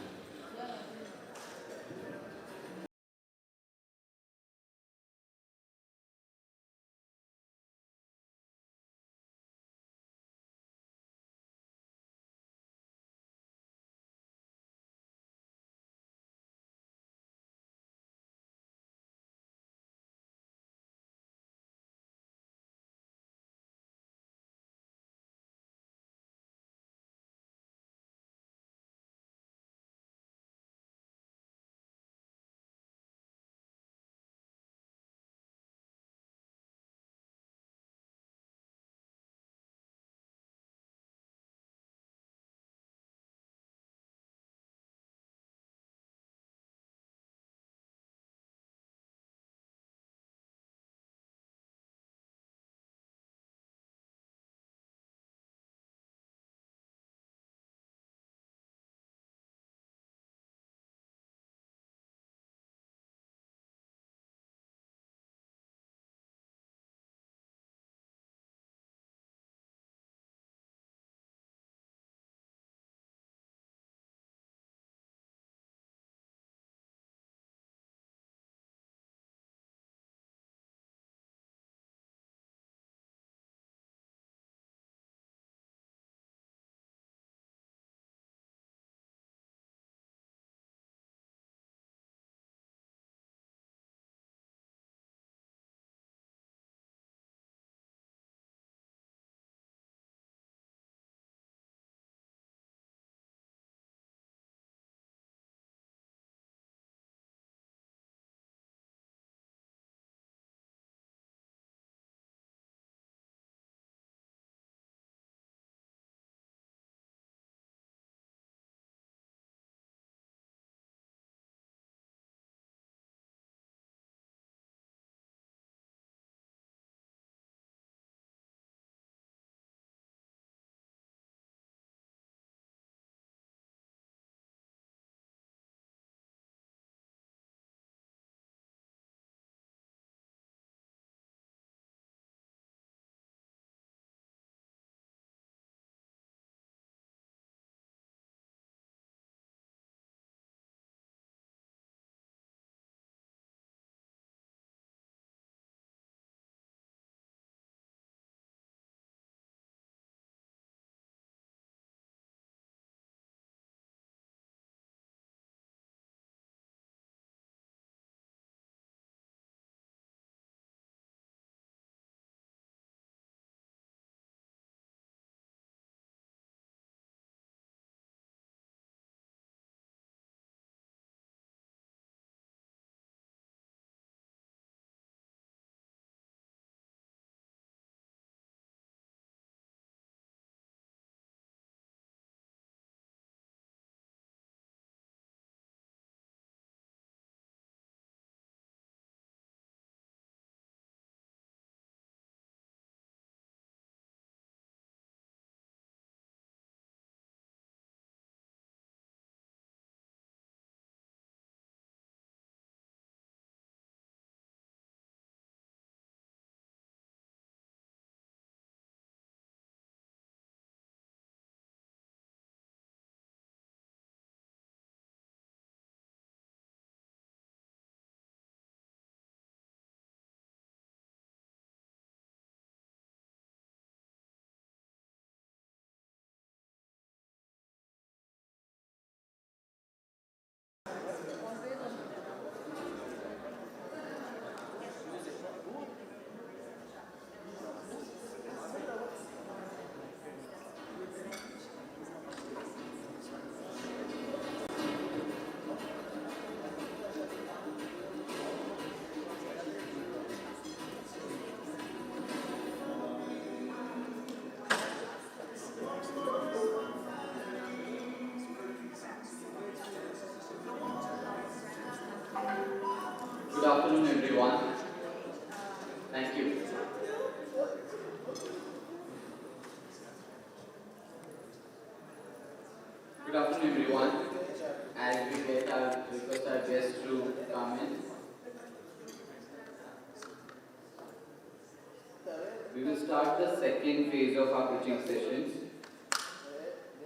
will start the second phase of our pitching sessions.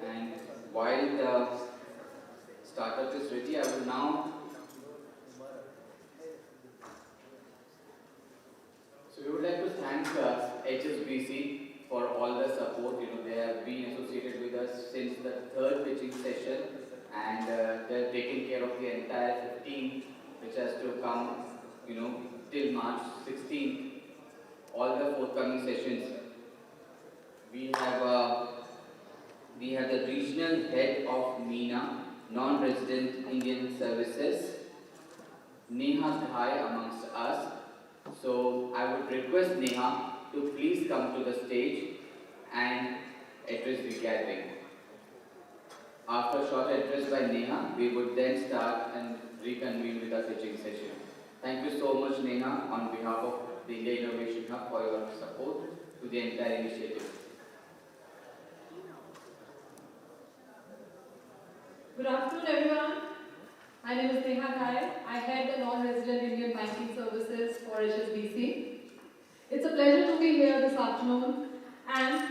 And while the startup is ready, I will now. So we would like to thank HSBC for all the support. They have been associated with us since the third pitching session, and they have taken care of the entire 15, which has to come, till March 16th. All the forthcoming sessions. We have the regional head of MENA, non-resident Indian services, Neha Dhai amongst us. So I would request Neha to please come to the stage and address the gathering. After a short address by Neha, we would then start and reconvene with our pitching session. Thank you so much, Neha, on behalf of the India Innovation Hub for your support to the entire initiative. Good afternoon, everyone. My name is Neha Ghai. I head the non-resident Indian banking services for HSBC. It's a pleasure to be here this afternoon. And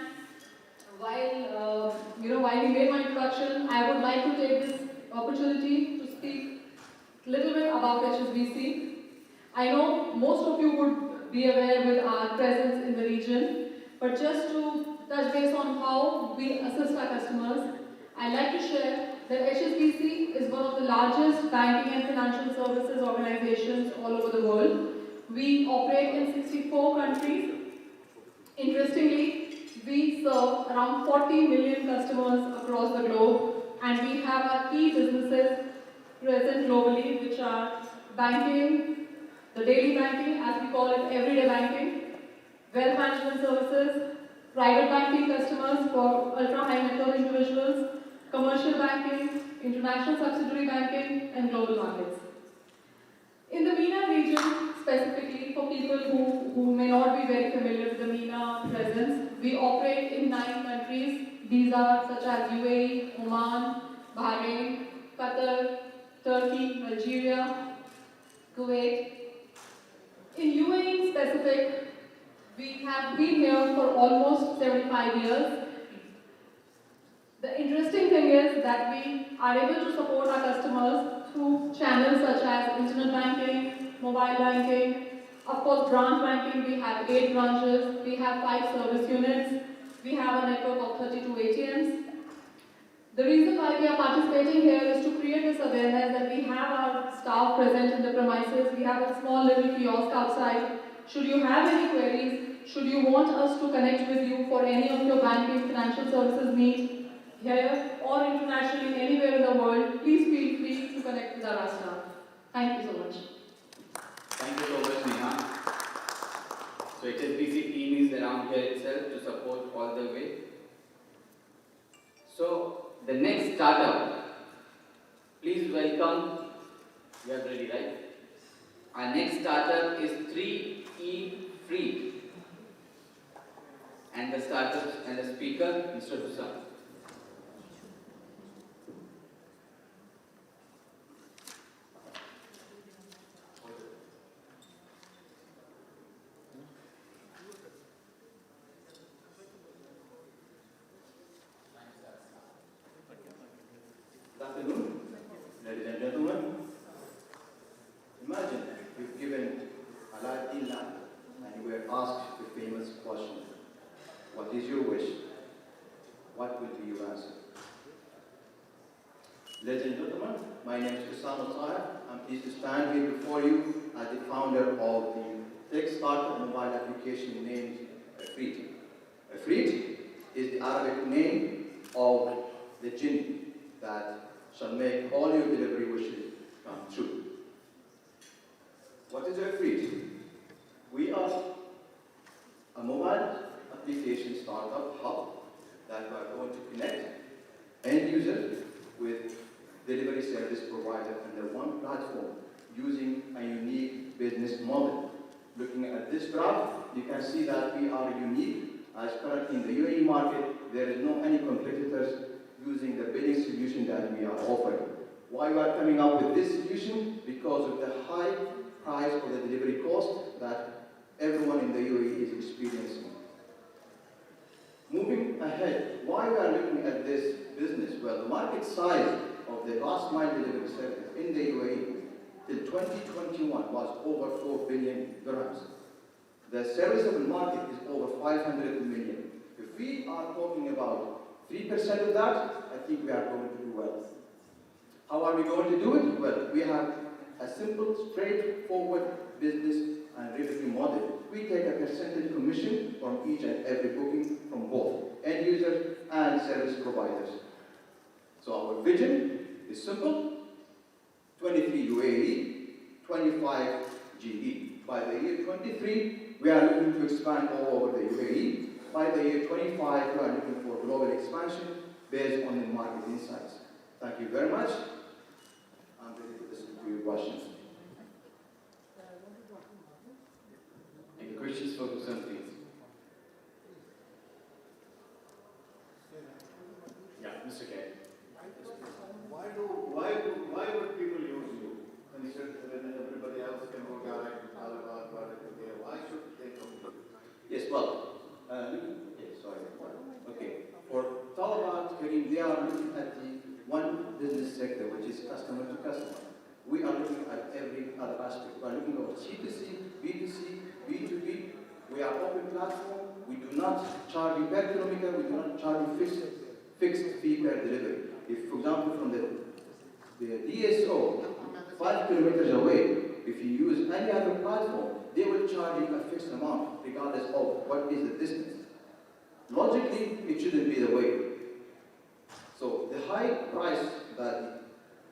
while we made my introduction, I would like to take this opportunity to speak a little bit about HSBC. I know most of you would be aware with our presence in the region, but just to touch base on how we assist our customers, I'd like to share that HSBC is one of the largest banking and financial services organizations all over the world. We operate in 64 countries. Interestingly, we serve around 40 million customers across the globe, and we have our key businesses present globally, which are banking, the daily banking, as we call it, everyday banking, wealth management services, private banking customers for ultra-high net worth individuals, commercial banking, international subsidiary banking, and global markets. In the MENA region, specifically, for people who may not be very familiar with the MENA presence, we operate in 9 countries. These are such as UAE, Oman, Bahrain, Qatar, Turkey, Algeria, Kuwait. In UAE specific, we have been here for almost 75 years. The interesting thing is that we are able to support our customers through channels such as internet banking, mobile banking, of course branch banking. We have 8 branches, we have 5 service units, we have a network of 32 ATMs. The reason why we are participating here is to create this awareness that we have our staff present in the premises. We have a small little kiosk outside. Should you have any queries, should you want us to connect with you for any of your banking financial services needs, here or internationally, anywhere in the world, please feel free to connect with our staff. Thank you so much. Thank you so much, Neha. So HSBC team is around here itself to support all the way. So the next startup, please welcome. You are ready, right? Our next startup is Treati. And the startup and the speaker, Mr. Hussain. Good afternoon, ladies and gentlemen. Imagine you've given a large inland and you were asked the famous question, what is your wish? What will be your answer? Ladies and gentlemen, my name is Hussain Al. I'm pleased to stand here before you as the founder of the tech startup mobile application named Treati. Treati is the Arabic name of the genie that shall make all your delivery wishes come true. What is Treati? We are a mobile application startup hub that we are going to connect end users with delivery service provider under one platform using a unique business model. Looking at this graph, you can see that we are unique as currently in the UAE market, there is no any competitors using the bidding solution that we are offering. Why we are coming up with this solution? Because of the high price of the delivery cost that everyone in the UAE is experiencing. why we are looking at this business? Well, the market size of the last mile delivery service in the UAE till 2021 was over 4 billion dirhams. The serviceable market is over 500 million. If we are talking about 3% of that, I think we are going to do well. How are we going to do it? Well, we have a simple, straightforward business and revenue model. We take a percentage commission from each and every booking from both end users and service providers. So our vision is simple: 23 UAE, 25 GE. By the year 23, we are looking to expand all over the UAE. By the year 25, we are looking for global expansion based on the market insights. Thank you very much. I'm ready to listen to your questions. Any questions for Hussein, please? Yeah, Mr. K. Why would people use you when everybody else can go direct to Taliban, why should they come to you? Yes, well, okay. For Taliban, Kareem, they are looking at the one business sector, which is customer to customer. We are looking at every other aspect. We are looking at C2C, B2C, B2B. We are open platform. We do not charge you per kilometer. We do not charge you fixed fee per delivery. If, for example, from the DSO, 5 kilometers away, if you use any other platform, they will charge you a fixed amount, regardless of what is the distance. Logically, it shouldn't be the way. So the high price that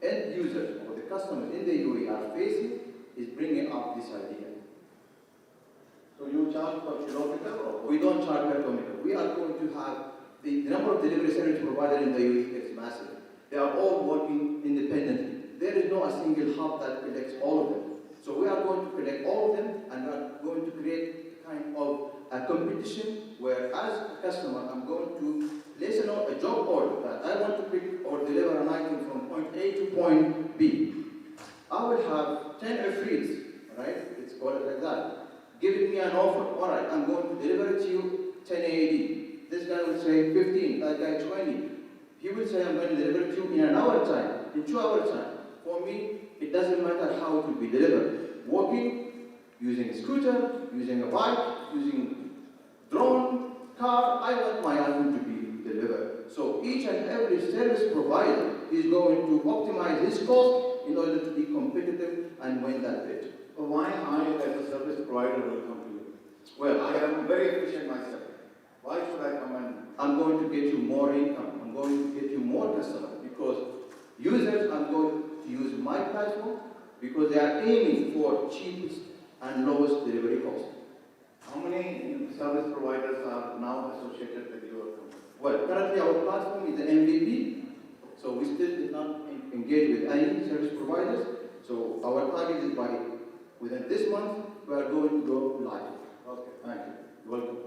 the end users or the customers in the UAE are facing is bringing up this idea. So you charge per kilometer, or? We don't charge per kilometer. We are going to have the number of delivery service providers in the UAE is massive. They are all working independently. There is no a single hub that connects all of them. So we are going to connect all of them, and we are going to create kind of a competition where, as a customer, I'm going to place a job order that I want to pick or deliver an item from point A to point B. I will have 10 Afrits, right? It's called like that, giving me an offer. All right, I'm going to deliver it to you 10 AED. This guy will say 15, that guy 20. He will say I'm going to deliver it to you in an hour time, in 2 hours time. For me, it doesn't matter how it will be delivered. Walking, using a scooter, using a bike, using drone, car, I want my item to be delivered. So each and every service provider is going to optimize his cost in order to be competitive and win that bid. So why I, as a service provider, will come to you? Well, I am very efficient myself. Why should I come and... I'm going to get you more income. I'm going to get you more customers because users are going to use my platform because they are aiming for cheapest and lowest delivery cost. How many service providers are now associated with your company? Well, currently our platform is an MVP, so we still did not engage with any service providers. So our target is by within this month we are going to go live. Okay, thank you. You're welcome.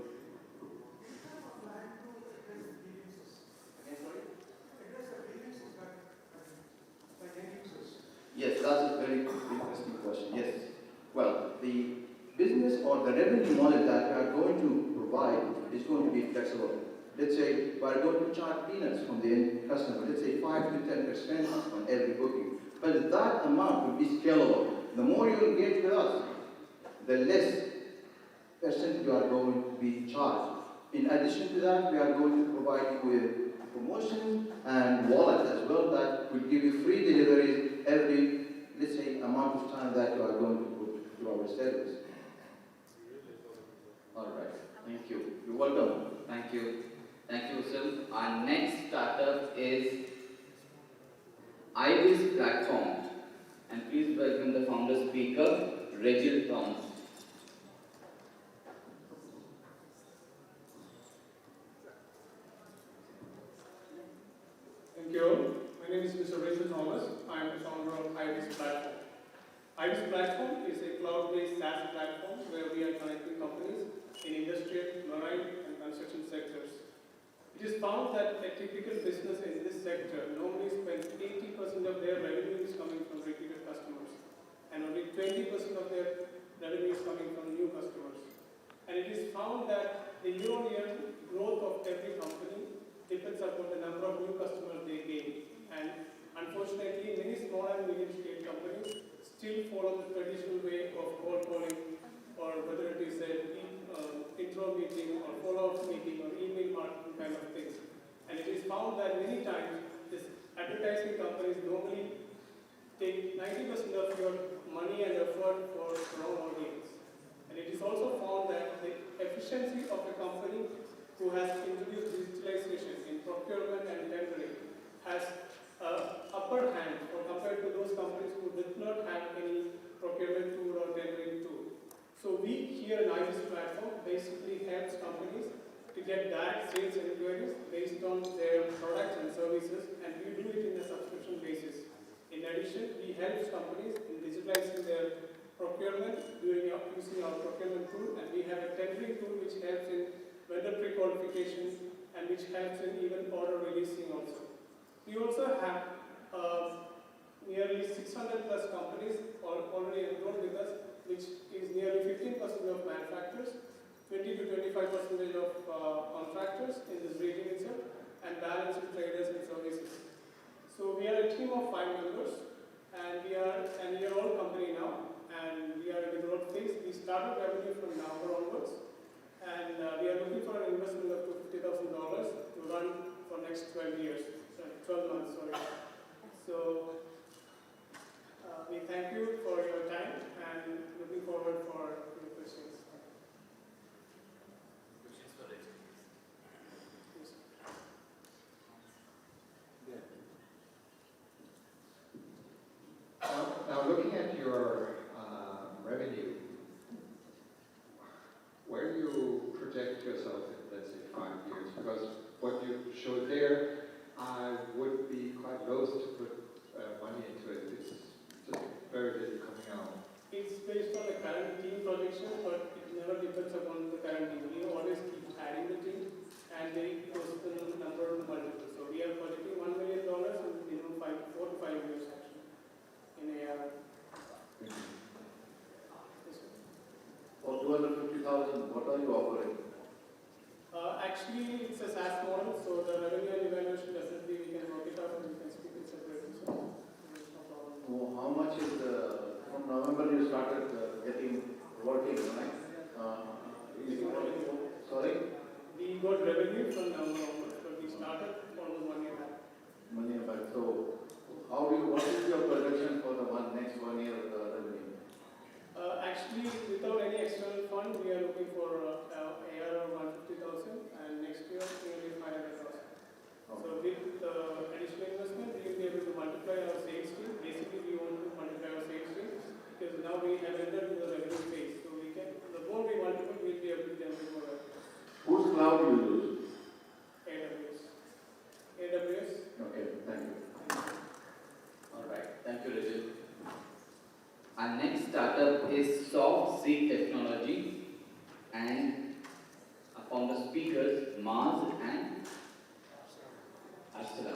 Yes, that's a very interesting question. Yes. Well, the business or the revenue model that we are going to provide is going to be flexible. Let's say we are going to charge peanuts from the end customer. Let's say 5 to 10% on every booking. But that amount will be scalable. The more you engage with us, the less percent you are going to be charged. In addition to that, we are going to provide you with promotion and wallet as well that will give you free deliveries every, let's say, amount of time that you are going to put through our service. All right. Thank you. You're welcome. Thank you. Thank you, Hussein. Our next startup is IBiz Platform. And please welcome the founder speaker, Regil Thomas. Thank you. My name is Mr. Regil Thomas. I am the founder of IBiz Platform. IBiz Platform is a cloud-based SaaS platform where we are connecting companies in industrial, marine, and construction sectors. It is found that a typical business in this sector normally spends 80% of their revenue is coming from repeated customers, and only 20% of their revenue is coming from new customers. And it is found that the year-on-year growth of every company depends of new customers they gain. And unfortunately, many small and medium-scale companies still follow the traditional way of cold calling, or whether it is an intro meeting or follow-up meeting or email marketing kind of things. And it is found that many times this advertising companies normally take 90% of your money and effort for wrong audience. And it is also found that the efficiency of a company who has introduced digitalization in procurement and tendering has upper hand or compared to those companies who did not have any procurement tool or tendering tool. So we here in IBiz Platform basically helps companies to get direct sales inquiries based on their products and services, and we do it in a subscription basis. In addition, we help companies in digitalizing their procurement using our procurement tool, and we have a tendering tool which helps in vendor pre-qualification and which helps in even order releasing also. We also have nearly 600 plus companies already enrolled with us, which is nearly 15% of manufacturers, 20 to 25% of contractors in this region itself, and balance of traders and services. So we are a team of 5 members, and we are an year-old company now, and we are in the growth phase. We started revenue from November onwards, and we are looking for an investment of $50,000 to run for next 12 months. So we thank you for your time and looking forward for your questions. Questions for Rachel? Yes. Now, looking at your revenue, where do you project yourself in, let's say, 5 years? Because what you showed there, I would be quite loath to put money into it. It's just very little coming out. It's based on the current team projection, but it never depends upon the current team. We always keep adding the team, and they close the number of multiple. So we are projecting $1 million in 4 to 5 years actually in AR. For 250,000, what are you offering? Actually, it's a SaaS model, so the revenue and evaluation definitely we can work it out and we can speak it separately. So there's no problem. Oh, how much is from November you started getting working, right? Sorry? We got revenue from November onwards, but we started almost 1 year back. 1 year back. So, what is your projection for the next 1 year revenue? Actually, without any external fund, we are looking for AR of 150,000, and next year nearly 500,000. Okay. So with additional investment, we will be able to multiply our sales team. Basically, we want to multiply our sales team because now we have entered into the revenue phase. So we can, the more we multiply, we will be able to generate more revenue. Whose cloud do you use? AWS. AWS. Okay, thank you. All right, thank you, Rachel. Our next startup is Soft Seat Technology, and from the speakers, Mars and Arshila.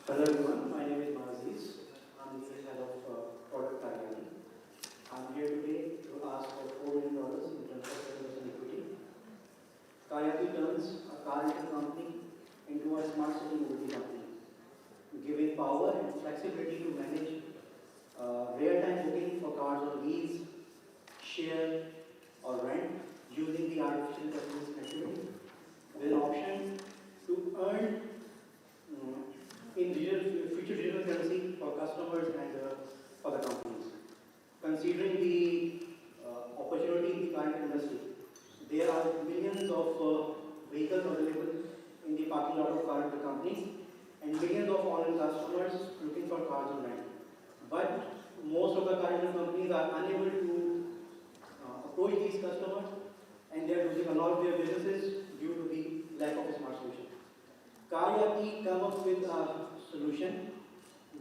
Hello everyone, my name is Marziz. I'm the head of product Treati. I'm here today to ask for $4 million in terms of equity. Treati turns a car rental company into a smart city mobility company, giving power and flexibility to manage real-time booking for cars on lease, share, or rent using the artificial intelligence connectivity with an option to earn in future digital currency for customers and for the companies. Considering the opportunity in the current industry, there are millions of vehicles available in the parking lot of car rental companies and millions of online customers looking for cars on rent. But most of the car rental companies are unable to approach these customers, and they are losing a lot of their businesses due to the lack of a smart solution. Treati come up with a solution.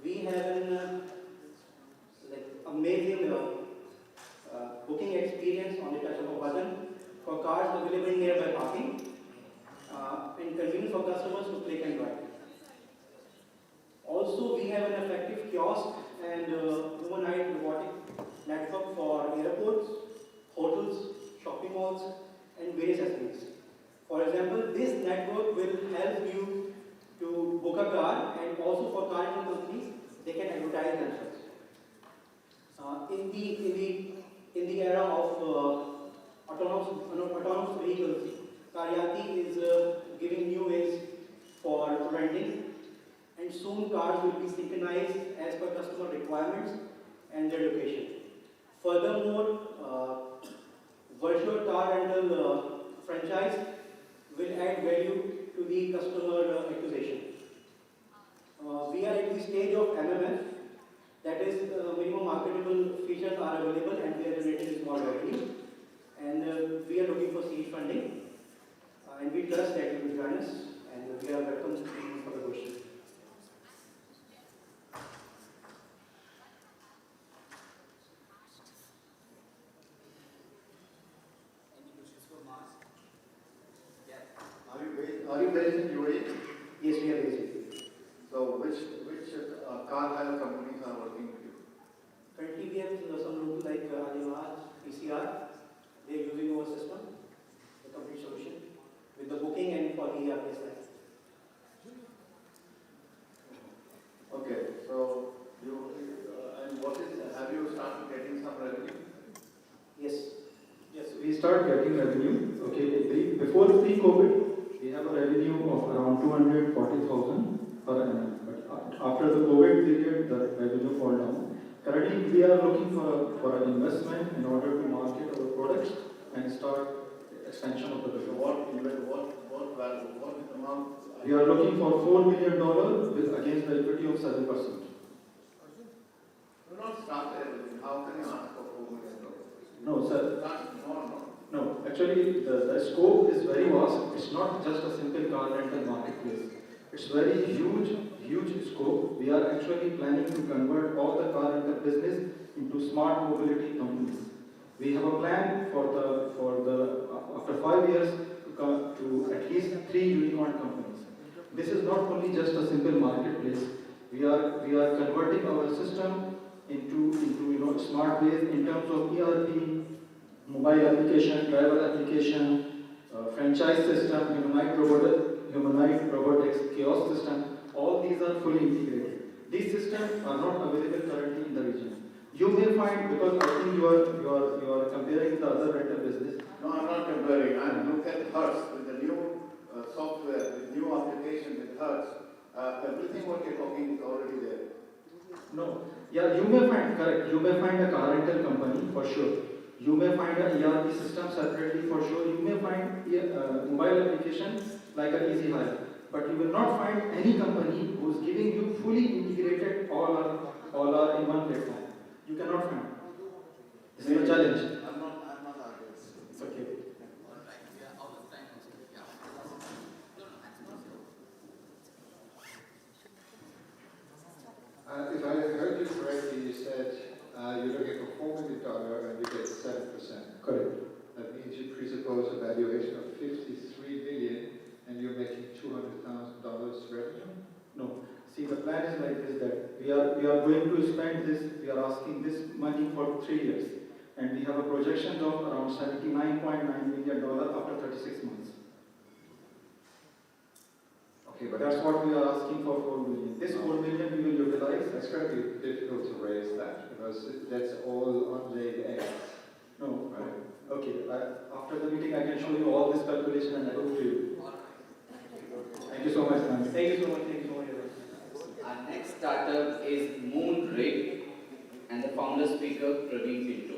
We have an amazing booking experience on the touch of a button for cars available in nearby parking and convenient for customers to click and drive. Also, we have an effective kiosk and humanoid robotic network for airports, hotels, shopping malls, in the era of autonomous vehicles, Karyati is giving new ways for renting, and soon cars will be synchronized as per customer requirements and their location. Furthermore, virtual car rental franchise will add value to the customer acquisition. We are at the stage of MMF, that is, minimum marketable features are available and we are generating small revenue. And we are looking for seed funding. And we trust that you will join us, and we are welcome for the question. Are you based in UAE? Yes, we are based in. So which car hire companies are working with you? Currently, we have some local like IBiz, PCR. They are using our system, the complete solution, with the booking and for the ERP side. Okay, so and what is, have you started getting some revenue? Yes. Yes, we start getting revenue. Okay, before pre-COVID, we have a revenue of around 240,000 per annum. But after the COVID period, the revenue fall down. Currently, we are looking for an investment in order to market our products and start expansion of the business. What value, what amount? We are looking for $4 million with against the equity of 7%. Do not start everything. How can you ask for $4 million? No, sir. No. No, actually the scope is very vast. It's not just a simple car rental marketplace. It's very huge scope. We are actually planning to convert all the car rental business into smart mobility companies. We have a plan after 5 years to come to at least 3 unicorn companies. This is not only just a simple marketplace. We are converting our system into smart ways in terms of ERP, mobile application, driver application, franchise system, humanoid robotics, kiosk system. All these are fully integrated. These systems are not available currently in the region. You may find, because I think you are comparing the other rental business. No, I'm not comparing. Look at Hertz with the new software, with new application with Hertz. Everything what you're talking is already there. No. Yeah, you may find, correct. You may find a car rental company for sure. You may find an ERP system separately for sure. You may find mobile application like an Easy Hire. But you will not find any company who is giving you fully integrated all are in one platform. You cannot find. This is a challenge. I'm not arguing. It's okay. If I heard you correctly, you said you're looking for $4 million and you get 7%. Correct. That means you presuppose a valuation of $53 million and you're making $200,000 revenue? No. See, the plan is like this, that we are going to spend this, we are asking this money for 3 years. And we have a projection of around $79.9 million after 36 months. Okay, but that's what we are asking for 4 million. This 4 million we will utilize. It's going to be difficult to raise that because that's all unlaid eggs. No. Right. Okay. After the meeting, I can show you all this calculation and I prove to you. Thank you so much, ma'am. Thank you so much. Thank you so much. Our next startup is Moonray, and the founder speaker Treati.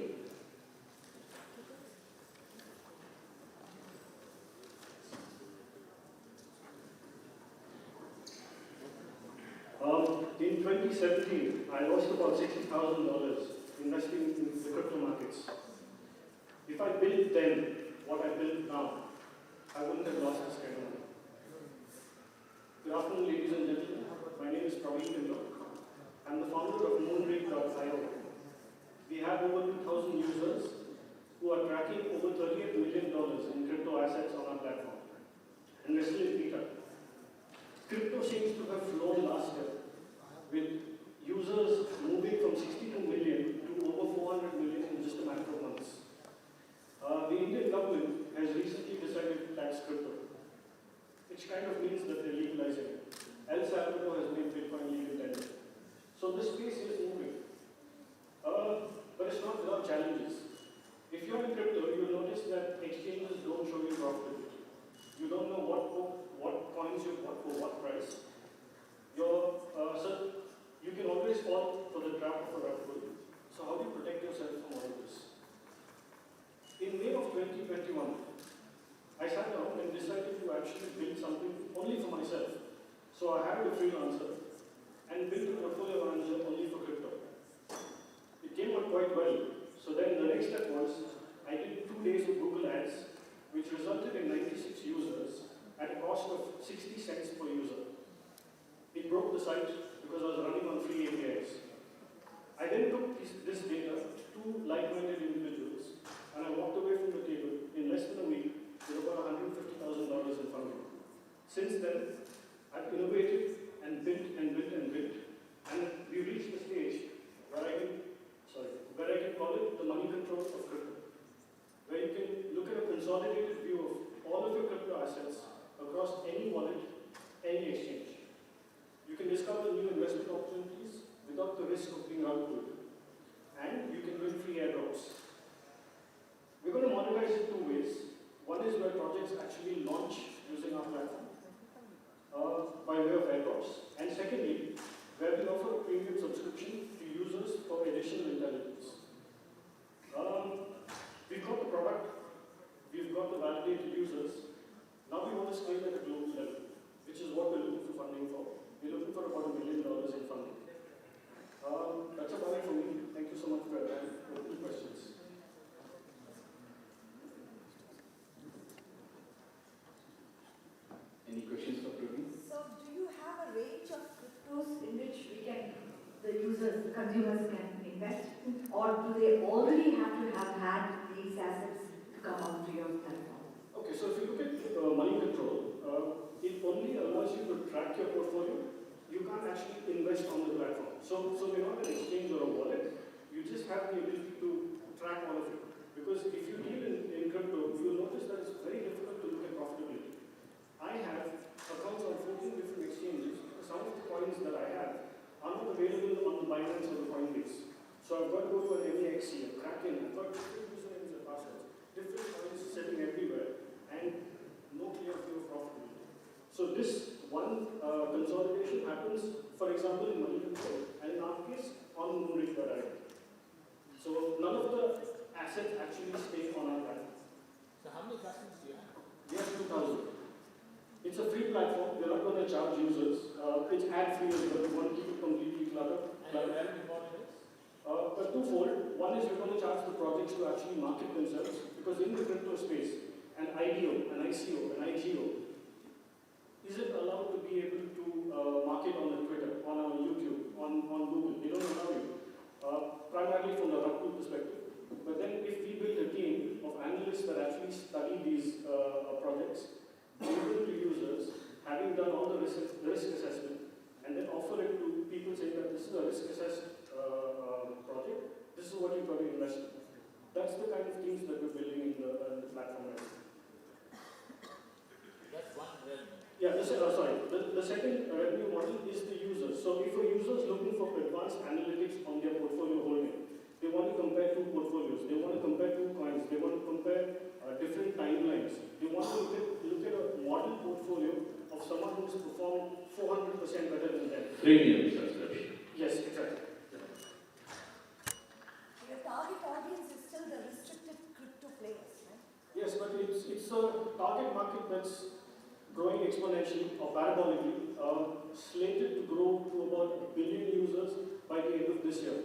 In 2017, I lost about $60,000 investing in the crypto markets. If I built then what I built now, I wouldn't have lost this kind of money. Good afternoon, ladies and gentlemen. My name is Progno. I'm the founder of Moonray.io. We have over 2,000 users who are tracking over $38 million in crypto assets on our platform, and we're still in beta. Crypto seems to have flown last year, with users moving from 62 million to over 400 million in just a matter of months. The Indian government has recently decided to tax crypto, which kind of means that they're legalizing it. El Salvador has made Bitcoin legal tender. So this space is moving. trap of a rug pull. So how do you protect yourself from all of this? In May of 2021, I sat down and decided to actually build something only for myself. So I hired a freelancer and built a portfolio manager only for crypto. It came out quite well. So then the next step was, I did 2 days of Google Ads, which resulted in 96 users at a cost of 60 cents per user. It broke the site because I was running on free APIs. I then took this data to 2 like-minded individuals, and I walked away from the table in less than a week with about $150,000 in funding. Since then, I've innovated and built and built and built, and we reached the stage where I can call it the money control of crypto, where you can look at a consolidated view of all of your crypto assets across any wallet, any exchange. You can discover new investment opportunities without the risk of being output, and you can win free airdrops. We're going to monetize it 2 ways. One is where projects actually launch using our platform by way of airdrops, and secondly, where we offer a premium subscription to users for additional intelligence. We've got the product, we've got the validated users. Now we want to scale at a global level, which is what we're looking for funding for. We're looking for about $1 million in funding. That's about it for me. Thank you so much for your time. Any questions? Any questions for Progno? So do you have a range of cryptos in which the users, the consumers can invest? Or do they already have to have had these assets to come onto your platform? Okay, so if you look at money control, it only allows you to track your portfolio. You can't actually invest on the platform. So we're not an exchange or a wallet. You just have the ability to track all of it. Because if you deal in crypto, you'll notice that it's very difficult to look at profitability. I have accounts on 14 different exchanges. Some of the coins that I have are not available on the Binance or the Coinbase. So I've got to go to an MEXC, a Kraken, I've got different usernames and passwords, different coins sitting everywhere, and no clear view of profitability. So this one consolidation happens, for example, in money control, and in our case, on Moonrig.io. So none of the assets actually stay on our platform. So how many customers do you have? We have 2,000. It's a free platform. We're not going to charge users. It's ad-free as well. We want to keep it completely cluttered. But twofold. One is we're going to charge the projects to actually market themselves, because in the crypto space, an IDO, an ICO, an IGO isn't allowed to be able to market on Twitter, on YouTube, on Google. They don't allow you, primarily from the rug pull perspective. But then if we build a team of analysts that actually study these projects, deliver to users, having done all the risk assessment, and then offer it to people saying that this is a risk-assessed project, this is what you've got to invest in. That's the kind of things that we're building in the platform right now. That's one revenue. Yeah, the second revenue model is the users. So if a user is looking for advanced analytics on their portfolio holding, they want to compare 2 portfolios, they want to compare 2 coins, they want to compare different timelines. They want to look at a model portfolio of someone who's performed 400% better than them. Premium subscription. Yes, exactly. Your target audience is still the restricted crypto players, right? Yes, but it's a target market that's growing exponentially or parabolically, slated to grow to about 1 billion users by the end of this year.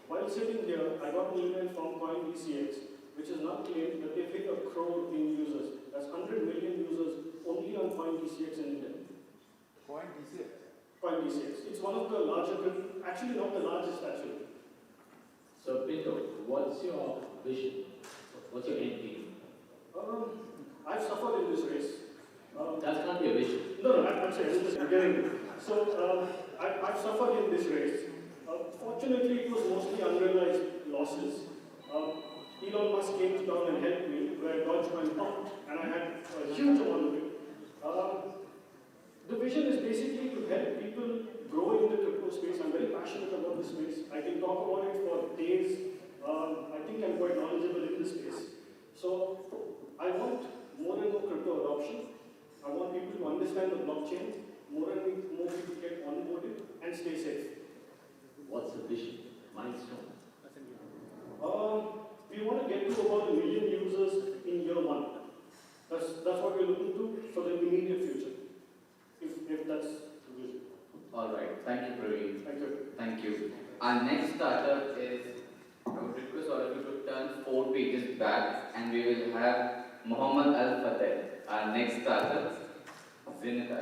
While sitting here, I got an email from CoinDCX, which has now claimed that they've hit 1 crore in users. That's 100 million users only on CoinDCX in India. CoinDCX? CoinDCX. It's one of the larger, actually not the largest actually. So Pinto, what's your vision? What's your end game? I've suffered in this race. That can't be a vision. No, I'm saying, I'm getting it. So I've suffered in this race. Fortunately, it was mostly unrealized losses. Elon Musk came down and helped me, where Dogecoin pumped, and I had a huge amount of it. The vision is basically to help people grow in the crypto space. I'm very passionate about this space. I can talk about it for days. I think I'm quite knowledgeable in this space. So I want more and more crypto adoption. I want people to understand the blockchain. More and more people get onboarded and stay safe. What's the vision? about 1 million users in year 1. That's what we're looking to for the immediate future, if that's the vision. All right. Thank you, Praveen. Thank you. Thank you. Our next startup is, I would request all of you to turn 4 pages back, and we will have Mohammed Al Fateh, our next startup, Zinita.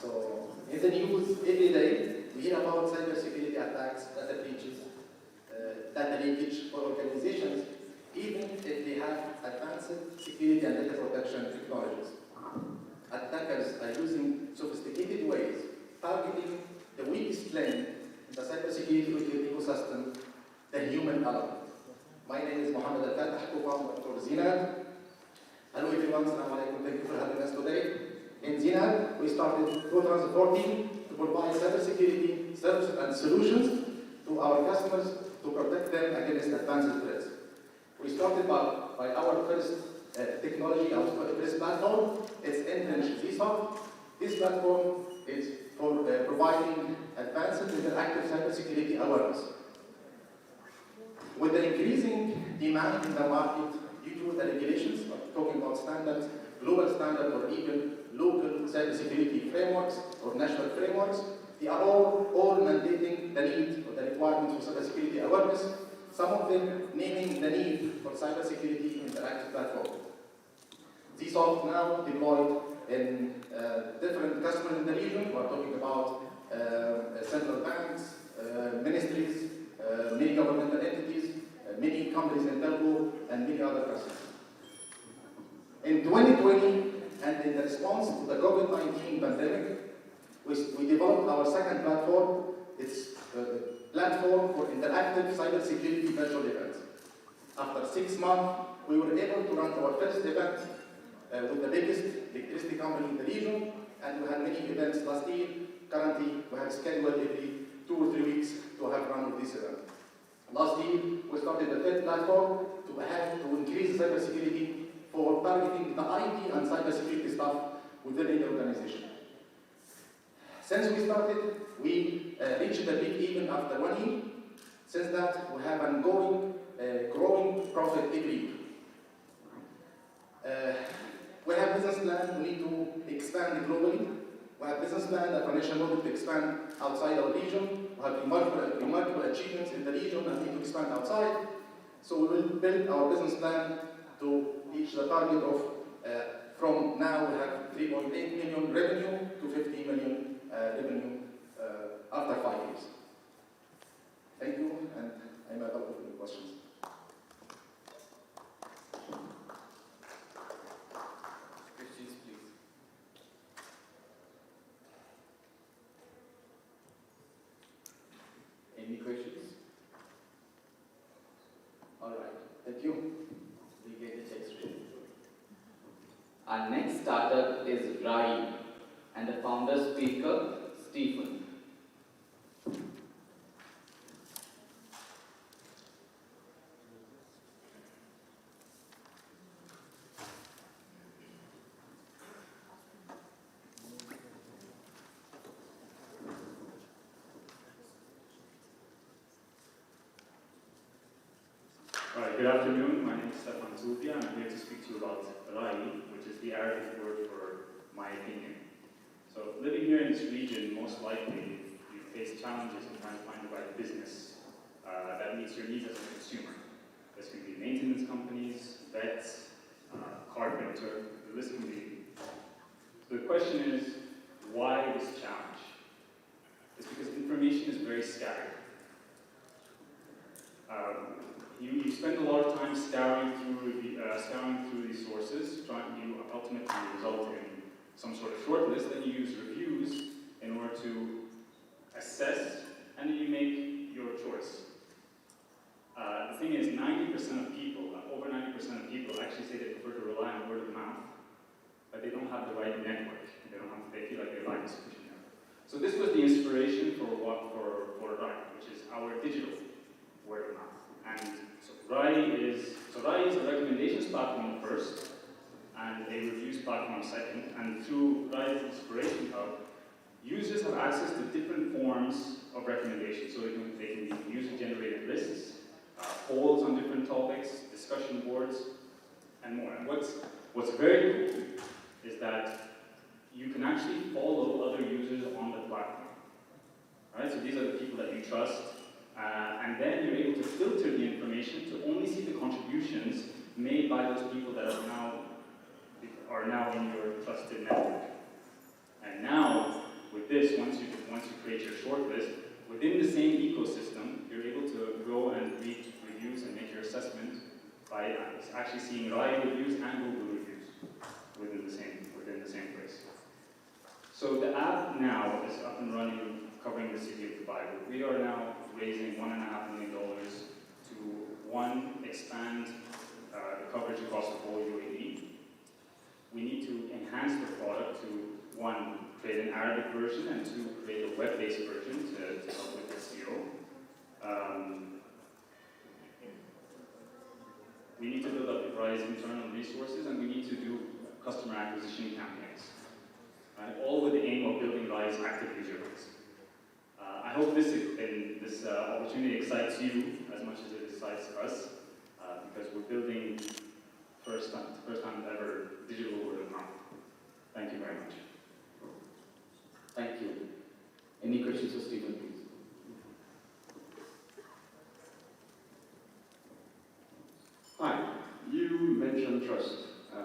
So, in the news every day, we hear about cybersecurity attacks, data breaches, data leakage for organizations, even if they have advanced security and data protection technologies. Attackers are using sophisticated ways, targeting the weakest link in the cybersecurity ecosystem, the human element. My name is Mohammed Al Fateh, co-founder for Zinad. Hello everyone, Assalamu alaikum, thank you for having us today. In Zinad, we started 2014 to provide cybersecurity services and solutions to our customers to protect them against advanced threats. We started by our first technology, our first platform. It's entrenched ZSOC. This platform is for providing advanced interactive cybersecurity awareness. With the increasing demand in the market due to the regulations, talking about standards, global standards, or even local cybersecurity frameworks or national frameworks, they are all mandating the need or the requirements for cybersecurity awareness, some of them naming the need for cybersecurity interactive platform. These are now deployed in different customers in the region. We are talking about central banks, ministries, many governmental entities, many companies in telco, and many other customers. In 2020, and in response to the COVID-19 pandemic, we developed our second platform. It's a platform for interactive cybersecurity virtual events. After 6 months, we were able to run our first event with the biggest electricity company in the region, and we had many events last year. Currently, we have scheduled every 2 or 3 weeks to have run with this event. Last year, we started the third platform to increase cybersecurity for targeting the IT and cybersecurity staff within any organization. Since we started, we reached the peak even after 1 year. Since that, we have an ongoing, growing profit every year. We have business plan, we need to expand globally. We have business plan, a financial model to expand outside our region. We have remarkable achievements in the region and need to expand outside. So we will build our business plan to reach the target of, from now we have 3.8 million revenue to 15 million revenue after 5 years. Thank you, and I'm available for your questions. Questions, please. Any questions? All right, thank you. We get the checks ready. Our next startup is Rai, and the founder speaker, Stephen. Good afternoon, my name is Stefan Zulpia, and I'm here to speak to you about Rai, which is the Arabic word for my opinion. So living here in this region, most likely you face challenges in trying to find the right business that meets your needs as a consumer. This can be maintenance companies, vets, carpenter, the list can be. So the question is, why this challenge? It's because information is very scattered. You spend a lot of time scouring through these sources, trying to ultimately result in some sort of short list. Then you use reviews in order to assess, and then you make your choice. The thing is, 90% of people, over 90% of people, actually say they prefer to rely on word of mouth, but they don't have the right network. They feel like they lack a sufficient network. So this was the inspiration for Rai, which is our digital word of mouth. And so Rai is a recommendations platform first, and a reviews platform second. And through Rai's Inspiration Hub, users have access to different forms of recommendations. So they can be user-generated lists, polls on different topics, discussion boards, and more. And what's very cool is that you can actually follow other users on the platform. Right? So these are the people that you trust, and then you're able to filter the information to only see the contributions made by those people that are now in your trusted network. And now, with this, once you create your shortlist, within the same ecosystem, you're able to go and read reviews and make your assessment by actually seeing live reviews and Google reviews within the same place. So the app now is up and running, covering the city of Dubai. We are now raising $1.5 million to, one, expand the coverage across the whole UAE. We need to enhance the product to, one, create an Arabic version, and two, create a web-based version to help with SEO. We need to build up the Rise internal resources, and we need to do customer acquisition campaigns. All with the aim of building Rise active user base. I hope this opportunity excites you as much as it excites us, because we're building first time ever digital word of mouth. Thank you very much. Thank you. Any questions for Stephen, please? Hi. You mentioned trust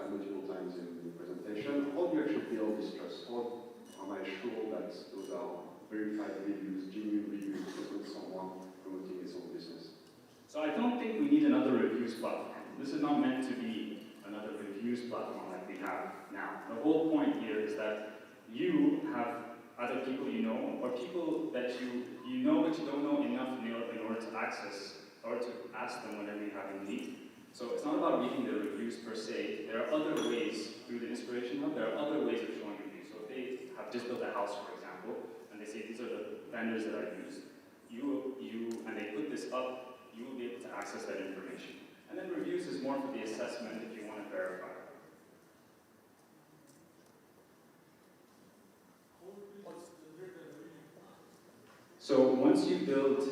multiple times in the presentation. How do you actually build this trust? How am I sure that those are verified reviews, genuine reviews, because not someone promoting his own business? So I don't think we need another reviews platform. This is not meant to be another reviews platform like we have now. The whole point here is that you have other people you know, or people that you know but you don't know enough in order to access, or to ask them whenever you have a need. So it's not about reading the reviews per se. There are other ways through the Inspiration Hub. There are other ways of showing reviews. So if they have just built a house, for example, and they say these are the vendors that I use, and they put this up, you will be able to access that information. And then reviews is more for the assessment if you want to verify. So once you build,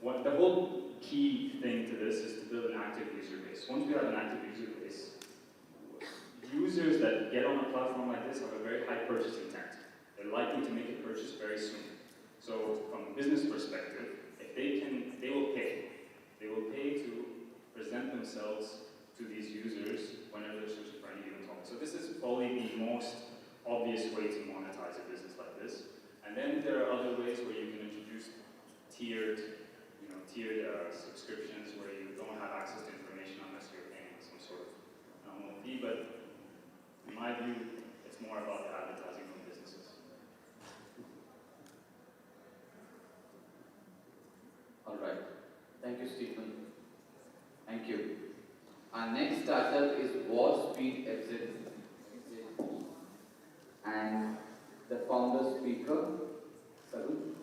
the whole key thing to this is to build an active user base. Once we have an active user base, users that get on a platform like this have a very high purchase intent. They're likely to make a purchase very soon. So from a business perspective, if they will pay. They will pay to present themselves to these users whenever they're searching for any given topic. So this is probably the most obvious way to monetize a business like this. And then there are other ways where you can introduce tiered subscriptions where you don't have access to information unless you're paying some sort of nominal fee. But in my view, it's more about the advertising from businesses. All right. Thank you, Stephen. Thank you. Our next startup is War Speed Exit. And the founder speaker, Sarun.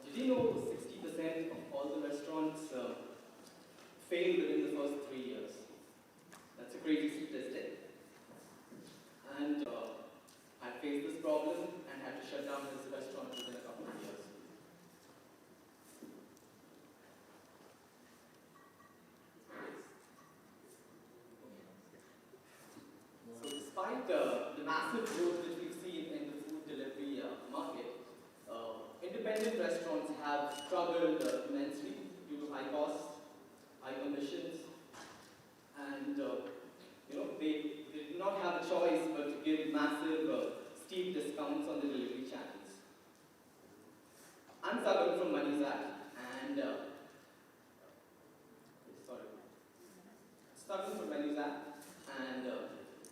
Did you know 60% of all the restaurants fail within the first 3 years? That's a crazy statistic. And I faced this problem and had to shut down this restaurant within a couple of years. So despite the massive growth that we've seen in the food delivery market, independent restaurants have struggled immensely due to high costs, high commissions, and they did not have a choice but to give massive, steep discounts on the delivery channels. I'm Sarun from Moneyzat, and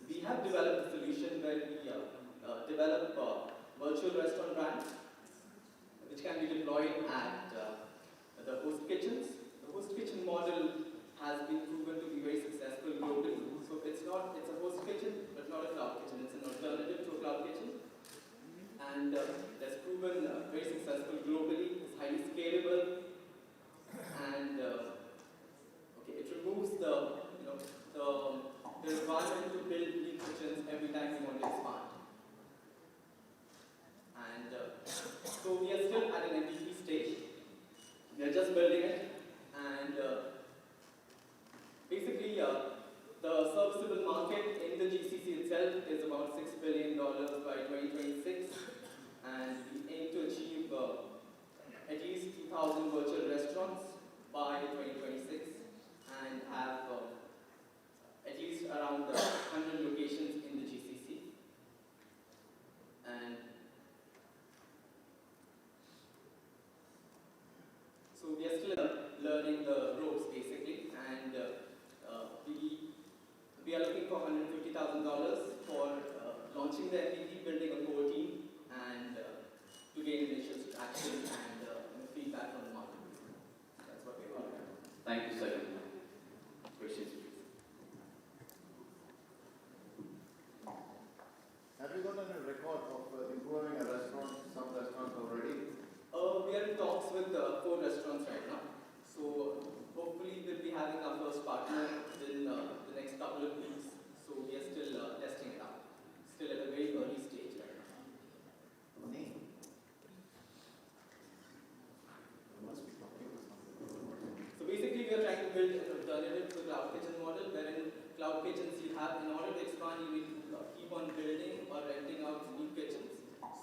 we have developed a solution where we develop virtual restaurant brands, which can be deployed at the host kitchens. The host kitchen model has been proven to be very successful globally. So it's a host kitchen, but not a cloud kitchen. It's an alternative to a cloud kitchen. And that's proven very successful globally. It's highly scalable. And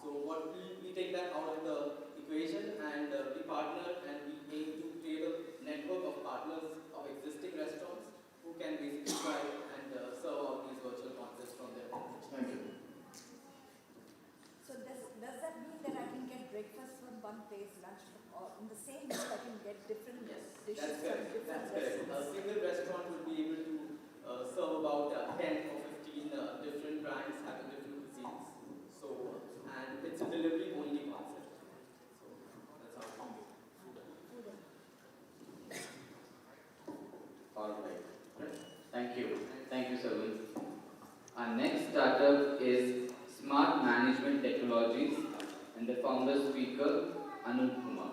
So we take that out of the equation and we partner and we aim to create a network of partners of existing restaurants who can basically try and serve out these virtual concepts from their home. Thank you. So does that mean that I can get breakfast from one place, lunch from, or in the same meal I can get different dishes from different That's correct. A single restaurant would be able to serve about 10 or 15 different brands having different cuisines. So, and it's a delivery only concept. So that's how we do it. All right. Thank you. Thank you, Sarvan. Our next startup is Smart Management Technologies, and the founder speaker, Anup Kumar.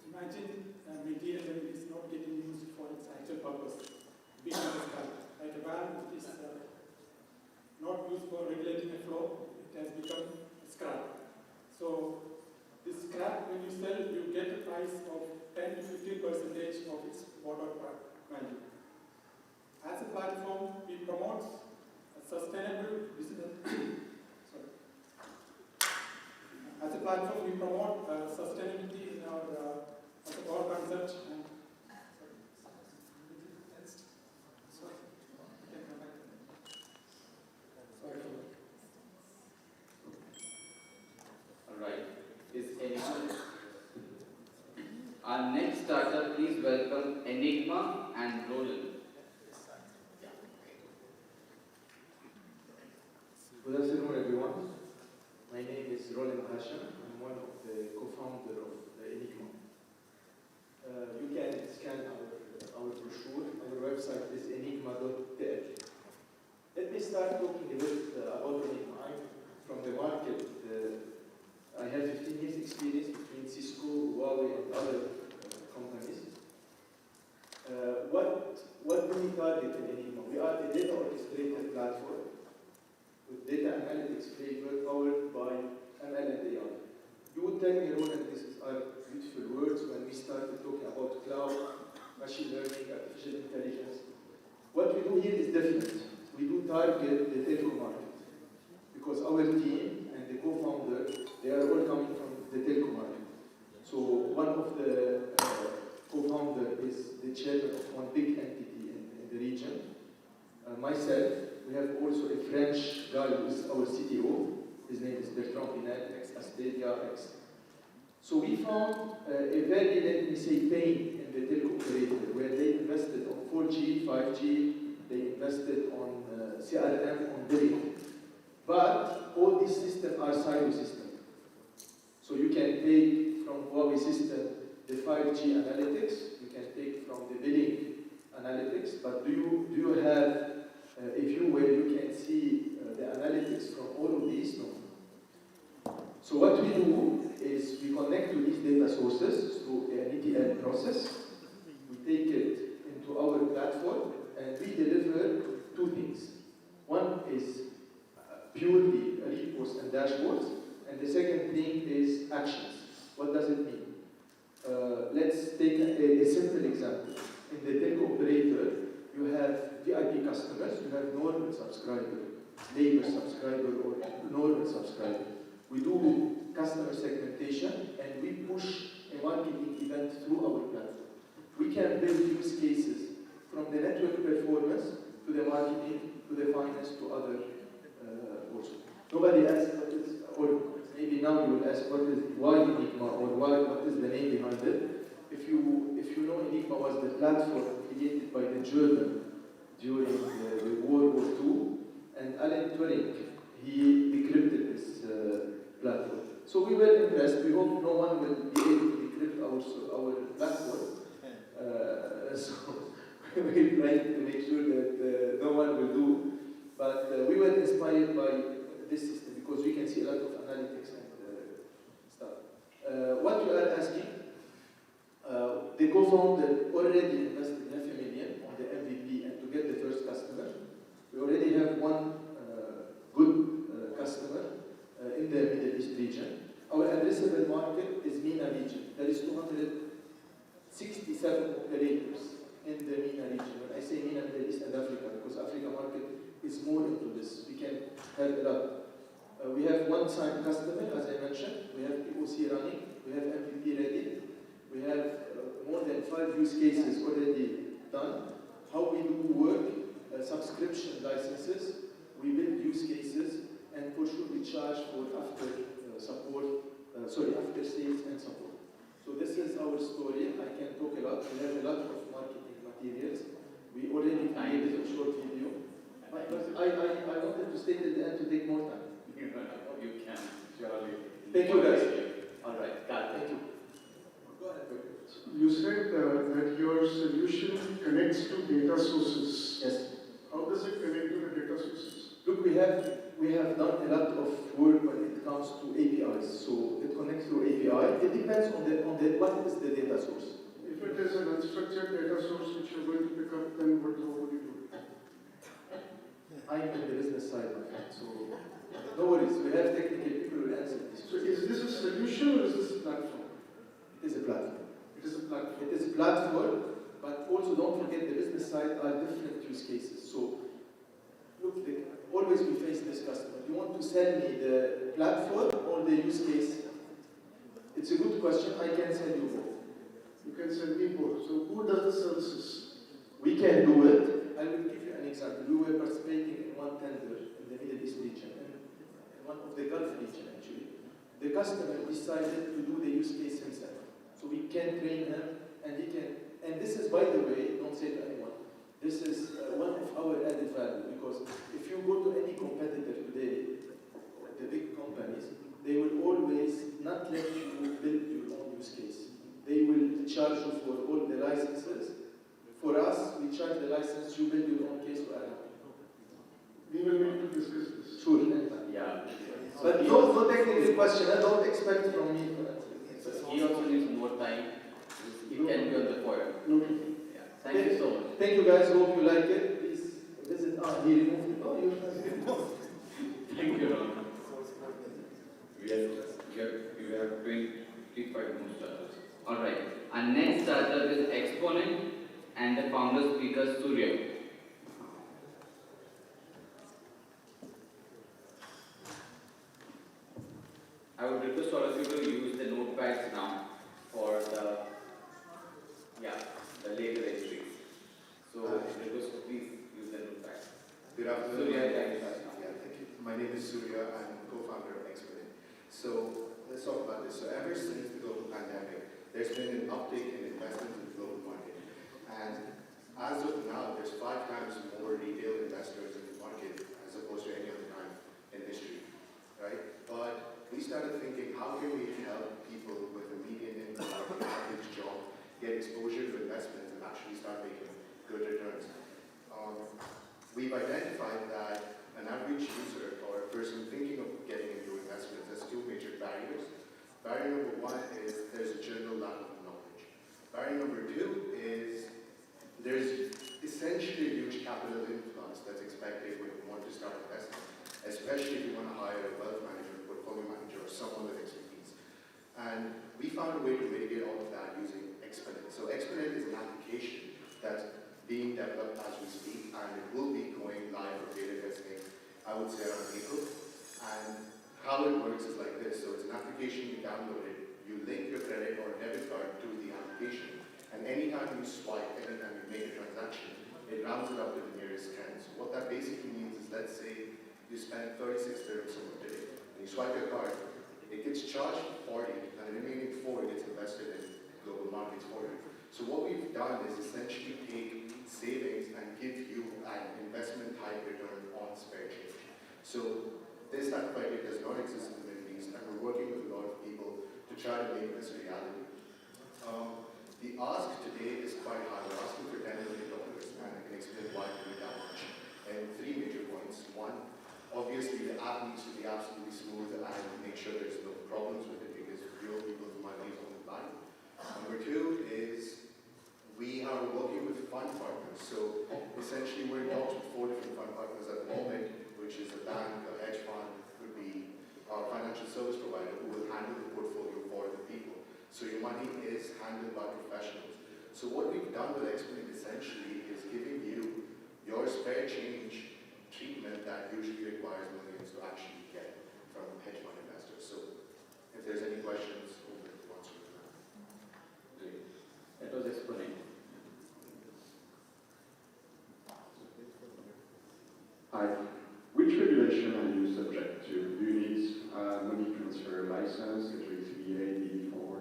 Imagine a material that is not getting used for its actual purpose. Big like a valve which is not used for regulating a flow, it has become scrap. So this scrap, when you sell, you get a price of 10 to 15% of its bought-out value. As a platform, we promote a sustainable business. As a platform, we promote sustainability in our as a core concept. All right. Is anyone? Our next startup, please welcome Enigma and Roland. Good afternoon, everyone. My name is Roland Hashim. I'm one of the co-founder of Enigma. You can scan our brochure. Our website is enigma.tl. Let me start talking a bit about Enigma. I'm from the market. I have 15 years experience between Cisco, Huawei, and other companies. What do we target in Enigma? We are a data orchestrator platform with data analytics framework powered by ML and AI. You would tell me, Roland, these are beautiful words when we started talking about cloud, machine learning, artificial intelligence. What we do here is different. We do target the telco market because our team and the co-founder, they are all coming from the telco market. So one of the co-founder is the chairman of one big entity in the region. Myself, we have also a French guy who is our CTO. His name is Bertrand Pinel, ex-Asteria, So we found a very, let me say, pain in the telco operator where they invested on 4G, 5G, they invested on CRM, on billing. But all these systems are silo systems. So you can take from Huawei system the 5G analytics, you can take from the billing analytics, but do you have a view where you can see the analytics from all of these? No. So what we do is we connect to these data sources through an ETL process. We take it into our platform and we deliver two things. One is purely reports and dashboards, and the second thing is actions. What does it mean? Let's take a simple example. In the telco operator, you have VIP customers, you have normal subscriber, labor subscriber, or normal subscriber. We do customer segmentation and we push a marketing event through our platform. We can build use cases from the network performance to the marketing, to the finance, to other also. Nobody asks what is, or maybe now you will ask why Enigma or what is the name behind it. If you know, Enigma was the platform created by the German during the World War II, and Alan Turing, he decrypted this platform. So we were impressed. We hope no one will be able to decrypt our platform. So we're trying to make sure that no one will do. But we were inspired by this system because we can see a lot of analytics and stuff. What you are asking, the co-founder already invested $500,000 on the MVP and to get the first customer. We already have one good customer in the Middle East region. Our addressable help a lot. We have one signed customer, as I mentioned. We have POC running. We have MVP ready. We have more than 5 use cases already done. How we do work, subscription licenses. We build use cases, and for sure we charge for after sales and support. So this is our story. I can talk a lot. We have a lot of marketing materials. We already created a short video. But I wanted to stay till the end to take more time. You can, surely. Thank you, guys. All right, Carl, thank you. Go ahead. You said that your solution connects to data sources. Yes. How does it connect to the data sources? Look, we have done a lot of work when it comes to APIs. So it connects to API. It depends on what is the data source. If it is an unstructured data source which you're going to pick up, then how would you do it? I'm in the business side, my friend, so no worries. We have technical people who will answer this. So is this a solution or is this a platform? It is a platform. It is a platform. It is a platform, but also don't forget the business side are different use cases. So look, always we face this customer. You want to sell me the platform or the use case? It's a good question. I can sell you both. You can sell me both. So who does the services? We can do it. I will give you an example. We were participating in one tender in the Middle East region, in one of the Gulf region actually. The customer decided to do the use case himself. So we can train him, and he can. And this is, by the way, don't say to anyone, this is one of our added value, because if you go to any competitor today, the big companies, they will always not let you build your own use case. They will charge you for all the licenses. For us, we charge the license, you build your own case, we are happy. We will need to discuss this. Sure. Yeah. But no technical question, I don't expect from me to answer. He also needs more time. It can be on the forum. Yeah. Thank you so much. Thank you guys, hope you like it. Please visit. He removed it. Oh, you Thank you, Ron. We have 25 more starters. Alright. Our next startup is Exponent and the founder speaker Surya. I would request all of you to use the notepads now for the later entries. So request please use the notepads. Good afternoon. Surya, thank you. My name is Surya. I'm co-founder of Exponent. So let's talk about this. So ever since the global pandemic, there's been an uptick in investment in the global market. And as of now, there's 5 times more retail investors in the market as opposed to any other time in history, right? But we started thinking, how can we help people with a median income or an average job get exposure to investments and actually start making good returns? We've identified that an average user or a person thinking of getting into investments has 2 major barriers. Barrier number 1 is there's a general lack of knowledge. Barrier number 2 is there's essentially a huge capital influx that's expected when you want to start investing, especially if you want to hire a wealth manager, portfolio manager, or someone with expertise. And we found a way to mitigate all of that using Exponent. So Exponent is an application that's being developed as we speak, and it will be going live for beta testing, I would say around April. And how it works is like this. So it's an application, you download it, you link your credit or debit card to the application, and anytime you swipe, anytime you make a transaction, it rounds it up to the nearest 10. So what that basically means is, let's say you spend 36 dirhams somewhere today, and you swipe your card, it gets charged 40, and the remaining 4 gets invested in global markets for you. So what we've done is essentially take savings and give you an investment type return on spare change. So this type of idea does not exist in the Middle East, and we're working with a lot of people to try to make this a reality. The ask today is quite high. We're asking for $10 million, and I can explain why we need that much. And 3 major points. 1, obviously the app needs to be absolutely smooth and make sure there's no problems with it, because real people's money is on the line. Number 2 is we are working with fund partners. So essentially we're in talks with 4 different fund partners at the moment, which is a bank, a hedge fund, could be a financial service provider who will handle the portfolio for the people. So your money is handled by professionals. So what we've done with Exponent essentially is giving you your spare change treatment that usually requires millions of If there's any questions, open to answer them. Great. That was Exponent. Hi. Which regulation are you subject to? Do you need money transfer license, Treati, B4?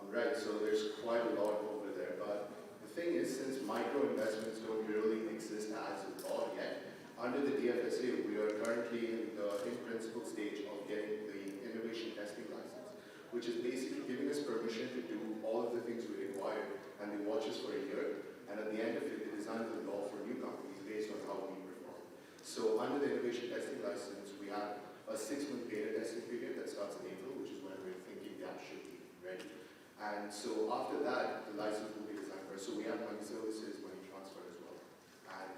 Right, so there's quite a lot over there, but the thing is, since micro investments don't really exist as a law yet, under the DFSA, we are currently in the in-principle stage of getting the innovation testing license, which is basically giving us permission to do all of the things we require, and they watch us for a year, and at the end of it, they design the law for new companies based on how we perform. So under the innovation testing license, we have a 6-month beta testing period that starts in April, which is when we're thinking the app should be ready. And so after that, the license will be designed first. So we have money services, money transfer as well. And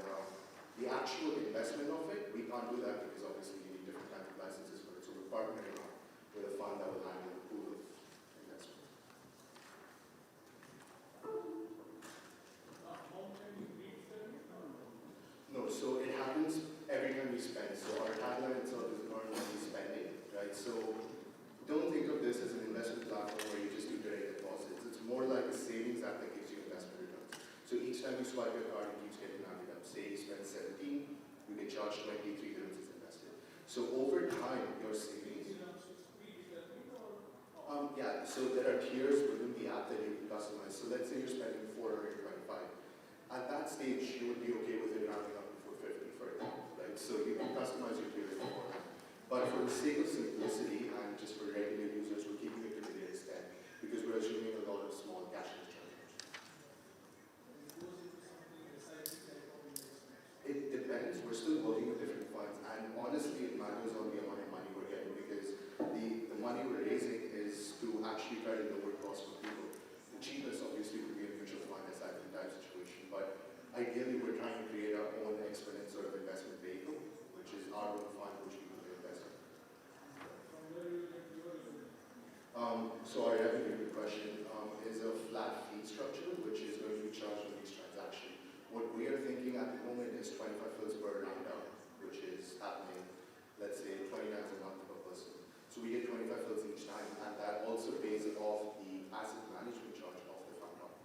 the actual investment of it, we can't do that because obviously you need different kinds of licenses for it. So we're partnering up with a fund that will handle the pool of investment. No, so it happens every time we spend. So our tagline itself is earn money spending, right? So don't think of this as an investment platform where you just do direct deposits. It's more like a savings app that gives you investment returns. So each time you swipe your card, it keeps getting added up. Say you spend 17, you get charged 23 dirhams as invested. So over time, your savings. Yeah, so there are tiers within the app that you can customize. So let's say you're spending 425. At that stage, you would be okay with it rounding up to 450, for example, right? So you can customize your tiers beforehand. But for the sake of simplicity and just for regular users, we're keeping it to the latest 10 because we're assuming a lot of small cashless transactions. It depends. We're still working with different funds, and honestly, it matters on the amount of money we're getting because the money we're raising is to actually try to lower costs for people. The cheapest, obviously, would be a mutual fund SIP type situation, but ideally, we're trying to create our own Exponent sort of investment vehicle, which is our own fund, which we can invest in. So our revenue question is a flat fee structure, which is going to be charged on each transaction. What we are thinking at the moment is 25 fils per round up, which is happening, let's say, 20 times a month per person. So we get 25 fils each time, and that also pays off the asset management charge of the fund up.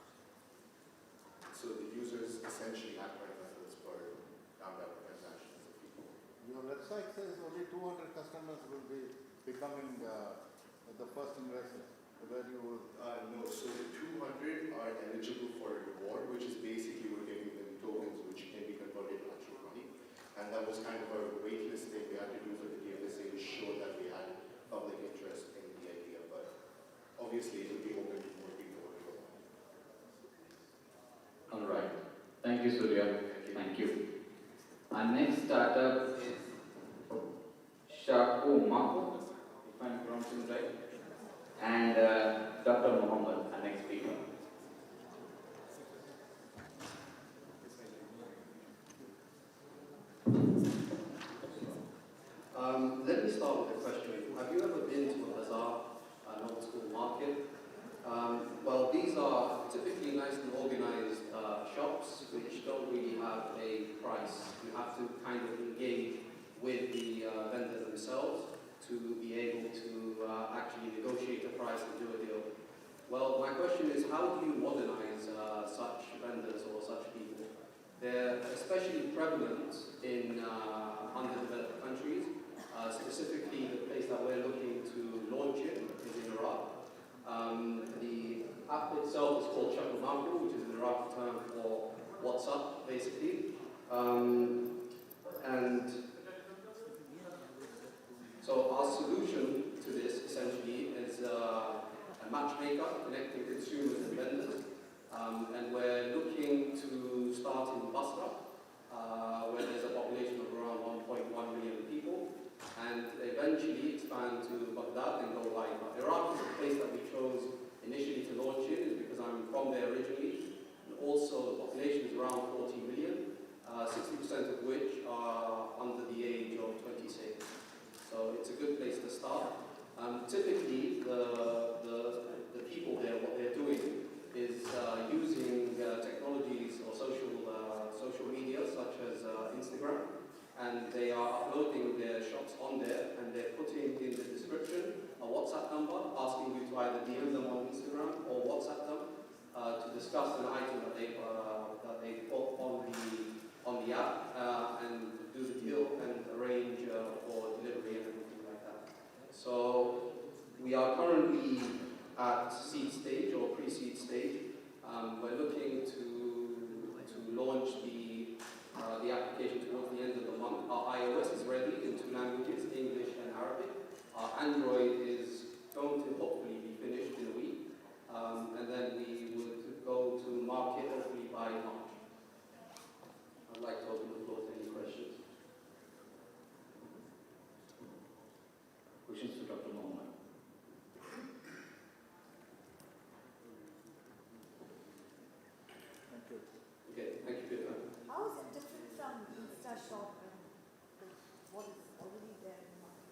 So the users essentially have 25 fils per round up transaction as a fee. Your website says only 200 customers will be becoming the first investor. Where you will... No, so the 200 are eligible for a reward, which is basically we're giving them tokens which can be converted to actual money. And that was kind of a waitlist thing we had to do for the DFSA to show that we had public interest in the idea. But obviously it will be open to more people. All right. Thank you, Surya. Thank you. Our next startup is Marvo, if I'm pronouncing right, and Dr. Mohammed, our next speaker. Let me start with a question. Have you ever been to a bazaar, an old school market? Well, these are typically nice and organized shops which don't really have a price. You have to kind of engage with the vendor themselves to be able to actually negotiate a price and do a deal. Well, my question is, how do you modernize such vendors or such people? They're especially prevalent in underdeveloped countries. Specifically, the place that we're looking to launch in is in Iraq. The app itself is called Marvo, which is an Iraqi term for WhatsApp, basically. And so our solution to this, essentially, is a matchmaker connecting consumers and vendors. And we're looking to start in Basra, where there's a population of around 1.1 million people, and eventually expand to Baghdad and go live. Iraq is the place that we chose initially to launch in, is because I'm from there originally, and also the population is around 40 million, 60% of which are under the age of 26. So it's a good place to start. Typically, the people there, what they're doing is using technologies or social media such as Instagram, and they are uploading their shops on there, and they're putting in the description a WhatsApp number asking you to either DM them on Instagram or WhatsApp them to discuss an item that they put on the app and do the deal and arrange for delivery and everything like that. So we are currently at seed stage or pre-seed stage. We're looking to launch the application towards the end of the month. Our iOS is ready in 2 languages, English and Arabic. Our Android is going to hopefully be finished in a week. And then we would go to market hopefully by March. I'd like to open the floor to any questions. Questions to Dr. Mohammed. Okay, thank you for your time. How is it different from InstaShop and what is already there in the market?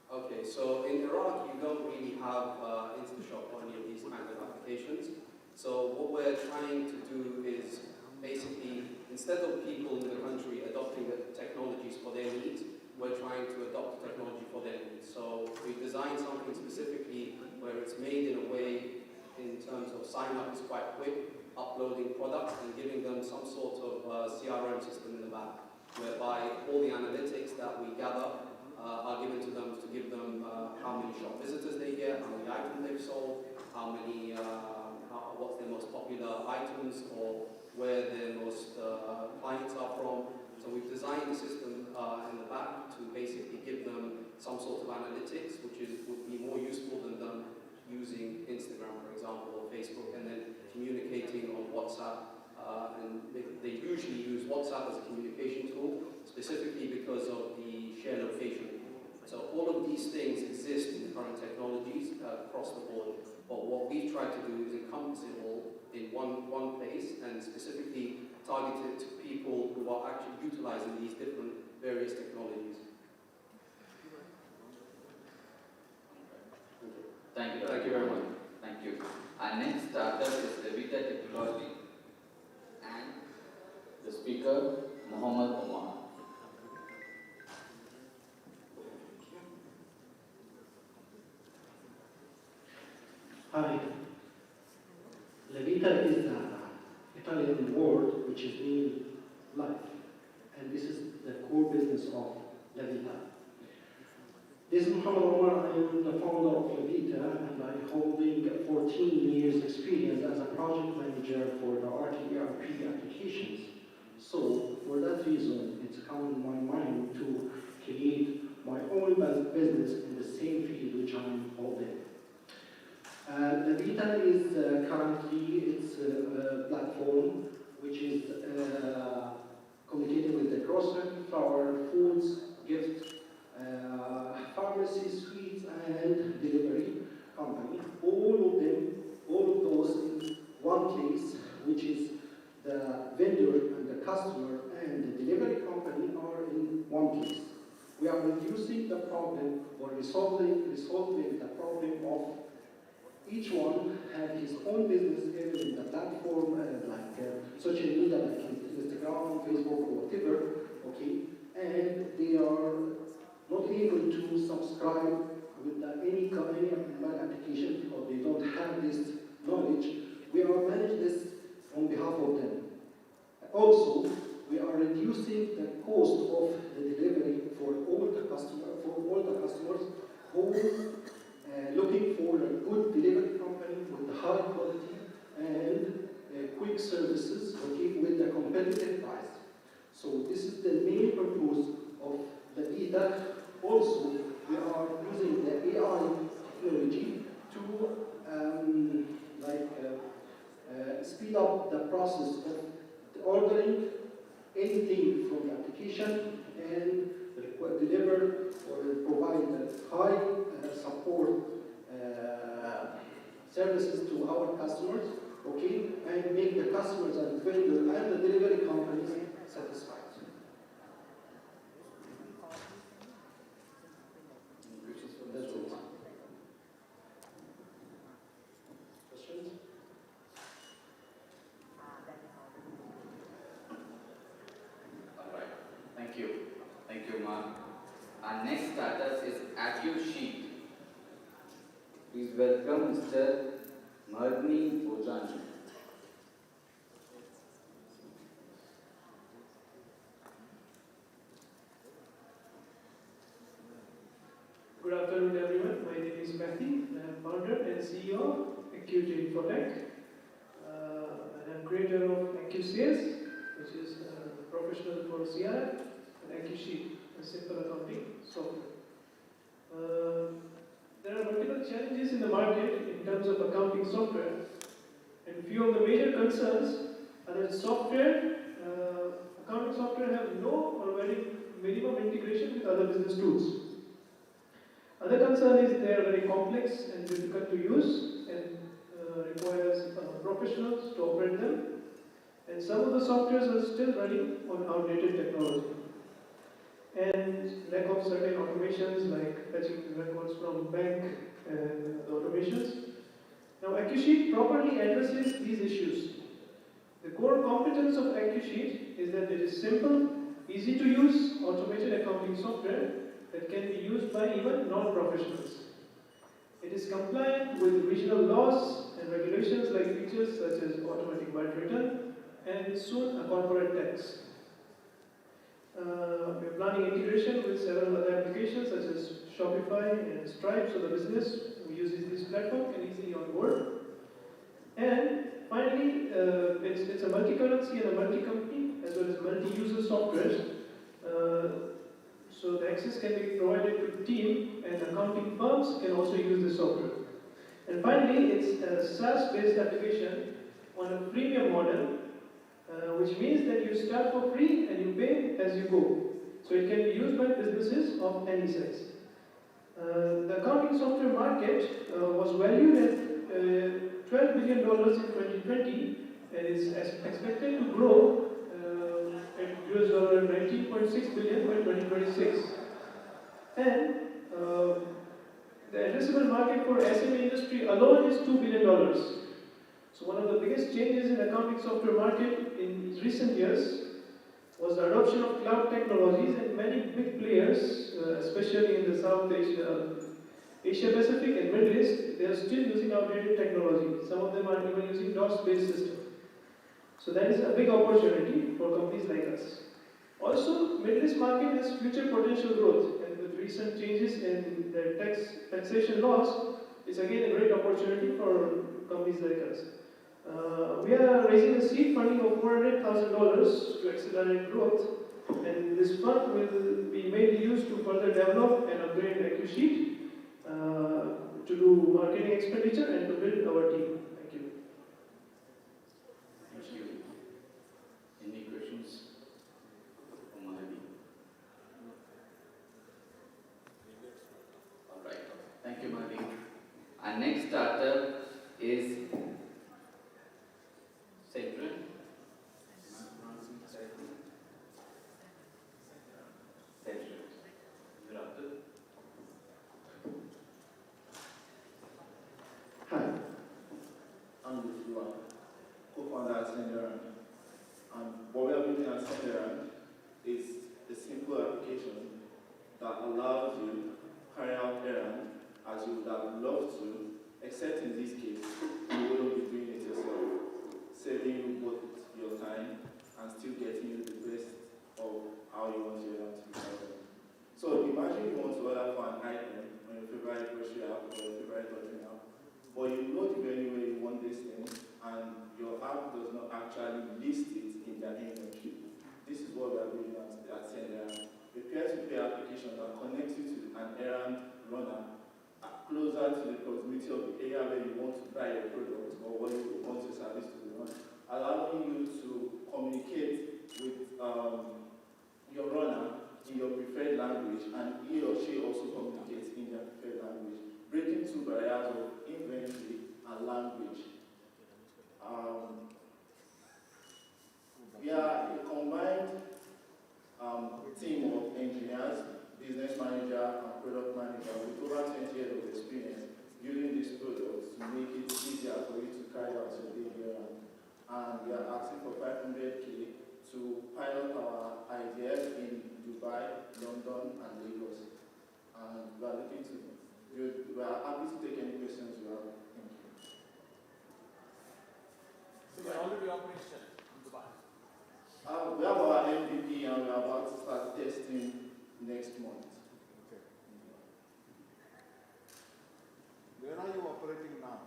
Okay, so in Iraq, you don't really have InstaShop or any of these kinds of applications. So what we're trying to do is basically, instead of people in the country adopting the technologies for their needs, we're trying to adopt the technology for their needs. So we designed something specifically where it's made in a way in terms of sign up is quite quick, uploading products and giving them some sort of CRM system in the back, whereby all the analytics that we gather are given to them to give them how many shop visitors they get, how many items they've sold, what's their most popular items, or where their most clients are from. So we've designed the system in the back to basically give them some sort of analytics, which would be more useful than them using Instagram, for example, or Facebook, and then communicating on WhatsApp. And they usually use WhatsApp as a communication tool, specifically because of the share location. So all of these things exist in current technologies across the board. But what we've tried to do is encompass it all in one place and specifically target it to people who are actually utilizing these different various technologies. Thank you. Thank you very much. Thank you. Our next startup is Treati Technology and the speaker, Muhammad Omar. Hi. La vita is an Italian word which is mean life, and this is the core business of La Vita. This is Muhammad Omar. I am the founder of La Vita, and I'm holding 14 years experience as a project manager for the RTERP applications. So for that reason, it's come in my mind to create my own business in the same field which I'm holding. La Vita is currently a platform which is communicating with the grocery, flour, foods, gifts, pharmacy, sweets, and delivery company. All of those in one place, which is the vendor and the customer and the delivery company are in one place. We are reducing the problem or resolving the problem of each one have his own business either in the platform social media like Instagram, Facebook, or whatever, okay, and they are not able to subscribe with any mobile application because they don't have this knowledge. We are managing this on behalf of them. Also, we are reducing the cost of the delivery for all the customers who looking for a good delivery company with high quality and quick services, okay, with a competitive price. So this is the main purpose of the Vita. Also, we are using the AI technology to speed up the process of ordering anything from the application and deliver or provide high support services to our customers, okay, and make the customers and vendor and the delivery companies satisfied. That's it. Questions? All right. Thank you. Thank you, Mark. Our next startup is AccuSheet Please welcome Mr. Marni Ojani. Good afternoon, everyone. My name is Matthew. I am founder and CEO of Acute Infotech. And I'm creator of AccuSales, which is professional for CRM, and AccuSheet, a simple accounting software. There are multiple challenges in the market in terms of accounting software, and few of the major concerns are that accounting software have no or very minimum integration with other business tools. Other concern is they are very complex and difficult to use and requires professionals to operate them. And some of the softwares are still running on outdated technology. And lack of certain automations like fetching records from bank and automations. Now AccuSheet properly addresses these issues. The core competence of AccuSheet is that it is simple, easy to use, automated accounting software that can be used by even non-professionals. It is compliant with regional laws and regulations like features such as automatic VAT return and soon a corporate tax. We are planning integration with several other applications such as Shopify and Stripe, so the business who uses this platform can easily onboard. And finally, it's a multi-currency and a multi-company as well as multi-user software. So the access can be provided to the team, and accounting firms can also use the software. And finally, it's a SaaS-based application on a freemium model, which means that you start for free and you pay as you go. So it can be used by businesses of any size. The accounting software market was valued at $12 billion in 2020 and is expected to grow at $19.6 billion by 2026. And the addressable market for SME industry alone is $2 billion. So one of the biggest changes in accounting software market in recent years was the adoption of cloud technologies, and many big players, especially in the South Asia Pacific and Middle East, they are still using outdated technology. Some of them are even using DOS-based systems. So that is a big opportunity for companies like us. Also, Middle East market has future potential growth, and with recent changes in the taxation laws, it's again a great opportunity for companies like us. We are raising a seed funding of $400,000 to accelerate growth, and this fund will be mainly used to further develop and upgrade AccuSheet, to do marketing expenditure and to build our team. Thank you. Thank you. Any questions for Mahadi? All right. Thank you, Mahadi. Our next startup is Central. Hi, I'm Lufua, co-founder at Senderan. And what we are building at Senderan is a simple application that allows you to carry out errands as you would have loved to, except in this case, you wouldn't be doing it yourself, saving you both your time and still getting you the best of how you want your errand to be done. So imagine you want to order for an item on your favorite grocery app or your favorite ordering app, but you know the venue where you want this thing, and your app does not actually list it in their inventory. This is what we are doing at Senderan. A peer-to-peer application that connects you to an errand runner closer to the proximity of the area where you want to buy your product or where you want your service to be run, allowing you to communicate with your runner in your preferred language, and he or she also communicates in their preferred language, breaking two barriers of inventory and language. We are a combined team of engineers, business manager, and product manager with over 20 years of experience building this product to make it easier for you to carry out your daily errand. And we are asking for $500K to pilot our idea in Dubai, London, and Lagos. And we are looking to We are happy to take any questions you have. Thank you. So you're already operational in Dubai? We have our MVP and we are about to start testing next month. Okay. Where are you operating now?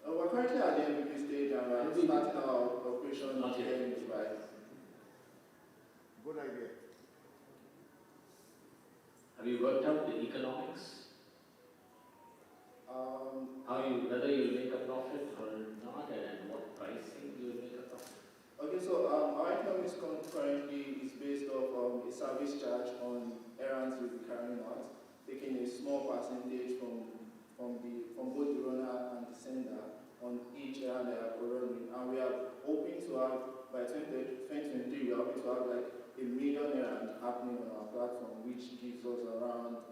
We're currently at the MVP stage and we are starting our operation here in Dubai. Good idea. Have you worked out the economics? Whether you'll make a profit or not, and what pricing you'll make a profit? Okay, so our economics currently is based off a service charge on errands we'll be carrying out, taking a small percentage from both the runner and the sender on each errand that we're running. And we are hoping to have, by 2023, we are hoping to have like 1 million errands happening on our platform, which gives us around,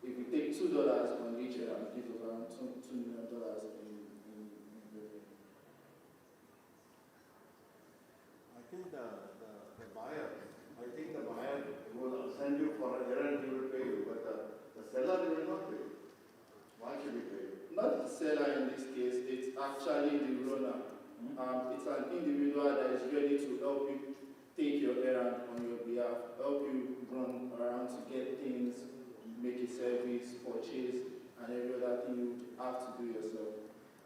if we take $2 on each errand, it gives us around $2 million in revenue. I think the buyer will send you for an errand, he will pay you, but the seller will not pay you. Why should he pay you? Not the seller in this case, it's actually the runner. It's an individual that is ready to help you take your errand on your behalf, help you run around to get things, make a service, purchase, and every other thing you have to do yourself.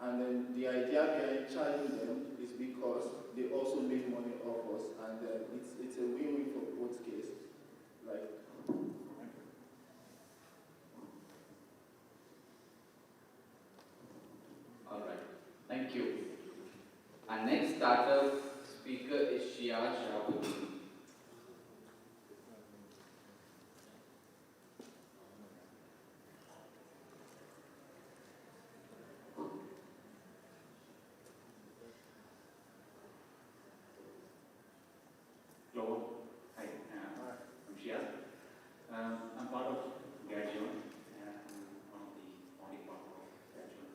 And then the idea behind charging them is because they also make money off us, and it's a win-win for both cases. Like, all right, thank you. Our next startup speaker is Shia Shahabudin. Hello, hi, I'm Shia. I'm part of Gadgeon, one of the founding partners of Gadgeon,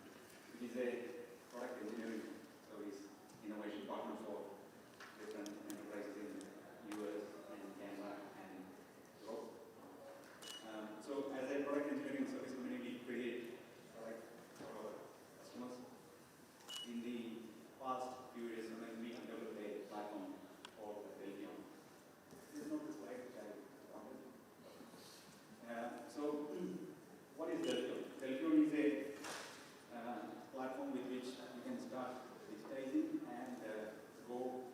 which is a product engineering service innovation partner for different enterprises in US and Canada and Europe. So as a product engineering service company, we create products for our customers. In the past few years, we developed a platform called Pavilion. This is not the slide which I wanted. So what is Pavilion? Pavilion is a platform with which you can start digitizing and go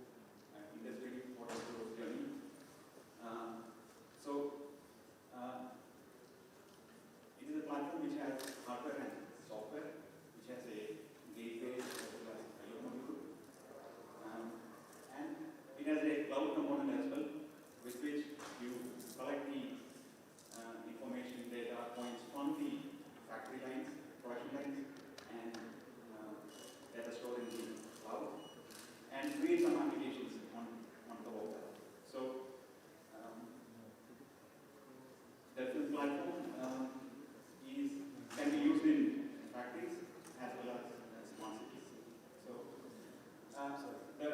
industry 4.0 journey. It is a platform which has hardware and software, which has a gateway as well as IO module. And it has a cloud component as well, with which you collect the information, data points from the factory lines, production lines, and data stored in the cloud, and create some applications on top of that. So the platform can be used in factories as well as smart cities. So the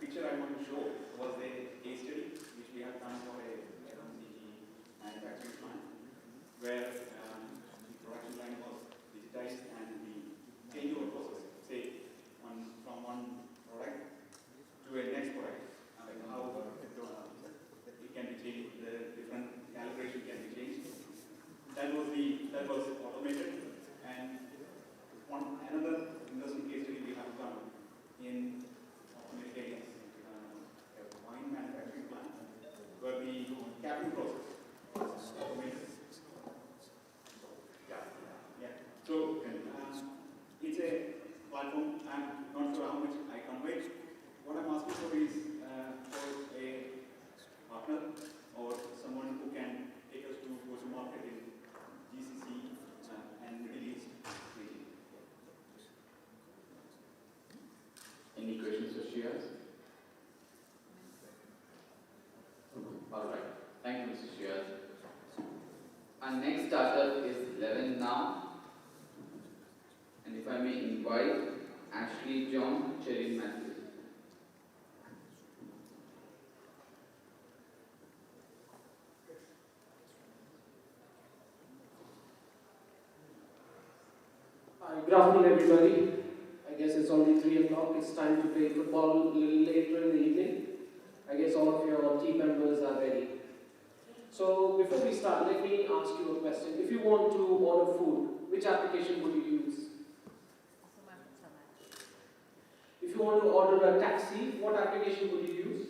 picture I want to show was a case study which we have done for a FMCG manufacturing plant, where the production line was digitized and the changeover process, say from one product to a next product, how it can be changed, the different calibration can be changed. That was automated, and another interesting case study we have done in America is a wine manufacturing plant, where the capping process was automated. Yeah. So it's a platform. I'm not sure how much I conveyed. What I'm asking for is for a partner or someone who can take us to go-to-market in GCC and Middle East region. Any questions for Shia? All right, thank you, Mr. Shia. Our next startup is 11 Now, and if I may invite Ashley John, Cherin Matthews. Good afternoon, everybody. I guess it's only 3 o'clock. It's time to play football a little later in the evening. I guess all of your team members are ready. So before we start, let me ask you a question. If you want to order food, which application would you use? If you want to order a taxi, what application would you use?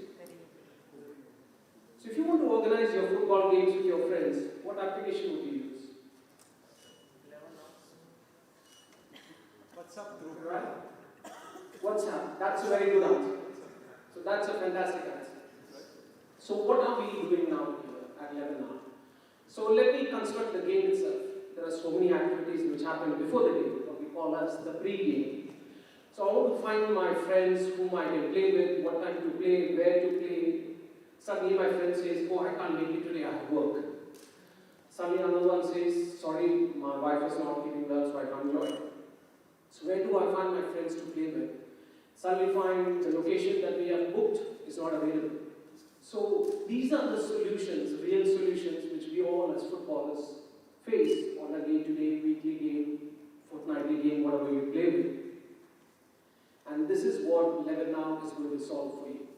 So if you want to organize your football games with your friends, what application would you use? WhatsApp group. Right? WhatsApp. That's a very good answer. So that's a fantastic answer. So what are we doing now here at 11 now? So let me construct the game itself. There are so many activities which happen before the game, what we call as the pre-game. So I want to find my friends whom I can play with, what time to play, where to play. Suddenly my friend says, oh, I can't make it today, I have work. Suddenly another one says, sorry, my wife is not feeling well, so I can't join. So where do I find my friends to play with? Suddenly find the location that we have booked is not available. So these are the solutions, real solutions, which we all as footballers face on a day-to-day, weekly game, fortnightly game, whatever you play with. And this is what Level Now is going to solve for you.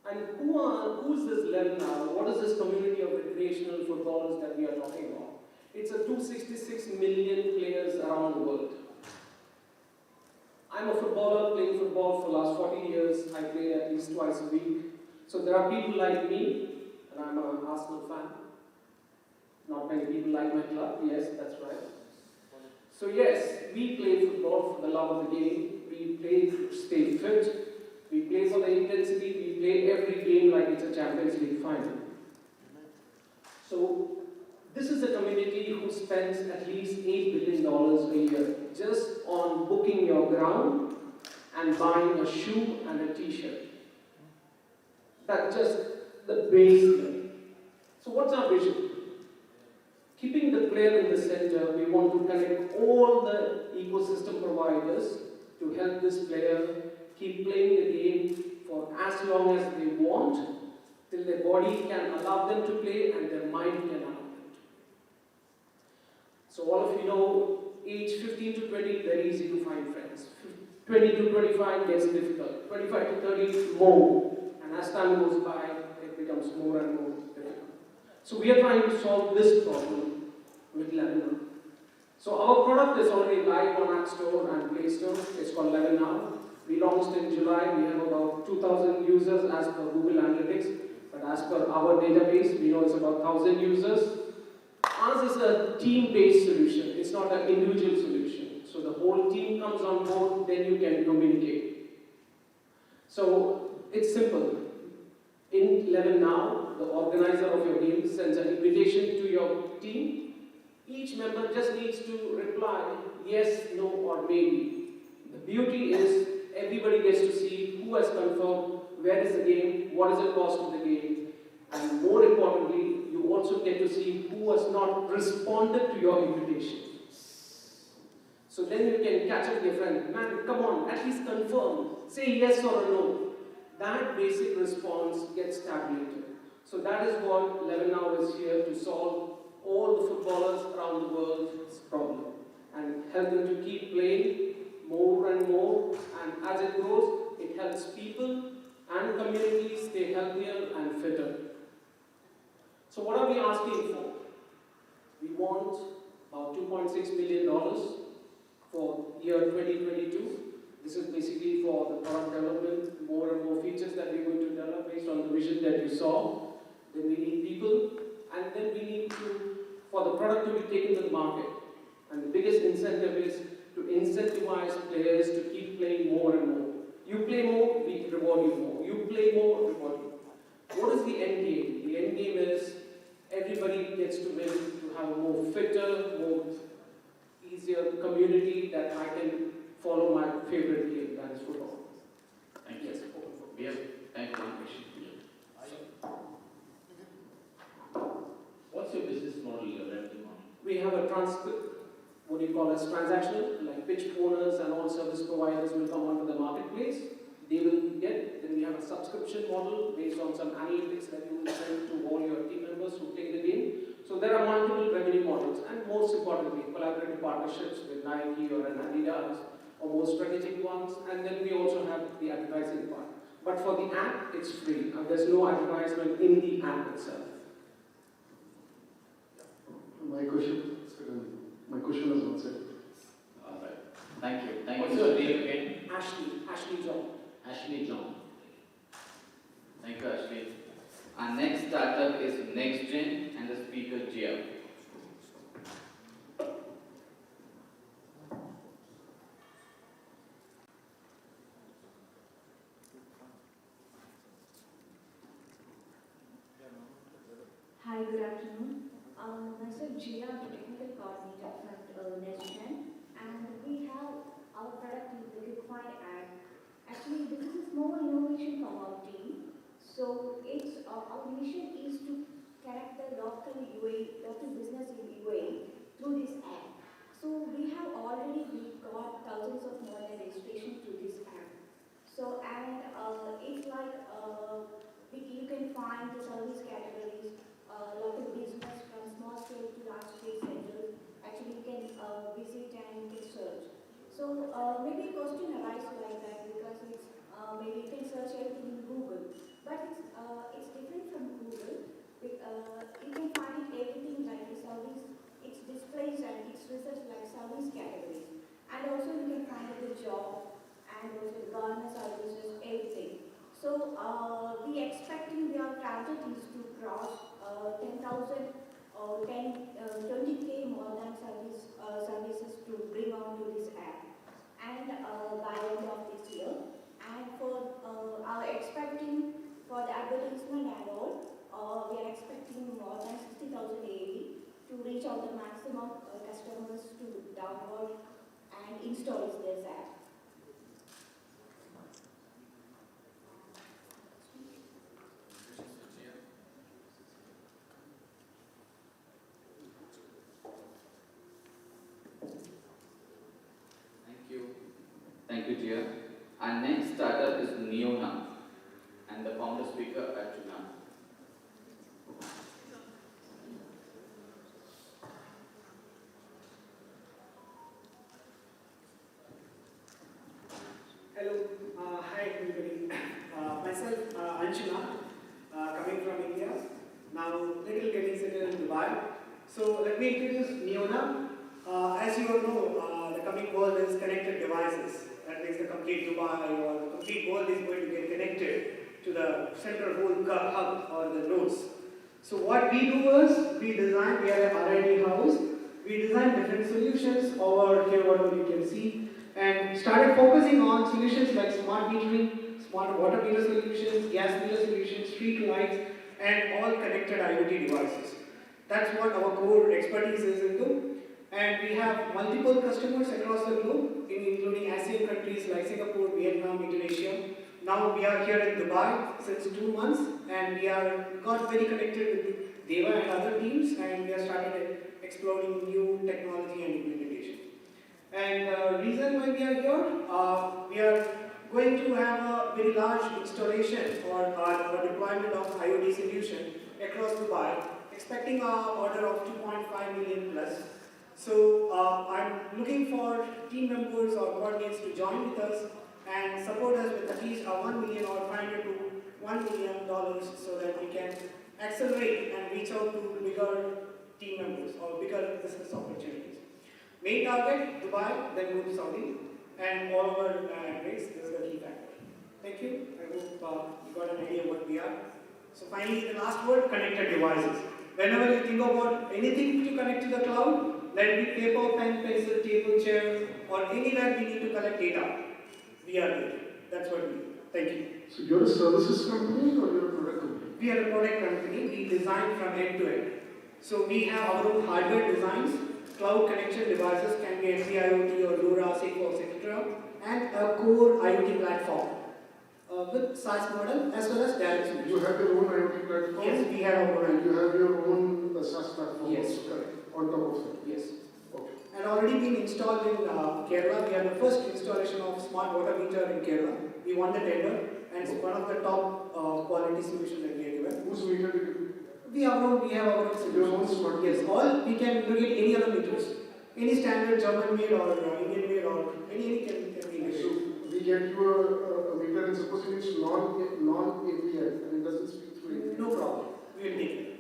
And who is this Level Now? What is this community of recreational footballers that we are talking about? It's a 266 million players around the world. I'm a footballer playing football for the last 40 years. I play at least twice a week. So there are people like me, and I'm an Arsenal fan. Not many people like my club. Yes, that's right. So yes, we play football for the love of the game. We play to stay fit. We play for the intensity. We play every game like it's a Champions League final. So this is a community who spends at least $8 billion a year just on booking your ground and buying a shoe and a t-shirt. That's just the base level. So what's our vision? Keeping the player in the center, we want to connect all the ecosystem providers to help this player keep playing the game for as long as they want, till their body can allow them to play and their mind can allow them to play. So all of you know, age 15 to 20, very easy to find friends. 20 to 25 gets difficult. 25 to 30, more. And as time goes by, it becomes more and more difficult. So we are trying to solve this problem with Level Now. So our product is already live on App Store and Play Store. It's called Level Now. We launched in July. We have about 2,000 users as per Google Analytics. But as per our database, we know it's about 1,000 users. Ours is a team-based solution. It's not an individual solution. So the whole team comes on board, then you can communicate. So it's simple. In Level Now, the organizer of your game sends an invitation to your team. Each member just needs to reply yes, no, or maybe. The beauty is everybody gets to see who has confirmed, where is the game, what is the cost of the game, and more importantly, you also get to see who has not responded to your invitation. So then you can catch up with your friend, man, come on, at least confirm, say yes or no. That basic response gets tabulated. So that is what Level Now is here to solve all the footballers around the world's problem and help them to keep playing more and more, and as it grows, it helps people and communities stay healthier and fitter. So what are we asking for? We want about $2.6 million for year 2022. This is basically for the product development, more and more features that we're going to develop based on the vision that you saw. Then we need people, and then we need for the product to be taken to the market. And the biggest incentive is to incentivize players to keep playing more and more. You play more, we reward you more. You play more, reward you more. What is the end game? The end game is everybody gets to win, to have a more fitter, more easier community that I can follow my favorite game, that is football. Thank you. Yes. We have time for one question. What's your business model, your revenue model? We have a what do you call as transactional, like pitch owners and all service providers will come onto the marketplace. They will get, then we have a subscription model based on some analytics that you will send to all your team members who play the game. So there are multiple revenue models, and most importantly, collaborative partnerships. partnerships with Nike or an Adidas, or more strategic ones, and then we also have the advertising part. But for the app, it's free, and there's no advertisement in the app itself. My question is answered. All right. Thank you. Thank What's you. your name again? Ashley John. Ashley John. Thank you, Ashley. Our next startup is NextGen and the speaker Gia. Hi, good afternoon. Myself Gia, I'm the technical coordinator at NextGen, and we have our product is the Recruitment AI. Actually, this is a small innovation from our team. So it's our mission is to connect the local business in UAE through this app. So we got thousands of more registrations through this app. So and it's like you can find the service categories, local business from small scale to large scale centers. Actually, you can visit and you can search. So maybe a question arises like that because it's maybe you can search everything in Google, but it's different from Google. You can find everything like the service, its displays and its results like service categories, and also you can find the job and also the government services, everything. So we expecting our target is to cross 10,000 or 20K more than services to bring on to this app, and by end of this year. And for our expecting for the advertisement and all, we are expecting more than 60,000 AAD to reach out the maximum customers to download and install this app. Thank you, Gia. Our next startup is Neona, and the founder speaker Arjuna. Hello, hi everybody. Myself Anshuna, coming from India. Now little getting settled in Dubai. So let me introduce Neona. As you all know, the coming world is connected devices. That means the complete Dubai or the complete world is going to get connected to the central whole hub or the nodes. So what we do is, we are an R&D house, we design different solutions over here, whatever you can see, and started focusing on solutions like smart metering, smart water meter solutions, gas meter solutions, street lights, and all connected IoT devices. That's what our core expertise is into. And we have multiple customers across the globe, including ASEAN countries like Singapore, Vietnam, Indonesia. Now we are here in Dubai since 2 months, and we got very connected with Deva and other teams, and we have started exploring new technology and implementation. And reason why we are here, we are going to have a very large installation or deployment of IoT solution across Dubai, expecting an order of 2.5 million plus. So I'm looking for team members or coordinates to join with us and support us with at least $1 million or $500 to $1 million so that we can accelerate and reach out to bigger team members or bigger business opportunities. Main target, Dubai, then move to Saudi, and all our rates, this is the key factor. Thank you. I hope you got an idea what we are. So finally, the last word, connected devices. Whenever you think about anything to connect to the cloud, let it be paper, pen, pencil, table, chair, or anywhere we need to collect data, we are there. That's what we do. Thank you. So you're a services company or you're a product company? We are a product company. We design from end to end. So we have our own hardware designs, cloud connection devices, can be NB-IoT or LoRa, Sigfox, etc., and a core IoT platform with SaaS model as well as direct solution. You have your own IoT platform? Yes, we have our own. And you have your own SaaS platform? Yes, also, correct. On top of that? Yes. Okay. And already been installed in Kerala. We are the first installation of smart water meter in Kerala. We won the tender, and it's one of the top quality solutions that we are given. Whose meter did you? We have our own solutions. Your own smart Yes, all we can integrate any other meters. any standard German made or Indian made or any can be integrated. So we get you a meter and supposing it's non-API and it doesn't speak through API. No problem. We will take it.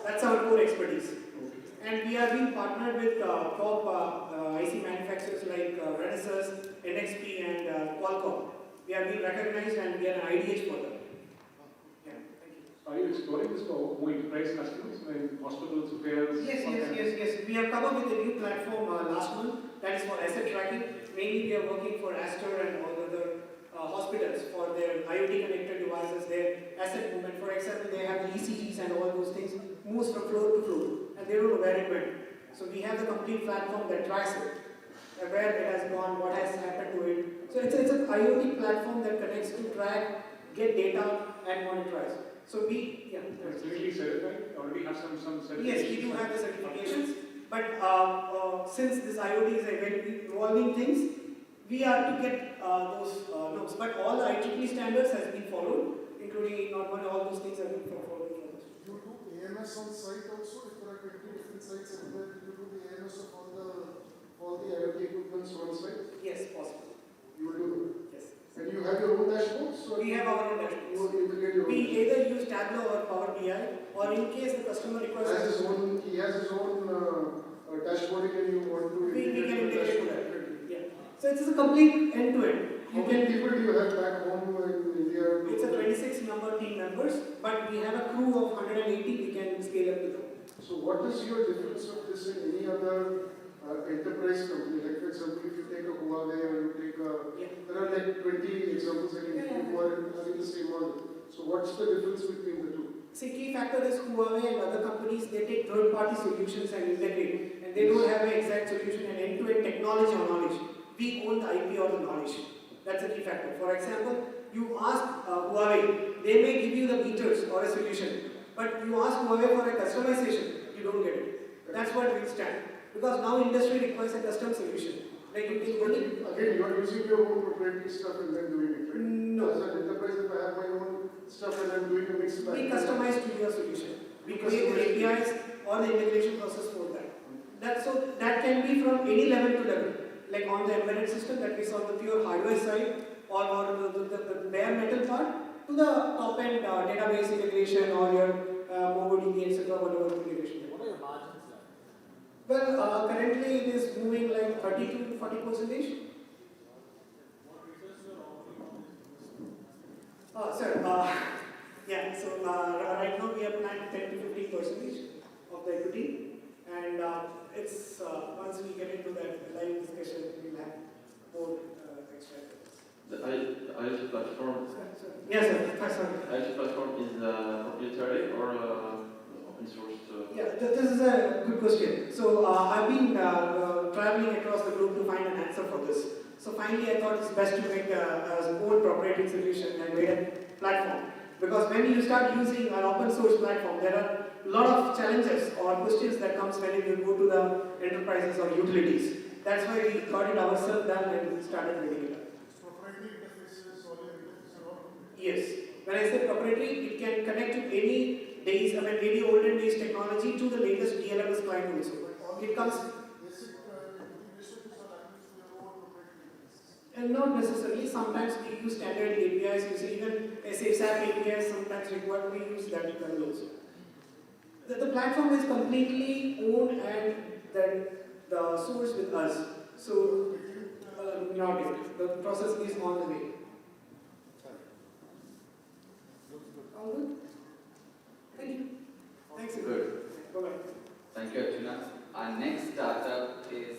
That's our core expertise. And we are being partnered with top IC manufacturers like Renesas, NXP and Qualcomm. We are being recognized and we are an IDH for them. Yeah, thank you. Are you exploring this for more enterprise customers, like hospitals, fairs? Yes. We have come up with a new platform last month that is for asset tracking. Mainly we are working for Astor and all the other hospitals for their IoT connected devices, their asset movement. For example, they have the ECGs and all those things moves from floor to floor and they don't know where it went. So we have the complete platform that tracks it, where it has gone, what has happened to it. So it's an IoT platform that connects to track, get data and monitorize. So we, It's really certified? Already have some certifications? Yes, we do have the certifications. But since this IoT is a very evolving things, we are to get those norms. But all the IEEE standards has been followed, including not one, all those things have been followed. You do AMS on site also? If there are 20 different sites everywhere, you do the AMS of all the IoT equipments on site? Yes, possible. You will do that? Yes. And you have your own dashboards? We have our own dashboards. You create your own We dashboards. either use Tableau or Power BI, or in case the customer requires... He has his own dashboarding and you want to we can integrate dashboard. that. Yeah. So it's a complete end-to-end. How many people do you have back home in India? It's a 26 number team members, but we have a crew of 180, we can scale up to them. So what is your difference of this in any other enterprise company? Like for example, if you take a Huawei or you take there are like 20 examples I can give who are having the same model. So what's the difference between the two? See, key factor is Huawei and other companies, they take third-party solutions and integrate, and they don't have an exact solution and end-to-end technology or knowledge. We own the IP or the knowledge. That's a key factor. For example, you ask Huawei, they may give you the meters or a solution, but you ask Huawei for a customization, you don't get it. That's what we stand. Because now industry requires a custom solution. Like you can only... Again, you are using your own proprietary stuff and then doing it, right? No. As an enterprise, if I have my own stuff and I'm doing a mixed bag. We customize to your solution. We create the APIs or the integration process for that. So that can be from any level to level. Like on the embedded system that we saw the pure hardware side or the bare metal part to the top end database integration or your MongoDB, etc. whatever integration. What are your margins like? Well, currently it is moving like 30 to 40%. Sir, yeah, so right now we have planned 10 to 15% of the equity, and it's once we get into that live discussion, we'll have more extra. The IoT platform. Yes, sir. IoT platform is proprietary or open source? Yeah, this is a good question. So I've been traveling across the globe to find an answer for this. So finally, I thought it's best to make a own proprietary solution and made a platform. Because when you start using an open source platform, there are a lot of challenges or questions that comes when you go to the enterprises or utilities. That's why we got it ourselves done and started building it up. Proprietary interfaces, all your interfaces are all? Yes. When I say proprietary, it can connect to any days, any olden days technology to the latest DLMS client also. It comes. And not necessarily. Sometimes we use standard APIs. You see, even SAP APIs sometimes required. We use that level also. The platform is completely owned and the source with us. So, not yet. The process is on the way. All good? Thank you. Thanks. Good. Bye-bye. Thank you, Archana. Our next startup is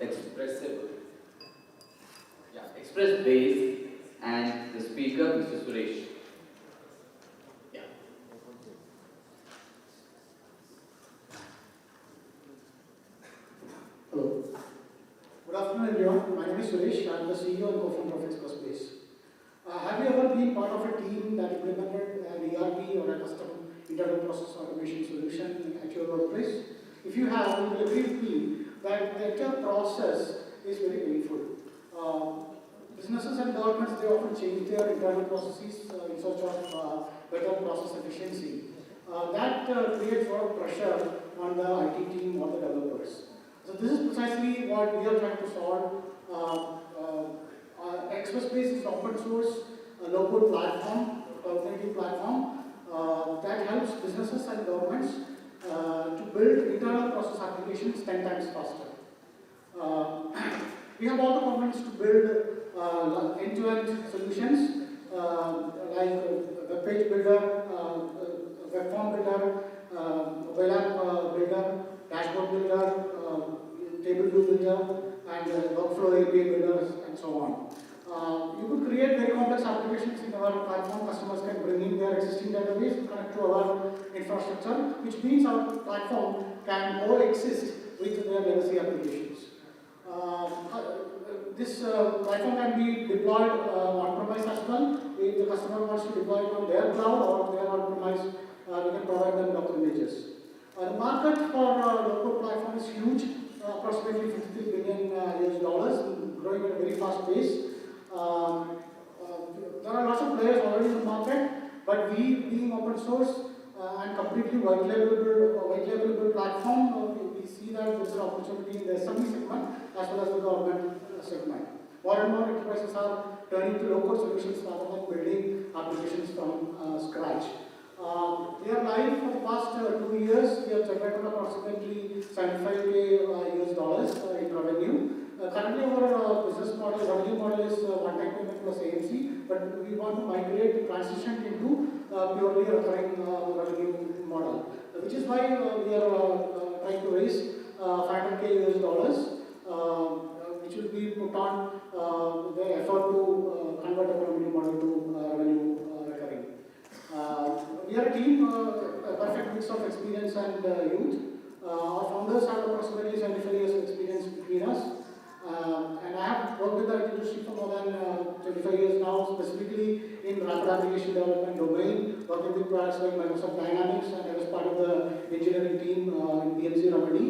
Expressible. Yeah, Express Base and the speaker, Mr. Suresh. Yeah. Hello. Good afternoon, everyone. My name is Suresh. I am the CEO and co-founder of Express Base. Have you ever been part of a team that implemented an ERP or a custom internal process automation solution at your workplace? If you have, you will agree with me that the entire process is very painful. Businesses and governments, they often change their internal processes in search of better process efficiency. That creates a lot of pressure on the IT team or the developers. So this is precisely what we are trying to solve. Expospace is open source, low-code platform, alternative platform that helps businesses and governments to build internal process applications 10 times faster. We have all the components to build end-to-end solutions like web page builder, web form builder, mobile app builder, dashboard builder, table view builder, and workflow API builders, and so on. You could create very complex applications in our platform. Customers can bring in their existing database and connect to our infrastructure, which means our platform can coexist with their legacy applications. This platform can be deployed on-premise as well. If the customer wants to deploy it on their cloud or their on-premise, we can provide them Docker images. The market for low-code platform is huge, approximately $53 billion US, growing at a very fast pace. There are lots of players already in the market, but we, being open source and completely white labelable platform, we see that there is an opportunity in the SME segment as well as the government segment. More and more enterprises are turning to low-code solutions rather than building applications from scratch. We are live for the past 2 years. We have generated approximately $75K US in revenue. Currently, our business model, revenue model is one-time payment plus AMC, but we want to migrate, transition into purely recurring revenue model, which is why we are trying to raise $500K US, which will be put on the effort to convert the revenue model to revenue recurring. We are a team, a perfect mix of experience and youth. Our founders have approximately 75 years of experience between us. And I have worked with the IT industry for more than 25 years now, specifically in rapid application development domain, working with products like Microsoft Dynamics, and I was part of the engineering team in PMC Ramadi.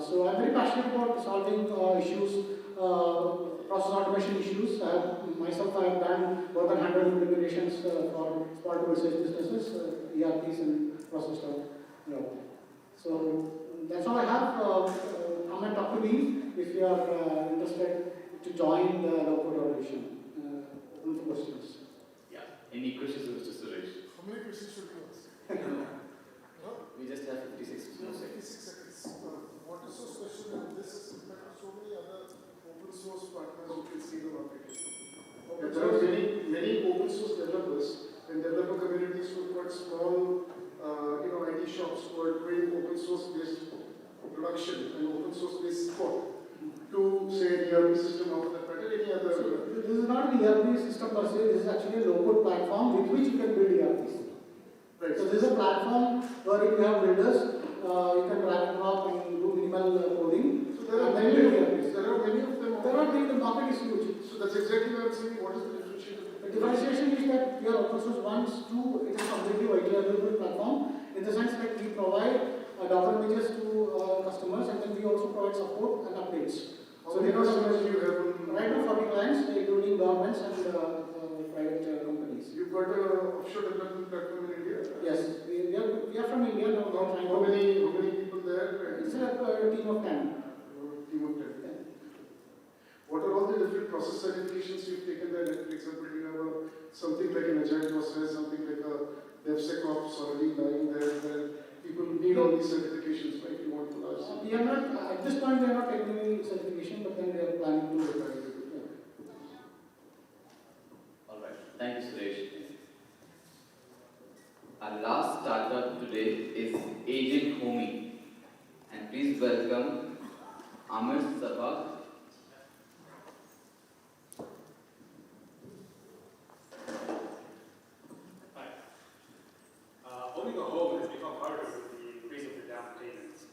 So I'm very passionate about solving issues, process automation issues. Myself, I have done more than 100 implementations for small to mid-sized businesses, ERPs and process development. So that's all I have. Come and talk to me if you are interested to join the low-code revolution. Open for questions. Yeah. Any questions, Mr. Suresh? How many questions should we ask? No. We just have 56 more seconds. 56 seconds. What is so special in this as compared to so many other open source partners you can see in the market? Okay, there are many open source developers and developer communities who are quite small, IT shops who are doing open source based production and open source based support to say an ERP system or that matter, any other. So, this is not an ERP system per se, this is actually a low-code platform with which you can build ERPs. Right. So this is a platform where you have builders, you can drag and drop and do minimal coding. So there are many of them. There are many, the market is huge. So that's exactly what I'm saying. What is the differentiation? The differentiation is that we are open source once, two, it is a completely white labelable platform in the sense that we provide Docker images to customers and then we also provide support and updates. So many customers you have? Right now 40 clients, including governments and private companies. You've got an offshore development platform in India? Yes, we are from India now. How many people there? It's a team of 10. Team of 10. Yeah. What are all the different process certifications you've taken there? For example, you have something like an agile process, something like a DevSecOps already lying there where people need all these certifications, right? You want to ask? We are not, at this point, we are not taking any certification, but then we are planning to apply it. All right. Thank you, Suresh. Our last startup today is Agent Homie. And please welcome Amir Sabah. Owning a home has become harder with the increase of the down payments.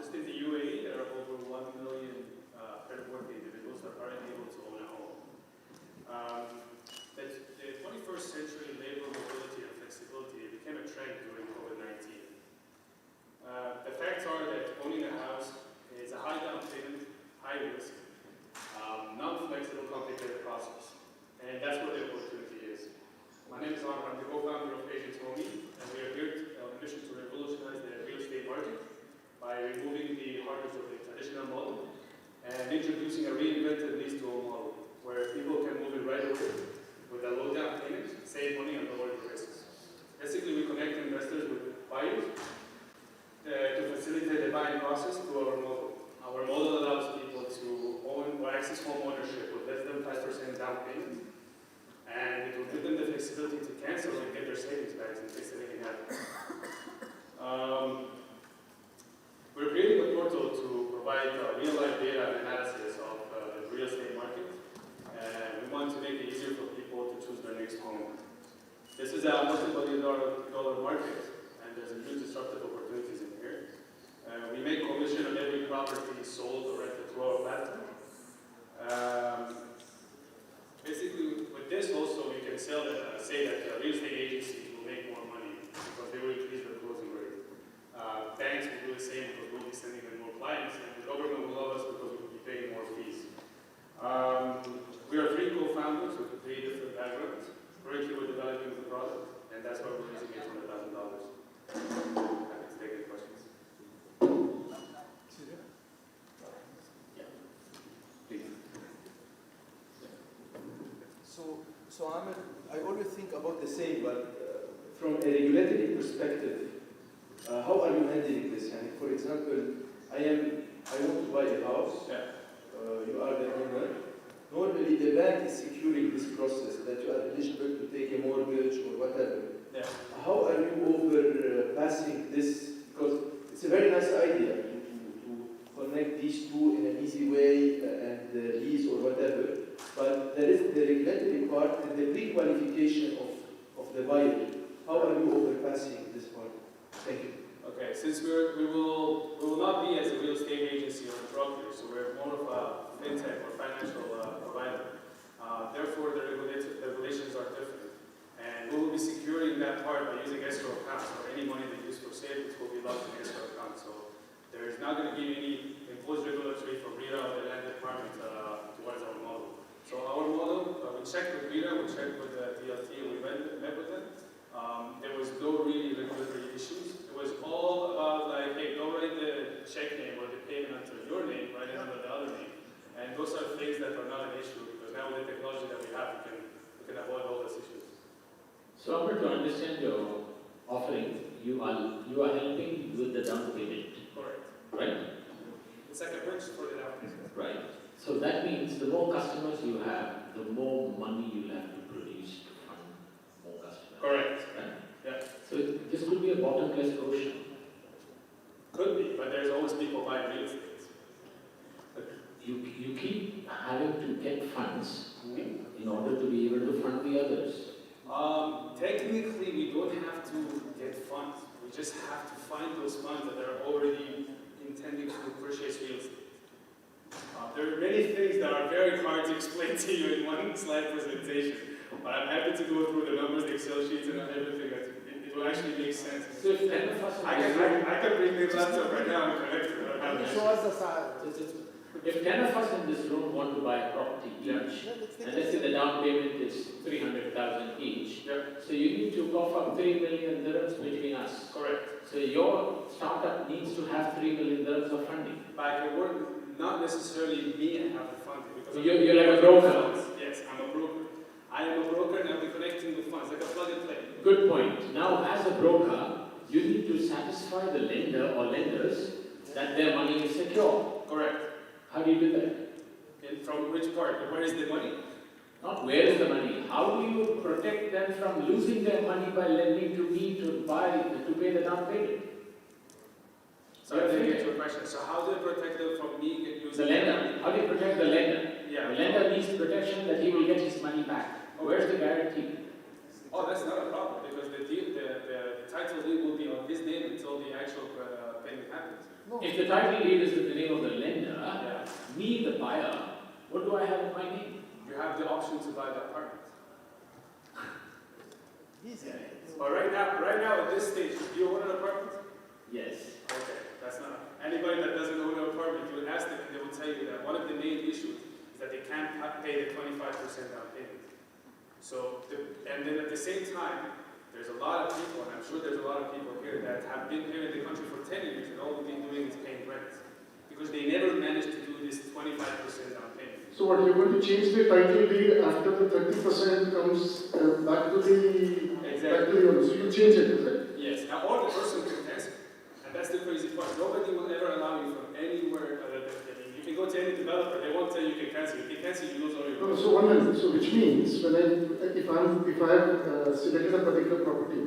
Just in the UAE, there are over 1 million credit-worthy individuals that are unable to own a home. The 21st century labor mobility and flexibility became a trend during COVID-19. The facts are that owning a house is a high down payment, high risk, non-flexible, complicated process. And that's where the opportunity is. My name is Marvo. I'm the co-founder of Agent Homie, and we are here on a mission to revolutionize introducing a reinvented lease-to-own model, where people can move in right away with a low-down payment, save money, and lower the risks. Basically, we connect investors with buyers to facilitate the buying process through our model. Our model allows people to own or access home ownership with less than 5% down payment, and it will give them the flexibility to cancel and get their savings back in case anything happens. We're creating a portal to provide real-life data and analysis of the real estate market, and we want to make it easier for people to choose their next home. This is a multi-billion-dollar market, and there's a huge disruptive opportunities in here. We make commission on every property sold or rented through our platform. Basically, with this also, you can say that real estate agencies will make more money because they will increase their closing rate. Banks will do the same because we'll be sending them more clients, and the government will love us because we'll be paying more fees. We are 3 co-founders with 3 different backgrounds. Currently, we're developing the product, and that's why we're raising $800,000. Happy to take any questions. Yeah, please. So I always think about the same, but from a regulatory perspective, how are you handling this? And for example, I want to buy a house. You are the owner. Normally, the bank is securing this process that you are eligible to take a mortgage or whatever. Yeah. How are you overpassing this? Because it's a very nice idea to connect these two in an easy way and lease or whatever. But there is the regulatory part and the pre-qualification of the buyer. How are you overpassing this part? Thank you. Okay, since we will not be as a real estate agency or a broker, so we're more of a fintech or financial provider. Therefore, the regulations are different. And we will be securing that part by using escrow accounts, or any money they use for savings will be locked in escrow accounts. So there is not going to be any imposed regulatory from RERA or the land department towards our model. So our model, we checked with RERA, we checked with the DLT, and we met with them. There was no really regulatory issues. It was all about like, hey, don't write the check name or the payment under your name, write it under the other name. And those are things that are not an issue because now with the technology that we have, we can avoid all those issues. So, to understand your offering, you are helping with the down payment. Correct. Right? It's like a bridge for the down payment. Right. So that means the more customers you have, the more money you have to produce to fund more customers. Correct. Right? Yeah. So this could be a bottomless ocean. Could be, but there's always people buying real estate. But you keep having to get funds in order to be able to fund the others. Technically, we don't have to get funds. We just have to find those funds that are already intending to purchase real estate. There are many things that are very hard to explain to you in one slide presentation, but I'm happy to go through the numbers, the Excel sheets, and everything. It will actually make sense. So if 10 of us I can bring the laptop right now and connect it. Show us the size. If 10 of us in this room want to buy a property each, and let's say the down payment is 300,000 each, so you need to cough up 3 million dirhams between us. Correct. So your startup needs to have 3 million dirhams of funding. But I can work, not necessarily me and have the funding. Because You're like a broker. Yes, I'm a broker. I am a broker and I'll be connecting with funds, like a plug and play. Good point. Now, as a broker, you need to satisfy the lender or lenders that their money is secure. Correct. How do you do that? And from which part? Where is the money? Not where is the money. How do you protect them from losing their money by lending to me to pay the down payment? So I didn't get your question. So how do you protect them from me using the lender? How do you protect the lender? Yeah. The lender needs protection that he will get his money back. Where's the guarantee? Oh, that's not a problem because the title deed will be on his name until the actual payment happens. If the title deed is in the name of the lender, me, the buyer, what do I have in my name? You have the option to buy the apartment. But right now at this stage, do you own an apartment? Yes. Okay, that's not. Anybody that doesn't own an apartment, you would ask them and they will tell you that one of the main issues is that they can't pay the 25% down payment. So, and then at the same time, there's a lot of people, and I'm sure there's a lot of people here that have been here in the country for 10 years and all they've been doing is paying rent. because they never managed to do this 25% down payment. So what, you're going to change the title deed after the 30% comes back to the owner. So you change it, is it? Yes, now or the person can cancel. And that's the crazy part. Nobody will ever allow you from anywhere other than, I mean, you can go to any developer, they won't tell you can cancel. You can cancel, you lose all your money. No, so 1 minute. So which means when if I have selected a particular property,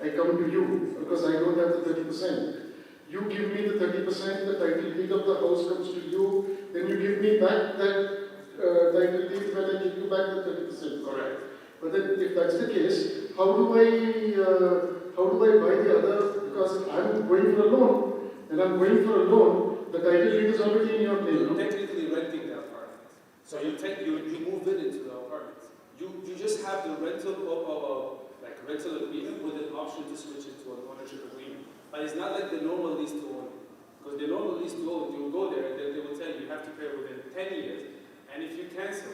I come to you because I don't have the 30%. You give me the 30%, the title deed of the house comes to you, then you give me back that title deed when I give you back the 30%. Correct. But then if that's the case, how do I buy the other? Because I'm going for a loan, and I'm going for a loan, the title deed is already in your name. You're technically renting the apartment. So you move it into the apartment. You just have the rental agreement with an option to switch it to an ownership agreement. But it's not like the normal lease to own. Because the normal lease to own, you'll go there and they will tell you have to pay within 10 years. And if you cancel,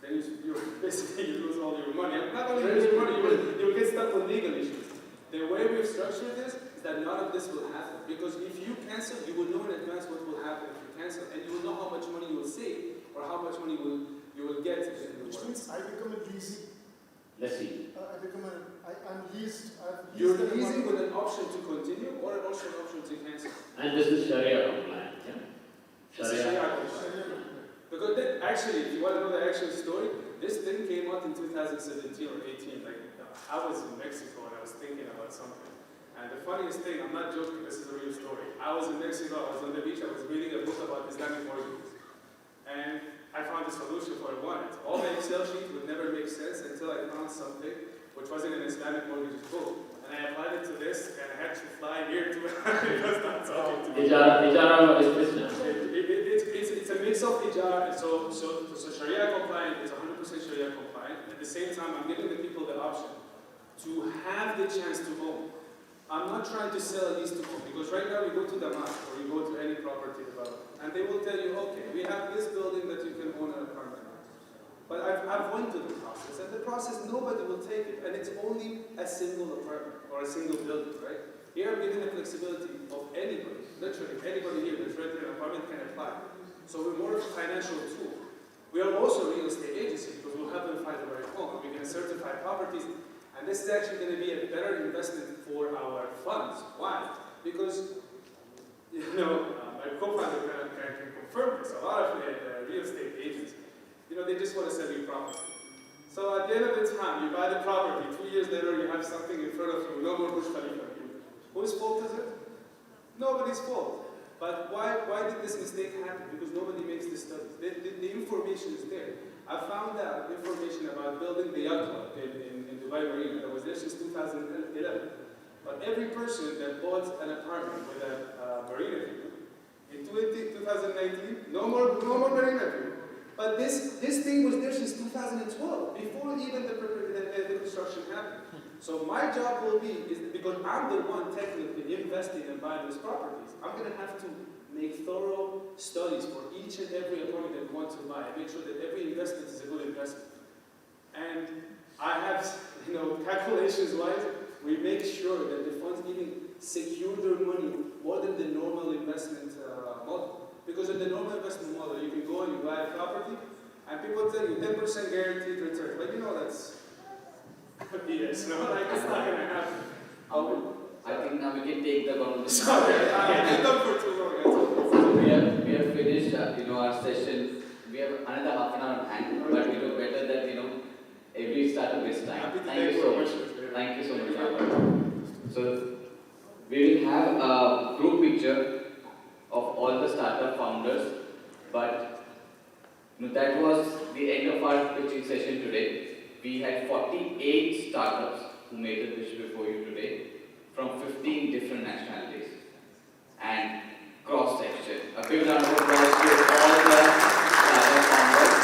then you lose all your money. And not only lose your money, you will get stuck with legal issues. The way we've structured this is that none of this will happen. Because if you cancel, you will know in advance what will happen if you cancel. And you will know how much money you will save or how much money you will get. Which means I become a leasing. Let's see. I'm leased. You're leasing with an option to continue or also an option to cancel. And this is Sharia compliant, yeah? Sharia compliant. Because actually, if you want to know the actual story, this thing came out in 2017 or 18. Like, I was in Mexico and I was thinking about something. And the funniest thing, I'm not joking, this is a real story. I was in Mexico, I was on the beach, I was reading a book about Islamic mortgages. And I found a solution for what I wanted. All the Excel sheets would never make sense until I found something which wasn't an Islamic mortgage book. And I applied it to this, and I had to fly here to it. It was not talking to me. Ijara is business. It's a mix of Ijara, so Sharia compliant is 100% Sharia compliant. At the same time, I'm giving the people the option to have the chance to own. I'm not trying to sell a lease to own, because right now you go to Damas or you go to any property developer, and they will tell you, okay, we have this building that you can own an apartment. But I've went through the process, and the process, nobody will take it, and it's only a single apartment or a single building, right? Here I'm giving the flexibility of anybody, literally anybody here that's renting an apartment can apply. So we're more of a financial tool. We are also a real estate agency because we'll have them find the right home. We can certify properties, and this is actually going to be a better investment for our funds. Why? Because, my co-founder can confirm this. A lot of real estate agents, they just want to sell you property. So at the end of the time, you buy the property, 2 years later you have something in front of you, no more Burj Khalifa. Whose fault is it? Nobody's fault. But why did this mistake happen? Because nobody makes the studies. The information is there. I found out information about building the yacht club in Dubai Marina that was there since 2011. But every person that bought an apartment with a marina view, in 2019, no more marina view. But this thing was there since 2012, before even the construction happened. So my job will be, because I'm the one technically investing and buying those properties, I'm going to have to make thorough studies for each and every apartment that we want to buy, and make sure that every investment is a good investment. And I have, calculations-wise, we make sure that the funds even secure their money more than the normal investment model. Because in the normal investment model, you can go and you buy a property, and people tell you 10% guaranteed return. But that's BS, no? It's not going to happen. I think now we can take the conversation. Sorry, I've done for too long. So we have finished, our session. We have another half an hour on hand, but better that, every startup is time. Thank you so much. Thank you so much, Marvo. So we will have a group picture of all the startup founders, but that was the end of our pitching session today. We had 48 startups who made the pitch before you today from 15 different nationalities and cross-section. A big round of applause to all the startup founders.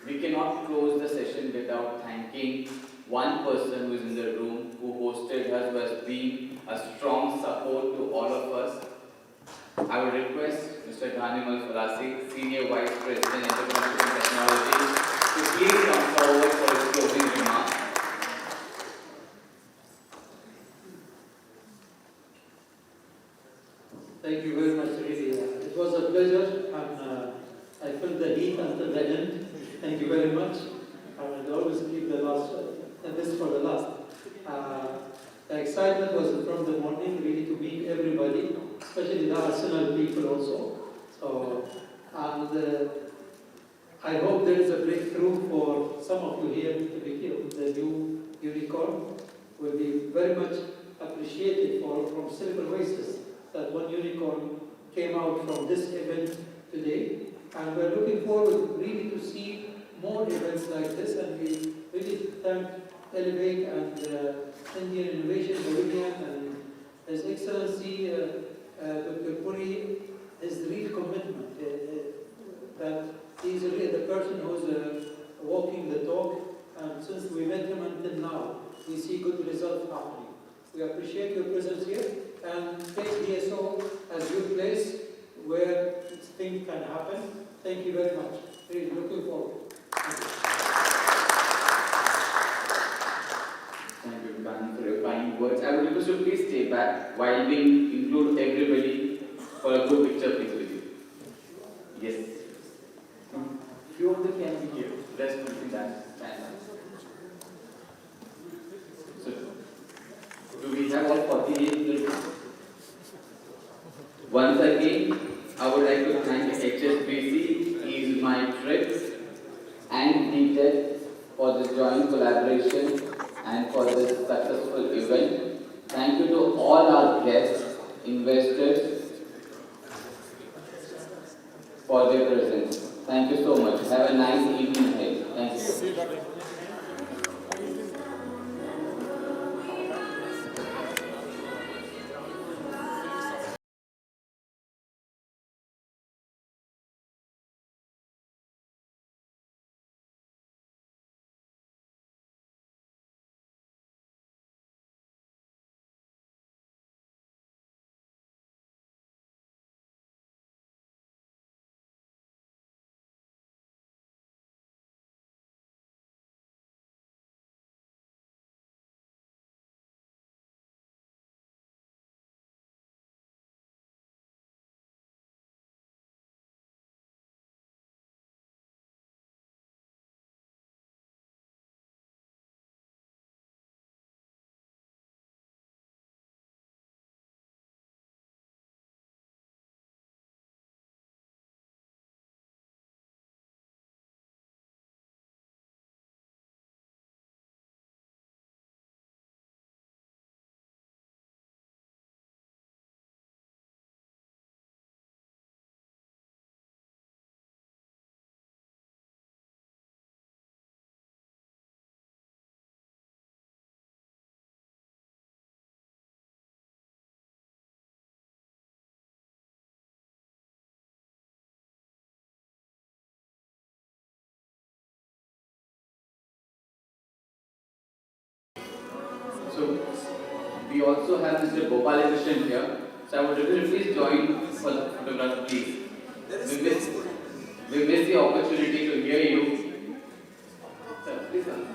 We cannot close the session without thanking one person who is in the room, who hosted us, who has been a strong support to all of us. I would request Mr. Ghanim Al-Falasi, Senior Vice President, Entrepreneurial and Technology, to please come forward for his closing remarks. Thank you very much. I will always keep the last, this for the last. The excitement was from the morning, really, to meet everybody, especially the Arsenal people also. So, and I hope there is a breakthrough for some of you here to be here with the new unicorn. Will be very much appreciated from Silicon Oasis that one unicorn came out from this event today. And we're looking forward really to see more events like this, and we really thank Elevate and Indian Innovation Pavilion and His Excellency Dr. Puri, his real commitment that he's really the person who's walking the talk, and since we met him until now, we see good results happening. We appreciate your presence here and take DSO as your place where things can happen. Thank you very much. Really looking forward. Thank you, Gandhi, for your kind words. I would request you please stay back while we include everybody for a good picture, please, with you. Yes. Few of them can be here. Rest will be that stand up. So, do we have all 48 people? Once again, I would like to thank HSBC, Is My Trip, and DTEC for this joint collaboration and for this successful event. Thank you to all our guests, investors, for their presence. Thank you so much. Have a nice evening ahead. Thank you. So, we also have Mr. Gopalakrishnan here. So, I would request you please join for the photograph, please. We miss the opportunity to hear you. Sir, please come.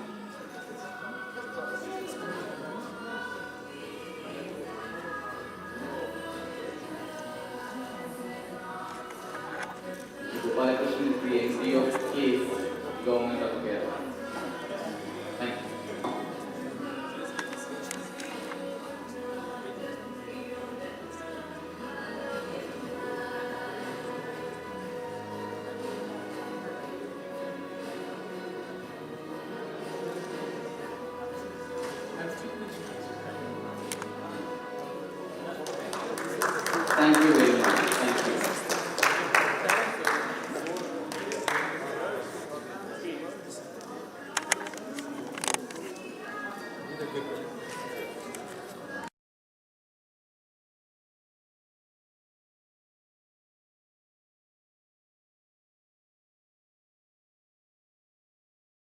Gopalakrishnan is the MD of CASE, Government of Kerala. Thank you. Thank you very much. Thank you.